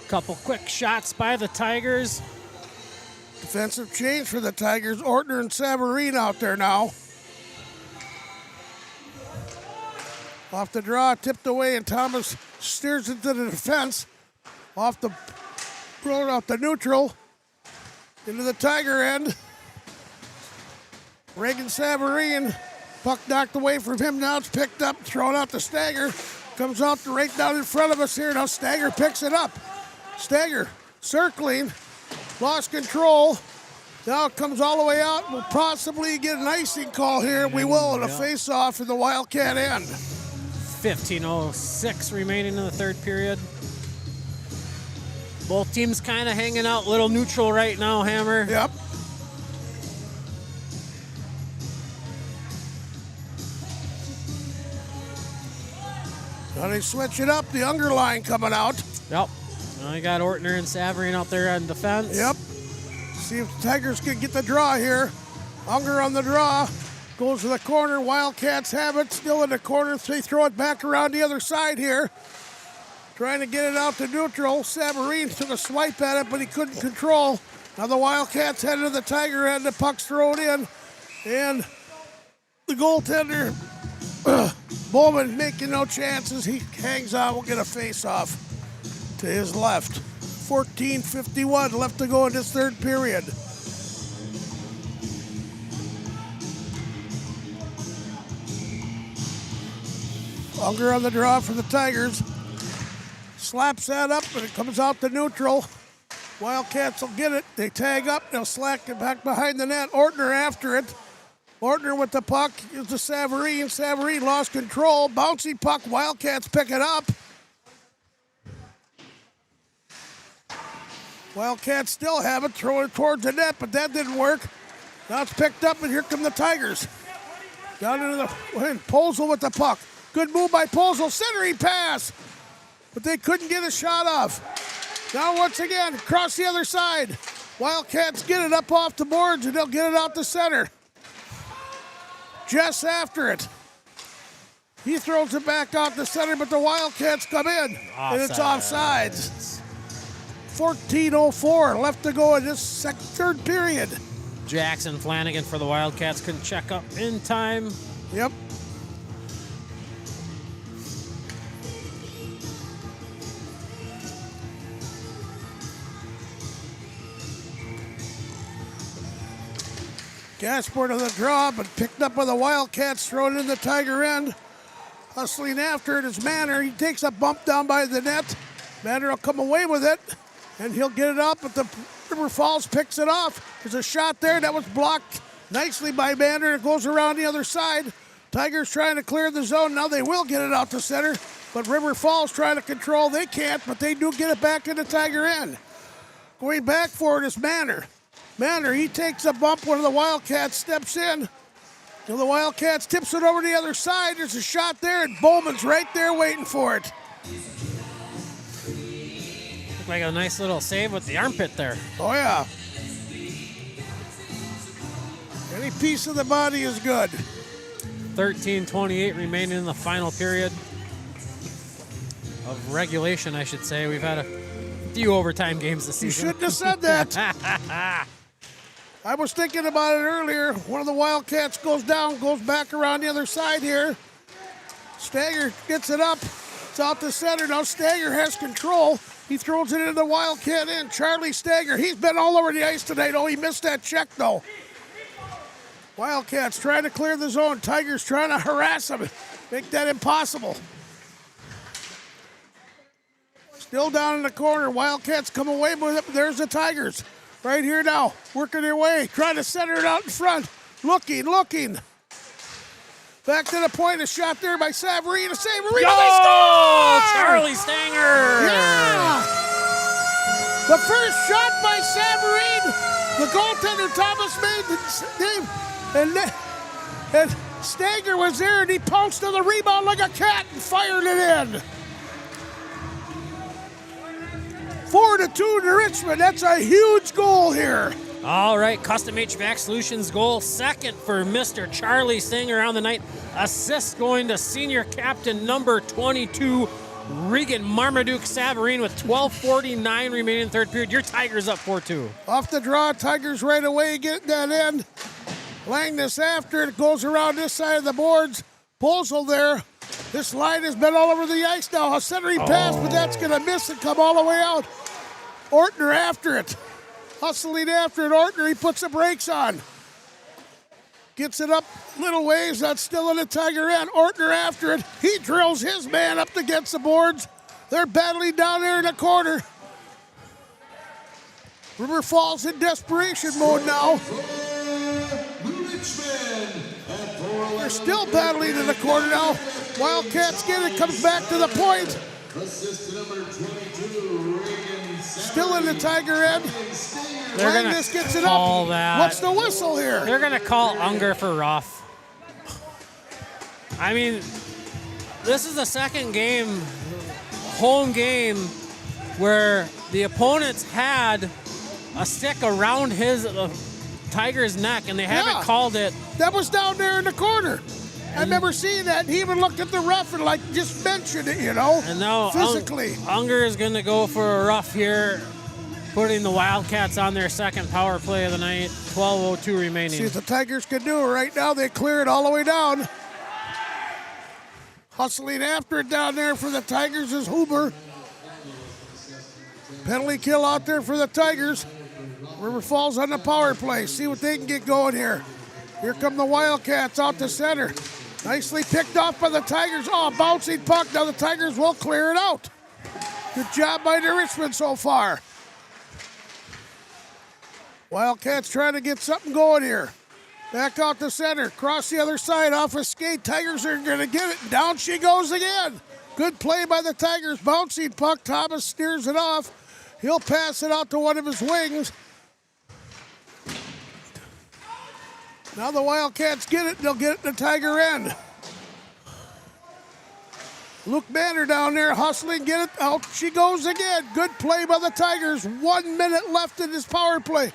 Couple quick shots by the Tigers. Defensive change for the Tigers. Ortner and Savarine out there now. Off the draw, tipped away, and Thomas steers into the defense. Off the road, off the neutral. Into the Tiger end. Reagan Savarine. Puck knocked away from him. Now it's picked up, thrown out to Stagger. Comes out to right down in front of us here. Now Stagger picks it up. Stagger circling. Lost control. Now it comes all the way out. We'll possibly get an icing call here. We will, and a face-off in the Wildcat end. 15:06 remaining in the third period. Both teams kind of hanging out, little neutral right now, Hammer. Yep. Now they switch it up. The Unger line coming out. Yep. Now you got Ortner and Savarine out there on defense. Yep. See if the Tigers can get the draw here. Unger on the draw. Goes to the corner. Wildcats have it. Still in the corner. They throw it back around the other side here. Trying to get it out to neutral. Savarine took a swipe at it, but he couldn't control. Now the Wildcats head to the Tiger end. The puck's thrown in. And the goaltender, Bowman, making no chances. He hangs on. We'll get a face-off to his left. 14:51 left to go in this third period. Unger on the draw for the Tigers. Slaps that up, and it comes out to neutral. Wildcats will get it. They tag up. They'll slack it back behind the net. Ortner after it. Ortner with the puck. Here's to Savarine. Savarine lost control. Bouncy puck. Wildcats pick it up. Wildcats still have it. Throw it towards the net, but that didn't work. Now it's picked up, and here come the Tigers. Down into the wind. Posel with the puck. Good move by Posel. Centering pass. but they couldn't get a shot off. Now once again, across the other side. Wildcats get it up off the boards, and they'll get it out the center. Jess after it. He throws it back out the center, but the Wildcats come in, and it's offsides. 14:04 left to go in this third period. Jackson Flanagan for the Wildcats couldn't check up in time. Yep. Gasport on the draw, but picked up by the Wildcats, thrown in the Tiger end. Hustling after it is Manor. He takes a bump down by the net. Manor will come away with it, and he'll get it up, but the River Falls picks it off. There's a shot there that was blocked nicely by Manor. It goes around the other side. Tigers trying to clear the zone. Now they will get it out to center, but River Falls trying to control. They can't, but they do get it back in the Tiger end. Going back for it is Manor. Manor, he takes a bump when the Wildcats steps in. And the Wildcats tips it over to the other side. There's a shot there, and Bowman's right there waiting for it. Looked like a nice little save with the armpit there. Oh, yeah. Any piece of the body is good. 13:28 remaining in the final period of regulation, I should say. We've had a few overtime games this season. You shouldn't have said that. I was thinking about it earlier. One of the Wildcats goes down, goes back around the other side here. Stager gets it up. It's out the center. Now Stager has control. He throws it into the Wildcat end. Charlie Stager, he's been all over the ice tonight. Oh, he missed that check, though. Wildcats trying to clear the zone. Tigers trying to harass him. Make that impossible. Still down in the corner. Wildcats come away with it. There's the Tigers. Right here now, working their way, trying to center it out in front. Looking. Back to the point, a shot there by Savarino. They score! Charlie Stanger! Yeah! The first shot by Savarino. The goaltender Thomas made, and Stanger was there, and he pounced on the rebound like a cat and fired it in. 4-2 to Richmond. That's a huge goal here. All right, Custom HVAC Solutions goal, second for Mr. Charlie Stanger on the night. Assist going to senior captain number 22, Regan Marmaduke Savarine with 12:49 remaining in third period. Your Tigers up 4-2. Off the draw, Tigers right away getting that end. Langness after it, goes around this side of the boards. Posel there. This line has been all over the ice now. A centering pass, but that's going to miss and come all the way out. Ortner after it. Hustling after it. Ortner, he puts the brakes on. Gets it up little ways. That's still in the Tiger end. Ortner after it. He drills his man up against the boards. They're battling down there in the corner. River Falls in desperation mode now. They're still battling in the corner now. Wildcats get it, comes back to the point. Still in the Tiger end. They're going Magnus to gets it call up. that. What's the whistle here? They're going to call Unger for rough. I mean, this is the second game, home game, where the opponents had a stick around his Tiger's neck, and they haven't called it. That was down there in the corner. I remember seeing that. He even looked at the ref and just mentioned it, And now physically. Unger is going to go for a rough here, putting the Wildcats on their second power play of the night. 12:02 remaining. See what the Tigers can do right now. They clear it all the way down. Hustling after it down there for the Tigers is Huber. Penalty kill out there for the Tigers. River Falls on the power play. See what they can get going here. Here come the Wildcats out to center. Nicely picked off by the Tigers. Oh, bouncing puck. Now the Tigers will clear it out. Good job by the Richmond so far. Wildcats trying to get something going here. Back out to center. Cross the other side off a skate. Tigers are going to get it. Down she goes again. Good play by the Tigers. Bouncing puck. Thomas steers it off. He'll pass it out to one of his wings. Now the Wildcats get it. They'll get it in the Tiger end. Luke Banner down there hustling, get it out. She goes again. Good play by the Tigers. 1 minute left in this power play.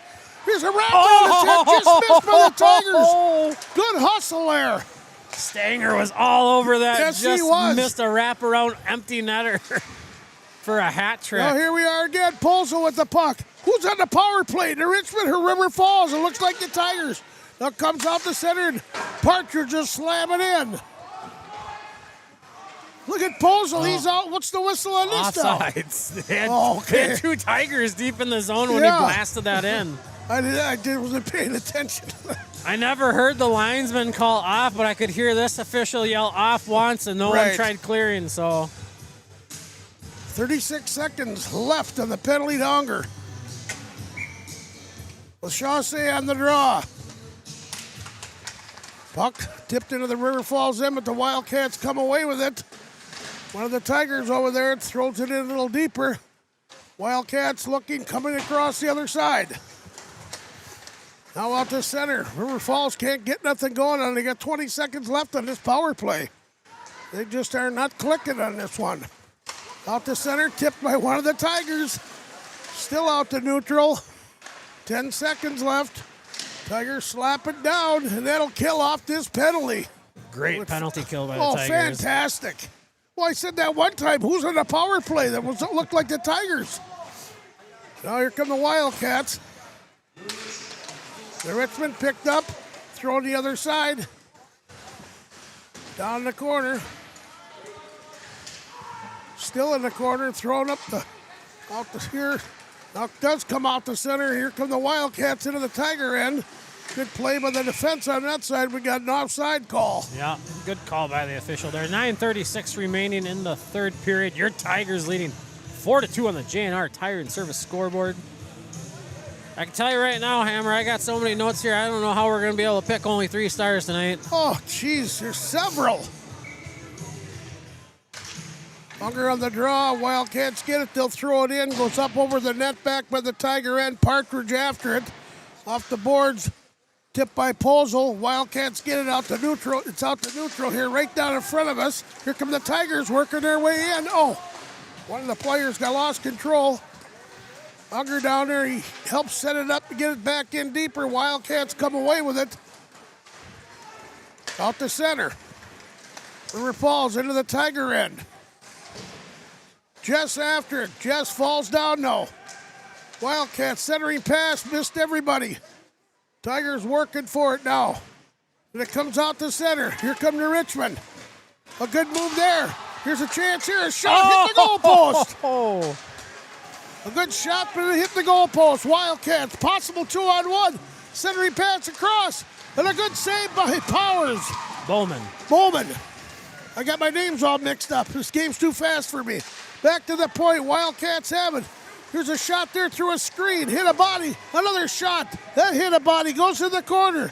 Here's a wrap on his head, just missed by the Tigers. Good hustle there. Stanger was all over that. Yes, just he was. Missed a wraparound empty netter for a hat trick. Now here we are again. Polzo with the puck. Who's on the power play? The Richmond or River Falls? It looks like the Tigers. Now comes out the center and Partridge just slamming in. Look at Polzo. He's out. What's the whistle on this now? Offsides. They had, Okay. they had two Tigers deep in the zone when he blasted that in. I wasn't paying attention. I never heard the linesman call off, but I could hear this official yell off once, and no one tried clearing, so. 36 seconds left on the penalty to Unger. Lachaussee on the draw. Puck tipped into the River Falls end, but the Wildcats come away with it. One of the Tigers over there throws it in a little deeper. Wildcats looking, coming across the other side. Now out to center. River Falls can't get nothing going on. They got 20 seconds left on this power play. They just are not clicking on this one. Out to center, tipped by one of the Tigers. Still out to neutral. 10 seconds left. Tigers slap it down, and that'll kill off this penalty. Great penalty kill by the Oh, Tigers. fantastic. Well, I said that one time. Who's on the power play that looked like the Tigers? Now here come the Wildcats. The Richmond picked up, thrown the other side. Down the corner. Still in the corner, thrown up out the here. Now it does come out the center. Here come the Wildcats into the Tiger end. Good play by the defense on that side. We got an offside call. Yeah, good call by the official there. 9:36 remaining in the third period. Your Tigers leading 4-2 on the JNR Tire and Service scoreboard. I can tell you right now, Hammer, I got so many notes here. I don't know how we're going to be able to pick only 3 stars tonight. Oh, jeez, there's several. Unger on the draw. Wildcats get it. They'll throw it in. Goes up over the net, back by the Tiger end. Partridge after it. Off the boards. Tipped by Polzo. Wildcats get it out to neutral. It's out to neutral here, right down in front of us. Here come the Tigers working their way in. Oh, one of the players got lost control. Unger down there. He helps set it up to get it back in deeper. Wildcats come away with it. Out to center. River Falls into the Tiger end. Jess after it. Jess falls down now. Wildcats centering pass, missed everybody. Tigers working for it now. And it comes out to center. Here come the Richmond. A good move there. Here's a chance here. A shot hit the goalpost. A good shot, but it hit the goalpost. Wildcats, possible 2-on-1. Centering pass across. And a good save by Powers. Bowman. I got my names all mixed up. This game's too fast for me. Back to the point. Wildcats have it. Here's a shot there through a screen. Hit a body. Another shot. That hit a body. Goes to the corner.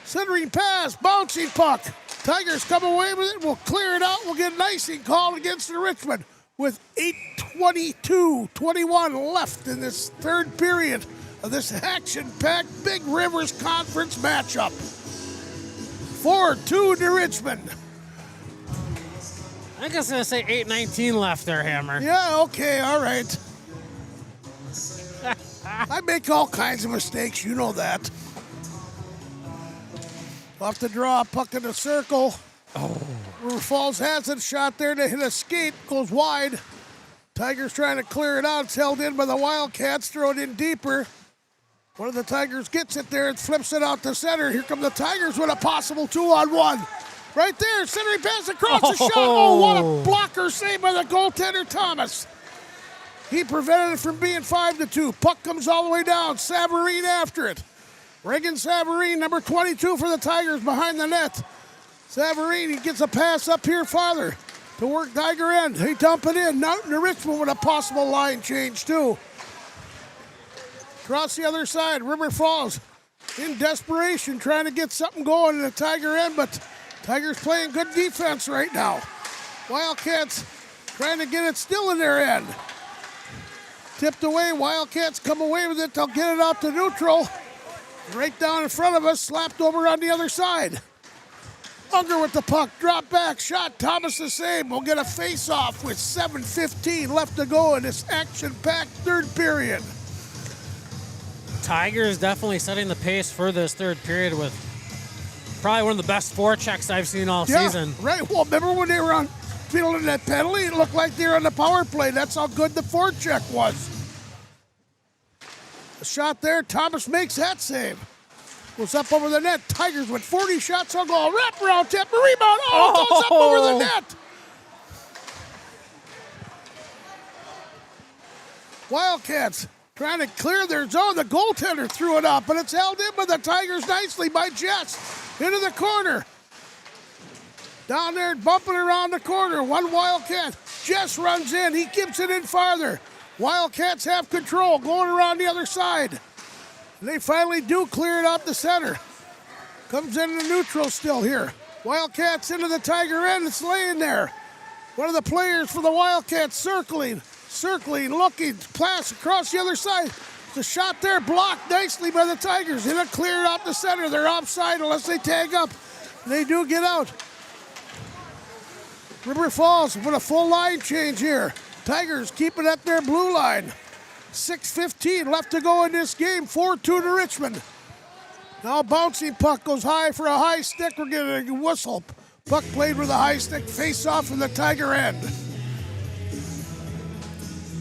Centering pass. Bouncing puck. Tigers come away with it. We'll clear it out. We'll get an icing called against the Richmond with 8:22-21 left in this third period of this action-packed Big Rivers Conference matchup. 4-2 to Richmond. I think I was going to say 8:19 left there, Hammer. Yeah, okay, all right. I make all kinds of mistakes, you know that. Off the draw, puck in the circle. River Falls has it, shot there to hit a skate, goes wide. Tigers trying to clear it out, it's held in by the Wildcats, throw it in deeper. One of the Tigers gets it there and flips it out to center. Here come the Tigers with a possible 2-on-1. Right there, centering pass across the shot. Oh, what a blocker save by the goaltender, Thomas. He prevented it from being 5-2. Puck comes all the way down. Savarine after it. Reagan Savarine, number 22 for the Tigers behind the net. Savarine, he gets a pass up here farther to work Tiger end. They dump it in. Now to Richmond with a possible line change too. Across the other side, River Falls in desperation trying to get something going in the Tiger end, but Tigers playing good defense right now. Wildcats trying to get it still in their end. Tipped away, Wildcats come away with it. They'll get it out to neutral. Right down in front of us, slapped over on the other side. Unger with the puck, drop back, shot, Thomas the save. We'll get a face-off with 7:15 left to go in this action-packed third period. Tigers definitely setting the pace for this third period with probably one of the best forechecks I've seen all season. Right. Well, remember when they were on fielding that penalty? It looked like they were on the power play. That's how good the forecheck was. A shot there. Thomas makes that save. Goes up over the net. Tigers with 40 shots on goal. Wrap around tip. Rebound. Oh, it goes up over the net. Wildcats trying to clear their zone. The goaltender threw it up, but it's held in by the Tigers nicely by Jess. Into the corner. Down there, bumping around the corner. One Wildcat. Jess runs in. He gives it in farther. Wildcats have control, going around the other side. And they finally do clear it out the center. Comes into neutral still here. Wildcats into the Tiger end. It's laying there. One of the players for the Wildcats circling, looking, pass across the other side. The shot there blocked nicely by the Tigers. It'll clear it out the center. They're offside unless they tag up. They do get out. River Falls with a full line change here. Tigers keep it at their blue line. 6:15 left to go in this game. 4-2 to Richmond. Now bouncing puck goes high for a high stick. We're getting a whistle. Puck played with a high stick. Face off from the Tiger end.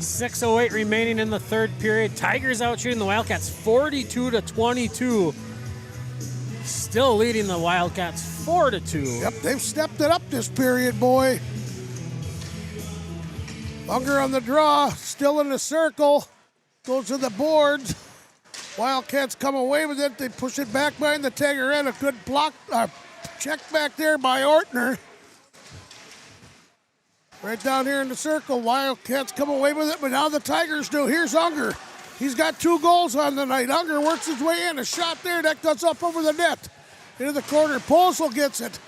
6:08 remaining in the third period. Tigers out shooting the Wildcats 42-22. Still leading the Wildcats 4-2. Yep, they've stepped it up this period, boy. Unger on the draw, still in the circle. Goes to the boards. Wildcats come away with it. They push it back behind the Tiger end. A good block, check back there by Ortner. Right down here in the circle. Wildcats come away with it, but now the Tigers do. Here's Unger. He's got 2 goals on the night. Unger works his way in. A shot there that cuts up over the net. Into the corner. Posel gets it.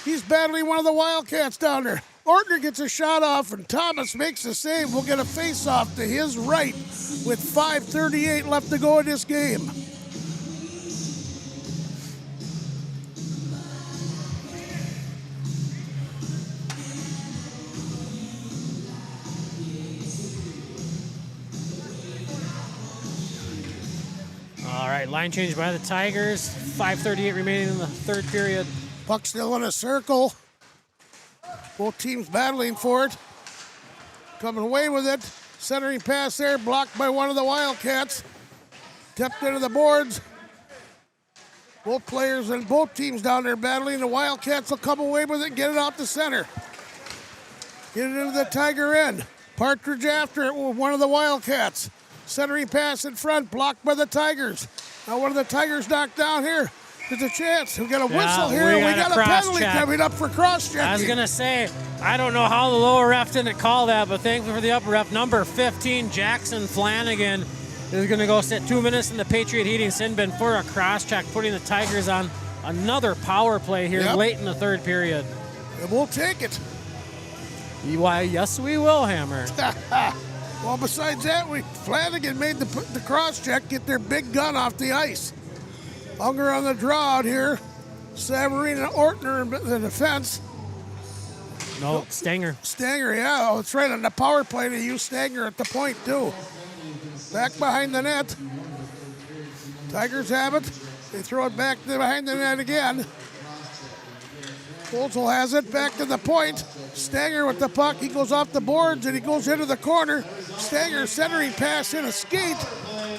He's battling one of the Wildcats down there. Ortner gets a shot off, and Thomas makes the save. We'll get a face-off to his right with 5:38 left to go in this game. All right, line change by the Tigers. 5:38 remaining in the third period. Puck still in a circle. Both teams battling for it. Coming away with it. Centering pass there, blocked by one of the Wildcats. Tipped into the boards. Both players and both teams down there battling. The Wildcats will come away with it and get it out the center. Get it into the Tiger end. Partridge after it with one of the Wildcats. Centering pass in front, blocked by the Tigers. Now one of the Tigers knocked down here. There's a chance. We got a whistle here. We got a penalty coming up for cross-checking. I was going to say, I don't know how the lower ref didn't call that, but thankfully for the upper ref, number 15, Jackson Flanagan, is going to go sit 2 minutes in the Patriot Heating sin bin for a cross-check, putting the Tigers on another power play here late in the third period. And we'll take it. Why, yes, we will, Hammer. Well, besides that, Flanagan made the cross-check, get their big gun off the ice. Unger on the draw out here. Savarine and Ortner in the defense. No, Stanger. Stanger, yeah. Oh, it's right on the power play. They use Stanger at the point, too. Back behind the net. Tigers have it. They throw it back behind the net again. Posel has it back to the point. Stanger with the puck. He goes off the boards and he goes into the corner. Stanger centering pass in a skate.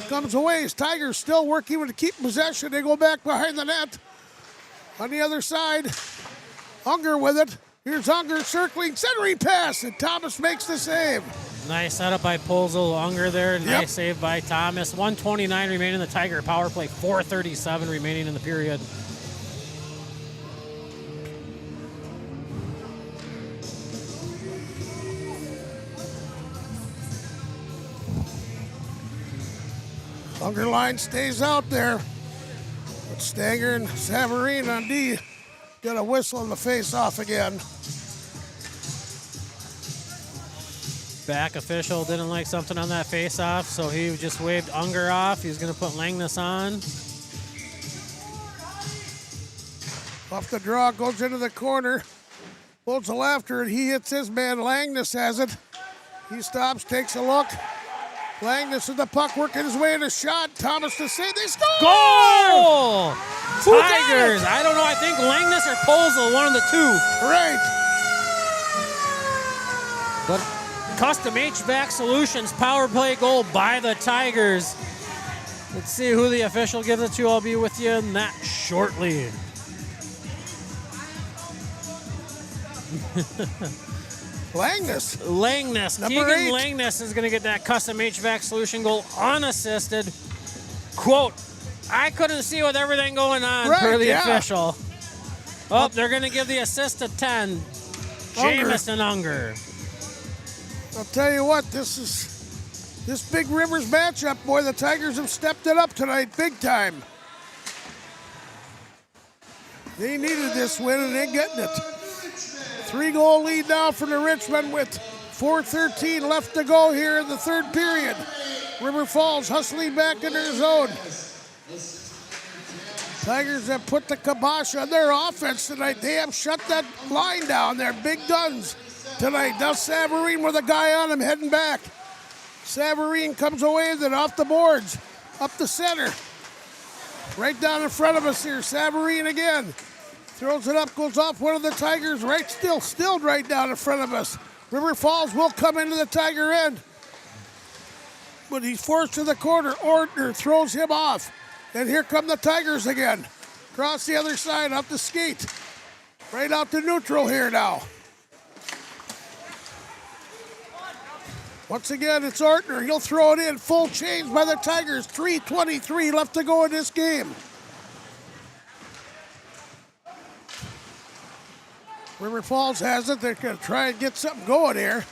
Comes away. Tigers still working to keep possession. They go back behind the net. On the other side, Unger with it. Here's Unger circling, centering pass, and Thomas makes the save. Nice setup by Posel. Unger there. Nice save by Thomas. 1:29 remaining in the Tiger power play. 4:37 remaining in the period. Unger line stays out there. But Stanger and Savarine on D get a whistle in the face-off again. Back official didn't like something on that face-off, so he just waved Unger off. He's going to put Langness on. Off the draw, goes into the corner. Pulls the laughter, and he hits his man. Langness has it. He stops, takes a look. Langness with the puck, working his way in a shot. Thomas to save. They score! Goal! Tigers. I don't know. I think Langness or Posel, one of the two. Right. But Custom HVAC Solutions power play goal by the Tigers. Let's see who the official gives it to. I'll be with you in that shortly. Langness. Number Keegan 8. Langness is going to get that Custom HVAC Solution goal unassisted. Quote, I couldn't see with everything going on per the official. Oh, they're going to give the assist to 10. Jamison Unger. I'll tell you what, this Big Rivers matchup, boy, the Tigers have stepped it up tonight big time. They needed this win, and they're getting it. 3-goal lead now for the Richmond with 4:13 left to go here in the third period. River Falls hustling back in their zone. Tigers have put the kibosh on their offense tonight. They have shut that line down. They're big guns tonight. Now Savarine with a guy on him heading back. Savarine comes away with it off the boards, up the center. Right down in front of us here, Savarine again. Throws it up, goes off one of the Tigers, right still right down in front of us. River Falls will come into the Tiger end. But he's forced to the corner. Ortner throws him off. And here come the Tigers again. Across the other side, up the skate. Right out to neutral here now. Once again, it's Ortner. He'll throw it in. Full change by the Tigers. 3:23 left to go in this game. River Falls has it. They're going to try and get something going here.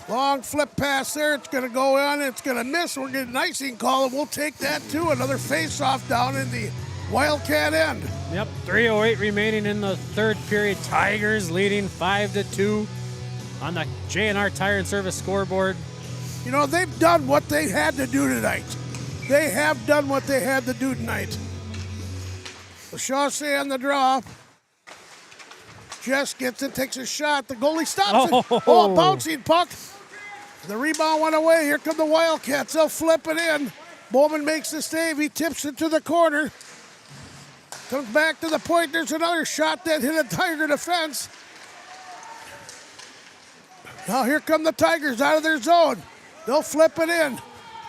Long flip pass there. It's going to go on. It's going to miss. We're getting an icing call, and we'll take that too. Another face-off down in the Wildcat end. Yep, 3:08 remaining in the third period. Tigers leading 5-2 on the J&R Tire and Service scoreboard. You know, they've done what they had to do tonight. They have done what they had to do tonight. Lachaussee on the draw. Jess gets it, takes a shot. The goalie stops it. Oh, a bouncing puck. The rebound went away. Here come the Wildcats. They'll flip it in. Bowman makes the save. He tips it to the corner. Comes back to the point. There's another shot that hit a Tiger defense. Now here come the Tigers out of their zone. They'll flip it in.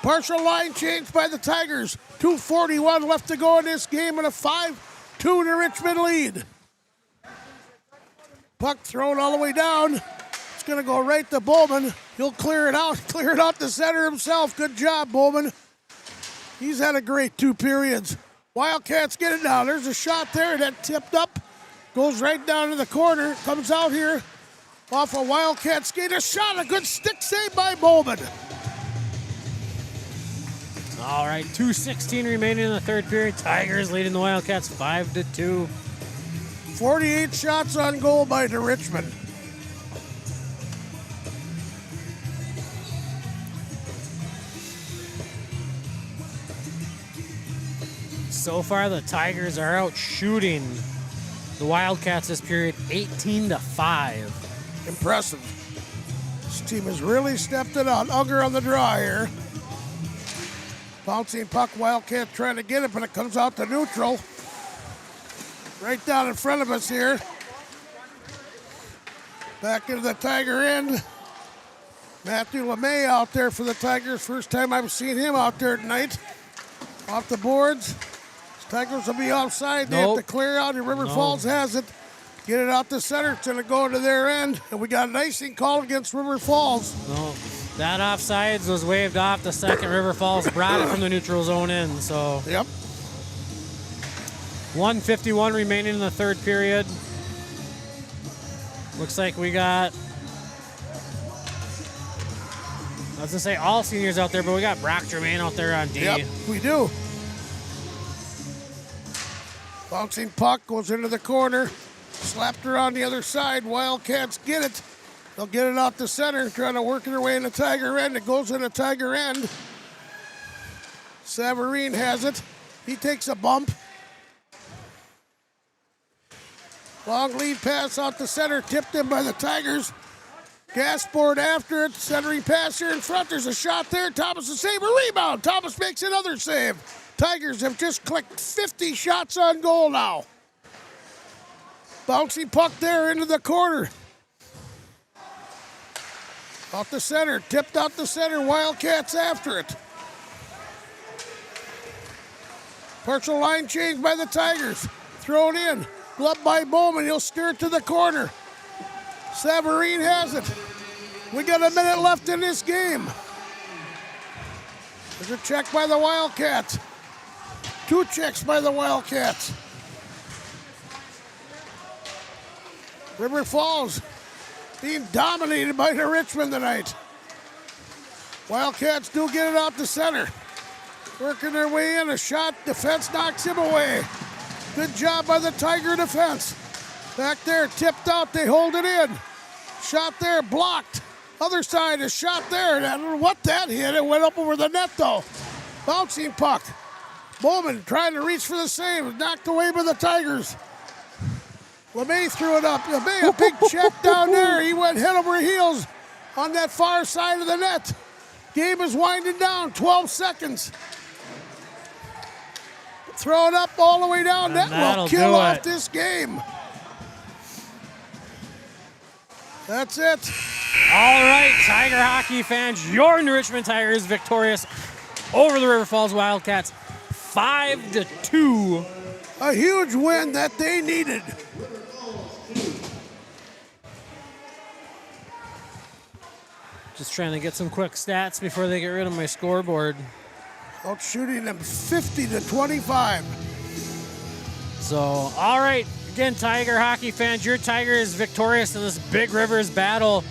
Partial line change by the Tigers. 2:41 left to go in this game and a 5-2 to Richmond lead. Puck thrown all the way down. It's going to go right to Bowman. He'll clear it out to center himself. Good job, Bowman. He's had a great 2 periods. Wildcats get it now. There's a shot there that tipped up. Goes right down to the corner. Comes out here off a Wildcat skate. A shot, a good stick save by Bowman. All right, 2:16 remaining in the third period. Tigers leading the Wildcats 5-2. 48 shots on goal by the Richmond. So far, the Tigers are out shooting the Wildcats this period 18-5. Impressive. This team has really stepped it out. Unger on the draw here. Bouncing puck, Wildcat trying to get it, but it comes out to neutral. Right down in front of us here. Back into the Tiger end. Matthew LeMay out there for the Tigers. First time I've seen him out there tonight. Off the boards. Tigers will be offside. They have to clear out, and River Falls has it. Get it out the center. It's going to go to their end. And we got an icing call against River Falls. No, that offsides was waved off the second River Falls brought it from the neutral zone in. So yep. 1:51 remaining in the third period. Looks like we got, I was going to say all seniors out there, but we got Brock Germain out there on D. Yep, we do. Bouncing puck goes into the corner. Slapped around the other side. Wildcats get it. They'll get it out the center, trying to work their way in the Tiger end. It goes in the Tiger end. Savarine has it. He takes a bump. Long lead pass out the center, tipped in by the Tigers. Gasport after it, centering pass here in front. There's a shot there. Thomas a save, a rebound. Thomas makes another save. Tigers have just clicked 50 shots on goal now. Bouncy puck there into the corner. Out the center, tipped out the center. Wildcats after it. Partial line change by the Tigers. Thrown in. Glove by Bowman. He'll steer it to the corner. Severine has it. We got a minute left in this game. There's a check by the Wildcats. 2 checks by the Wildcats. River Falls being dominated by the Richmond tonight. Wildcats do get it out the center. Working their way in. A shot. Defense knocks him away. Good job by the Tiger defense. Back there, tipped out. They hold it in. Shot there, blocked. Other side, a shot there. I don't know what that hit. It went up over the net, though. Bouncing puck. Bowman trying to reach for the save. Knocked away by the Tigers. LeMay threw it up. LeMay, a big check down there. He went head over heels on that far side of the net. Game is winding down. 12 seconds. Throw it up all the way down. That will kill off this game. That's it. All right, Tiger hockey fans, your New Richmond Tigers victorious over the River Falls Wildcats 5-2. A huge win that they needed. Just trying to get some quick stats before they get rid of my scoreboard. Out shooting them 50-25. So, all right. Again, Tiger hockey fans, your Tiger is victorious in this Big Rivers battle.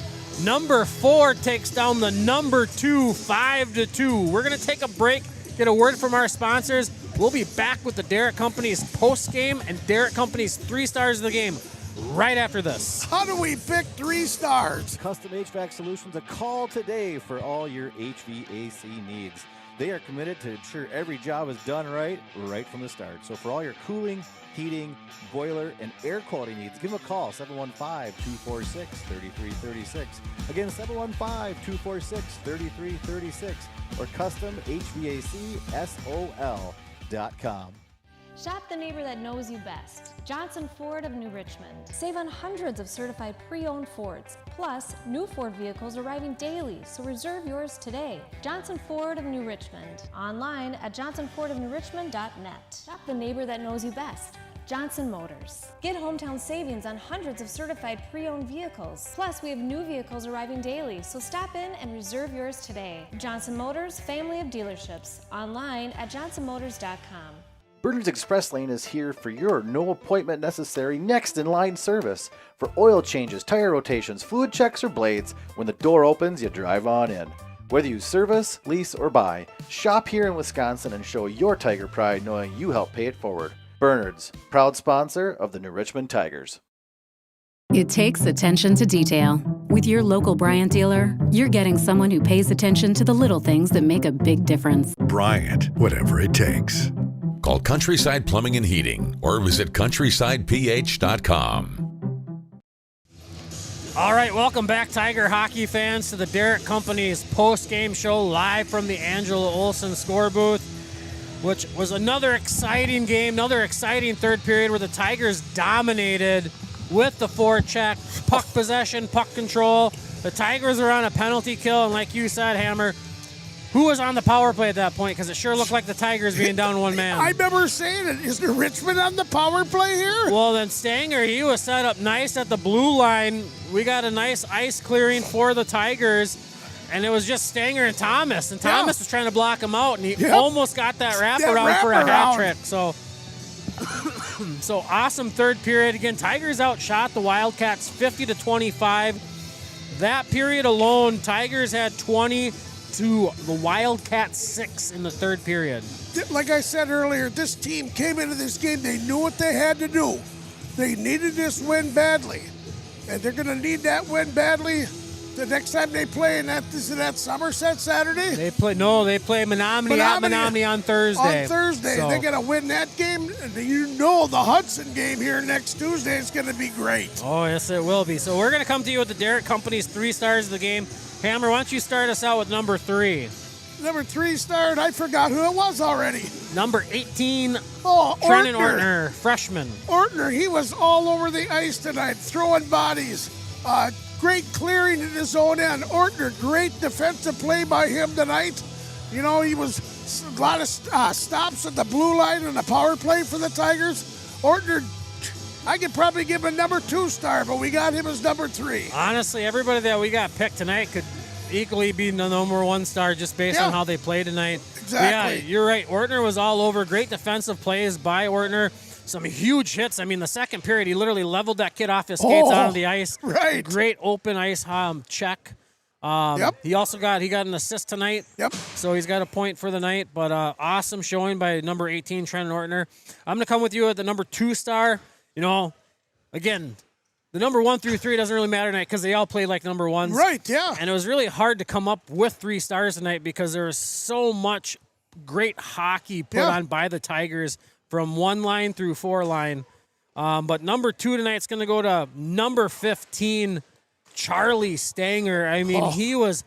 Number 4 takes down the number 2, 5-2. We're going to take a break, get a word from our sponsors. We'll be back with the Derek Company's post-game and Derek Company's 3 stars of the game right after this. How do we pick 3 stars? Custom HVAC Solutions, a call today for all your HVAC needs. They are committed to ensure every job is done right from the start. So for all your cooling, heating, boiler, and air quality needs, give them a call, 715-246-3336. Again, 715-246-3336 or customhvacsol.com. Shop the neighbor that knows you best. Johnson Ford of New Richmond. Save on hundreds of certified pre-owned Fords. Plus, new Ford vehicles arriving daily, so reserve yours today. Johnson Ford of New Richmond. Online at johnsonfordofnewrichmond.net. Shop the neighbor that knows you best. Johnson Motors. Get hometown savings on hundreds of certified pre-owned vehicles. Plus, we have new vehicles arriving daily, so stop in and reserve yours today. Johnson Motors, family of dealerships. Online at johnsonmotors.com. Bernard's Express Lane is here for your no appointment necessary next in line service. For oil changes, tire rotations, fluid checks, or blades, when the door opens, you drive on in. Whether you service, lease, or buy, shop here in Wisconsin and show your Tiger pride knowing you help pay it forward. Bernard's, proud sponsor of the New Richmond Tigers. It takes attention to detail. With your local Bryant dealer, you're getting someone who pays attention to the little things that make a big difference. Bryant, whatever it takes. Call Countryside Plumbing and Heating or visit countrysideph.com. All right, welcome back, Tiger hockey fans, to the Derek Company's post-game show live from the Angela Olsen score booth, which was another exciting game, another exciting third period where the Tigers dominated with the forecheck, puck possession, puck control. The Tigers are on a penalty kill, and like you said, Hammer, who was on the power play at that point? Because it sure looked like the Tigers being down 1 man. I remember saying it. Is the Richmond on the power play here? Well, then Stanger, he was set up nice at the blue line. We got a nice ice clearing for the Tigers, and it was just Stanger and Thomas. And Thomas was trying to block him out, and he almost got that wraparound for a hat trick. So awesome third period. Again, Tigers outshot the Wildcats 50-25. That period alone, Tigers had 20 to the Wildcats 6 in the third period. Like I said earlier, this team came into this game, they knew what they had to do. They needed this win badly, and they're going to need that win badly The next time they play, is it at Somerset Saturday? They play Menominee at Menominee on Thursday. On Thursday. So. They're going to win that game. The Hudson game here next Tuesday is going to be great. Oh, yes, it will be. So we're going to come to you with the Derek Company's 3 stars of the game. Hammer, why don't you start us out with number 3? Number 3 starred. I forgot who it was already. Number 18, Ortner. Trenton Ortner, freshman. Ortner, he was all over the ice tonight, throwing bodies. Great clearing in his own end. Ortner, great defensive play by him tonight. He was a lot of stops at the blue line and the power play for the Tigers. Ortner, I could probably give him a number 2 star, but we got him as number 3. Honestly, everybody that we got picked tonight could equally be the number 1 star just based on how they played tonight. Exactly. Yeah, you're right. Ortner was all over. Great defensive plays by Ortner. Some huge hits. I mean, the second period, he literally leveled that kid off his skates onto the ice. Right. Great open ice check. He also got an assist tonight. Yep. So he's got a point for the night. But awesome showing by number 18, Trenton Ortner. I'm going to come with you at the number 2 star. Again, the number 1 through 3 doesn't really matter tonight because they all played like number 1s. Right, yeah. And it was really hard to come up with 3 stars tonight because there was so much great hockey put on by the Tigers from 1 line through 4 line. But number 2 tonight's going to go to number 15, Charlie Stanger. I mean, he was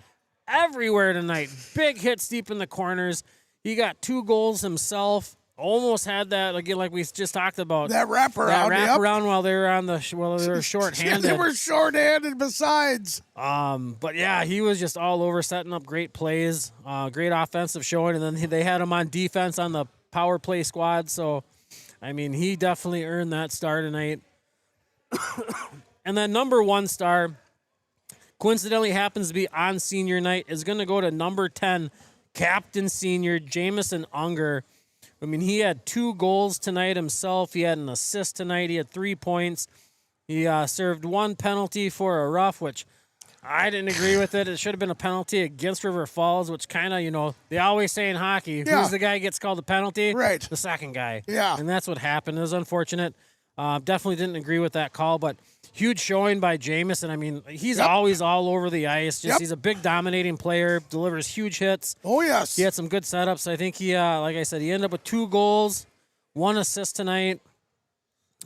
everywhere tonight. Big hits deep in the corners. He got 2 goals himself. Almost had that, again, like we just talked about. That wraparound. While they were shorthanded. They were shorthanded besides. But yeah, he was just all over, setting up great plays, great offensive showing, and then they had him on defense on the power play squad. So, I mean, he definitely earned that star tonight. And then number 1 star, coincidentally happens to be on senior night, is going to go to number 10, Captain Senior Jamison Unger. I mean, he had 2 goals tonight himself. He had an assist tonight. He had 3 points. He served 1 penalty for a rough, which I didn't agree with it. It should have been a penalty against River Falls, which kind of, they always say in hockey, who's the guy who gets called a penalty? Right. The second guy. Yeah. And that's what happened. It was unfortunate. Definitely didn't agree with that call, but huge showing by Jamison. I mean, he's always all over the ice. He's a big dominating player, delivers huge hits. Oh, yes. He had some good setups. I think he, like I said, he ended up with 2 goals, 1 assist tonight.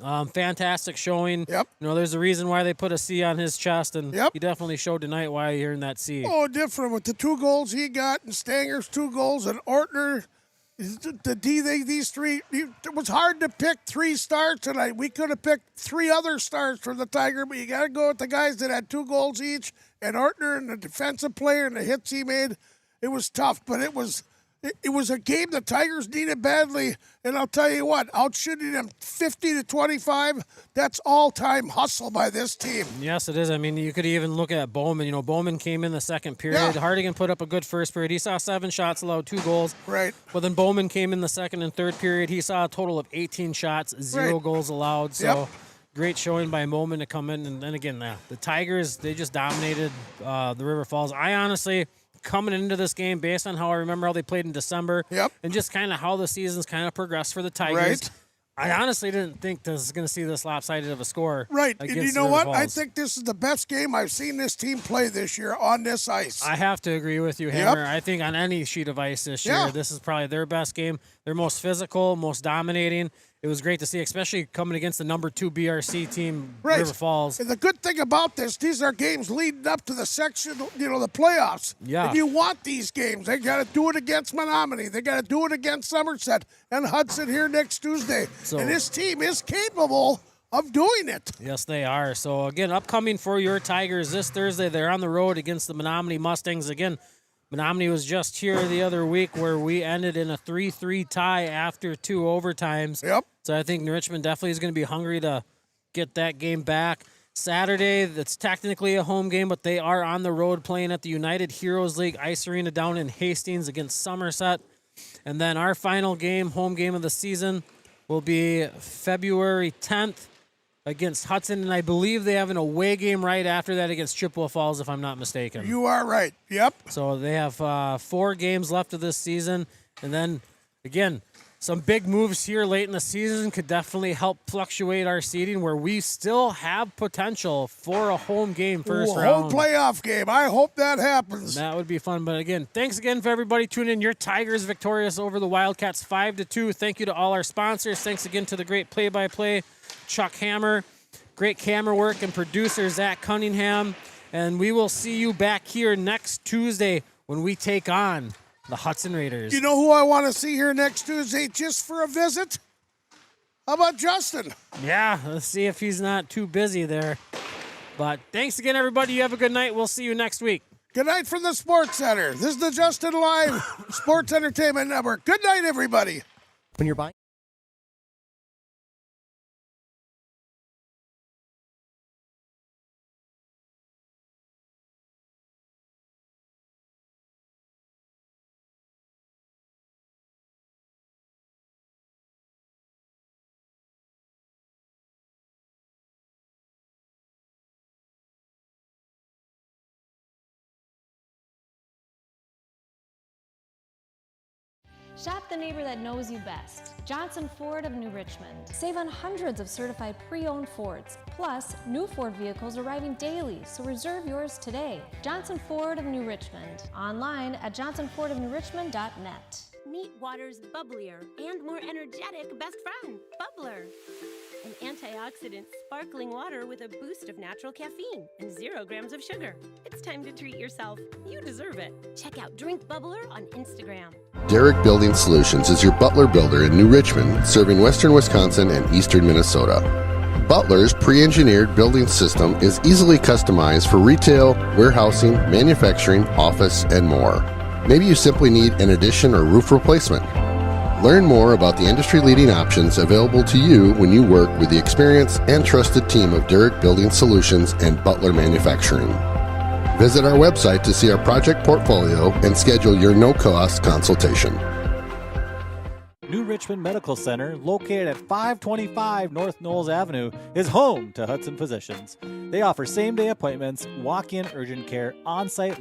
Fantastic showing. Yep. There's a reason why they put a C on his chest, and he definitely showed tonight why he earned that C. Oh, different with the 2 goals he got, and Stanger's 2 goals, and Ortner. These 3, it was hard to pick 3 stars tonight. We could have picked 3 other stars for the Tiger, but you got to go with the guys that had 2 goals each, and Ortner and the defensive player and the hits he made. It was tough, but it was a game the Tigers needed badly, and I'll tell you what, outshooting them 50-25, that's all-time hustle by this team. Yes, it is. I mean, you could even look at Bowman. Bowman came in the second period. Hardigan put up a good first period. He saw 7 shots, allowed 2 goals. Right. But then Bowman came in the second and third period. He saw a total of 18 shots, 0 goals allowed. So great showing by Bowman to come in. And then again, the Tigers, they just dominated the River Falls. I honestly, coming into this game, based on how I remember how they played in December, and just kind of how the season's kind of progressed for the Tigers, Right. I honestly didn't think this was going to see this lopsided of a score. Right. And you know River what? Falls. I think this is the best game I've seen this team play this year on this ice. I have to agree with you, Hammer. I think on any sheet of ice this year, this is probably their best game. They're most physical, most dominating. It was great to see, especially coming against the number 2 BRC team, River Falls. And the good thing about this, these are games leading up to the section, the playoffs. Yeah. And you want these games. They got to do it against Menominee. They got to do it against Somerset and Hudson here next Tuesday. And this team is capable of doing it. Yes, they are. So, again, upcoming for your Tigers this Thursday, they're on the road against the Menominee Mustangs. Again, Menominee was just here the other week where we ended in a 3-3 tie after 2 overtimes. Yep. So I think Richmond definitely is going to be hungry to get that game back. Saturday, that's technically a home game, but they are on the road playing at the United Heroes League Ice Arena down in Hastings against Somerset. And then our final game, home game of the season, will be February 10th against Hudson, and I believe they have an away game right after that against Chippewa Falls, if I'm not mistaken. You are right. Yep. So they have 4 games left of this season, and then, again, some big moves here late in the season could definitely help fluctuate our seeding, where we still have potential for a home game first round. Home playoff game. I hope that happens. That would be fun. But again, thanks again for everybody tuning in. Your Tigers victorious over the Wildcats 5-2. Thank you to all our sponsors. Thanks again to the great play-by-play Chuck Hammer, great camera work and producer Zach Cunningham. And we will see you back here next Tuesday when we take on the Hudson Raiders. You know who I want to see here next Tuesday just for a visit? How about Justin? Yeah, let's see if he's not too busy there. But thanks again, everybody. You have a good night. We'll see you next week. Good night from the Sports Center. This is the Justin Live Sports Entertainment Network. Good night, everybody. When you're buying Shop the neighbor that knows you best. Johnson Ford of New Richmond. Save on hundreds of certified pre-owned Fords. Plus, new Ford vehicles arriving daily, so reserve yours today. Johnson Ford of New Richmond. Online at johnsonfordofnewrichmond.net. Meet water's bubblier and more energetic best friend, Bubbler. An antioxidant sparkling water with a boost of natural caffeine and 0 grams of sugar. It's time to treat yourself. You deserve it. Check out Drink Bubbler on Instagram. Derrick Building Solutions is your Butler builder in New Richmond, serving western Wisconsin and eastern Minnesota. Butler's pre-engineered building system is easily customized for retail, warehousing, manufacturing, office, and more. Maybe you simply need an addition or roof replacement. Learn more about the industry-leading options available to you when you work with the experienced and trusted team of Derrick Building Solutions and Butler Manufacturing. Visit our website to see our project portfolio and schedule your no-cost consultation. New Richmond Medical Center, located at 525 North Knowles Avenue, is home to Hudson Physicians. They offer same-day appointments, walk-in urgent care, on-site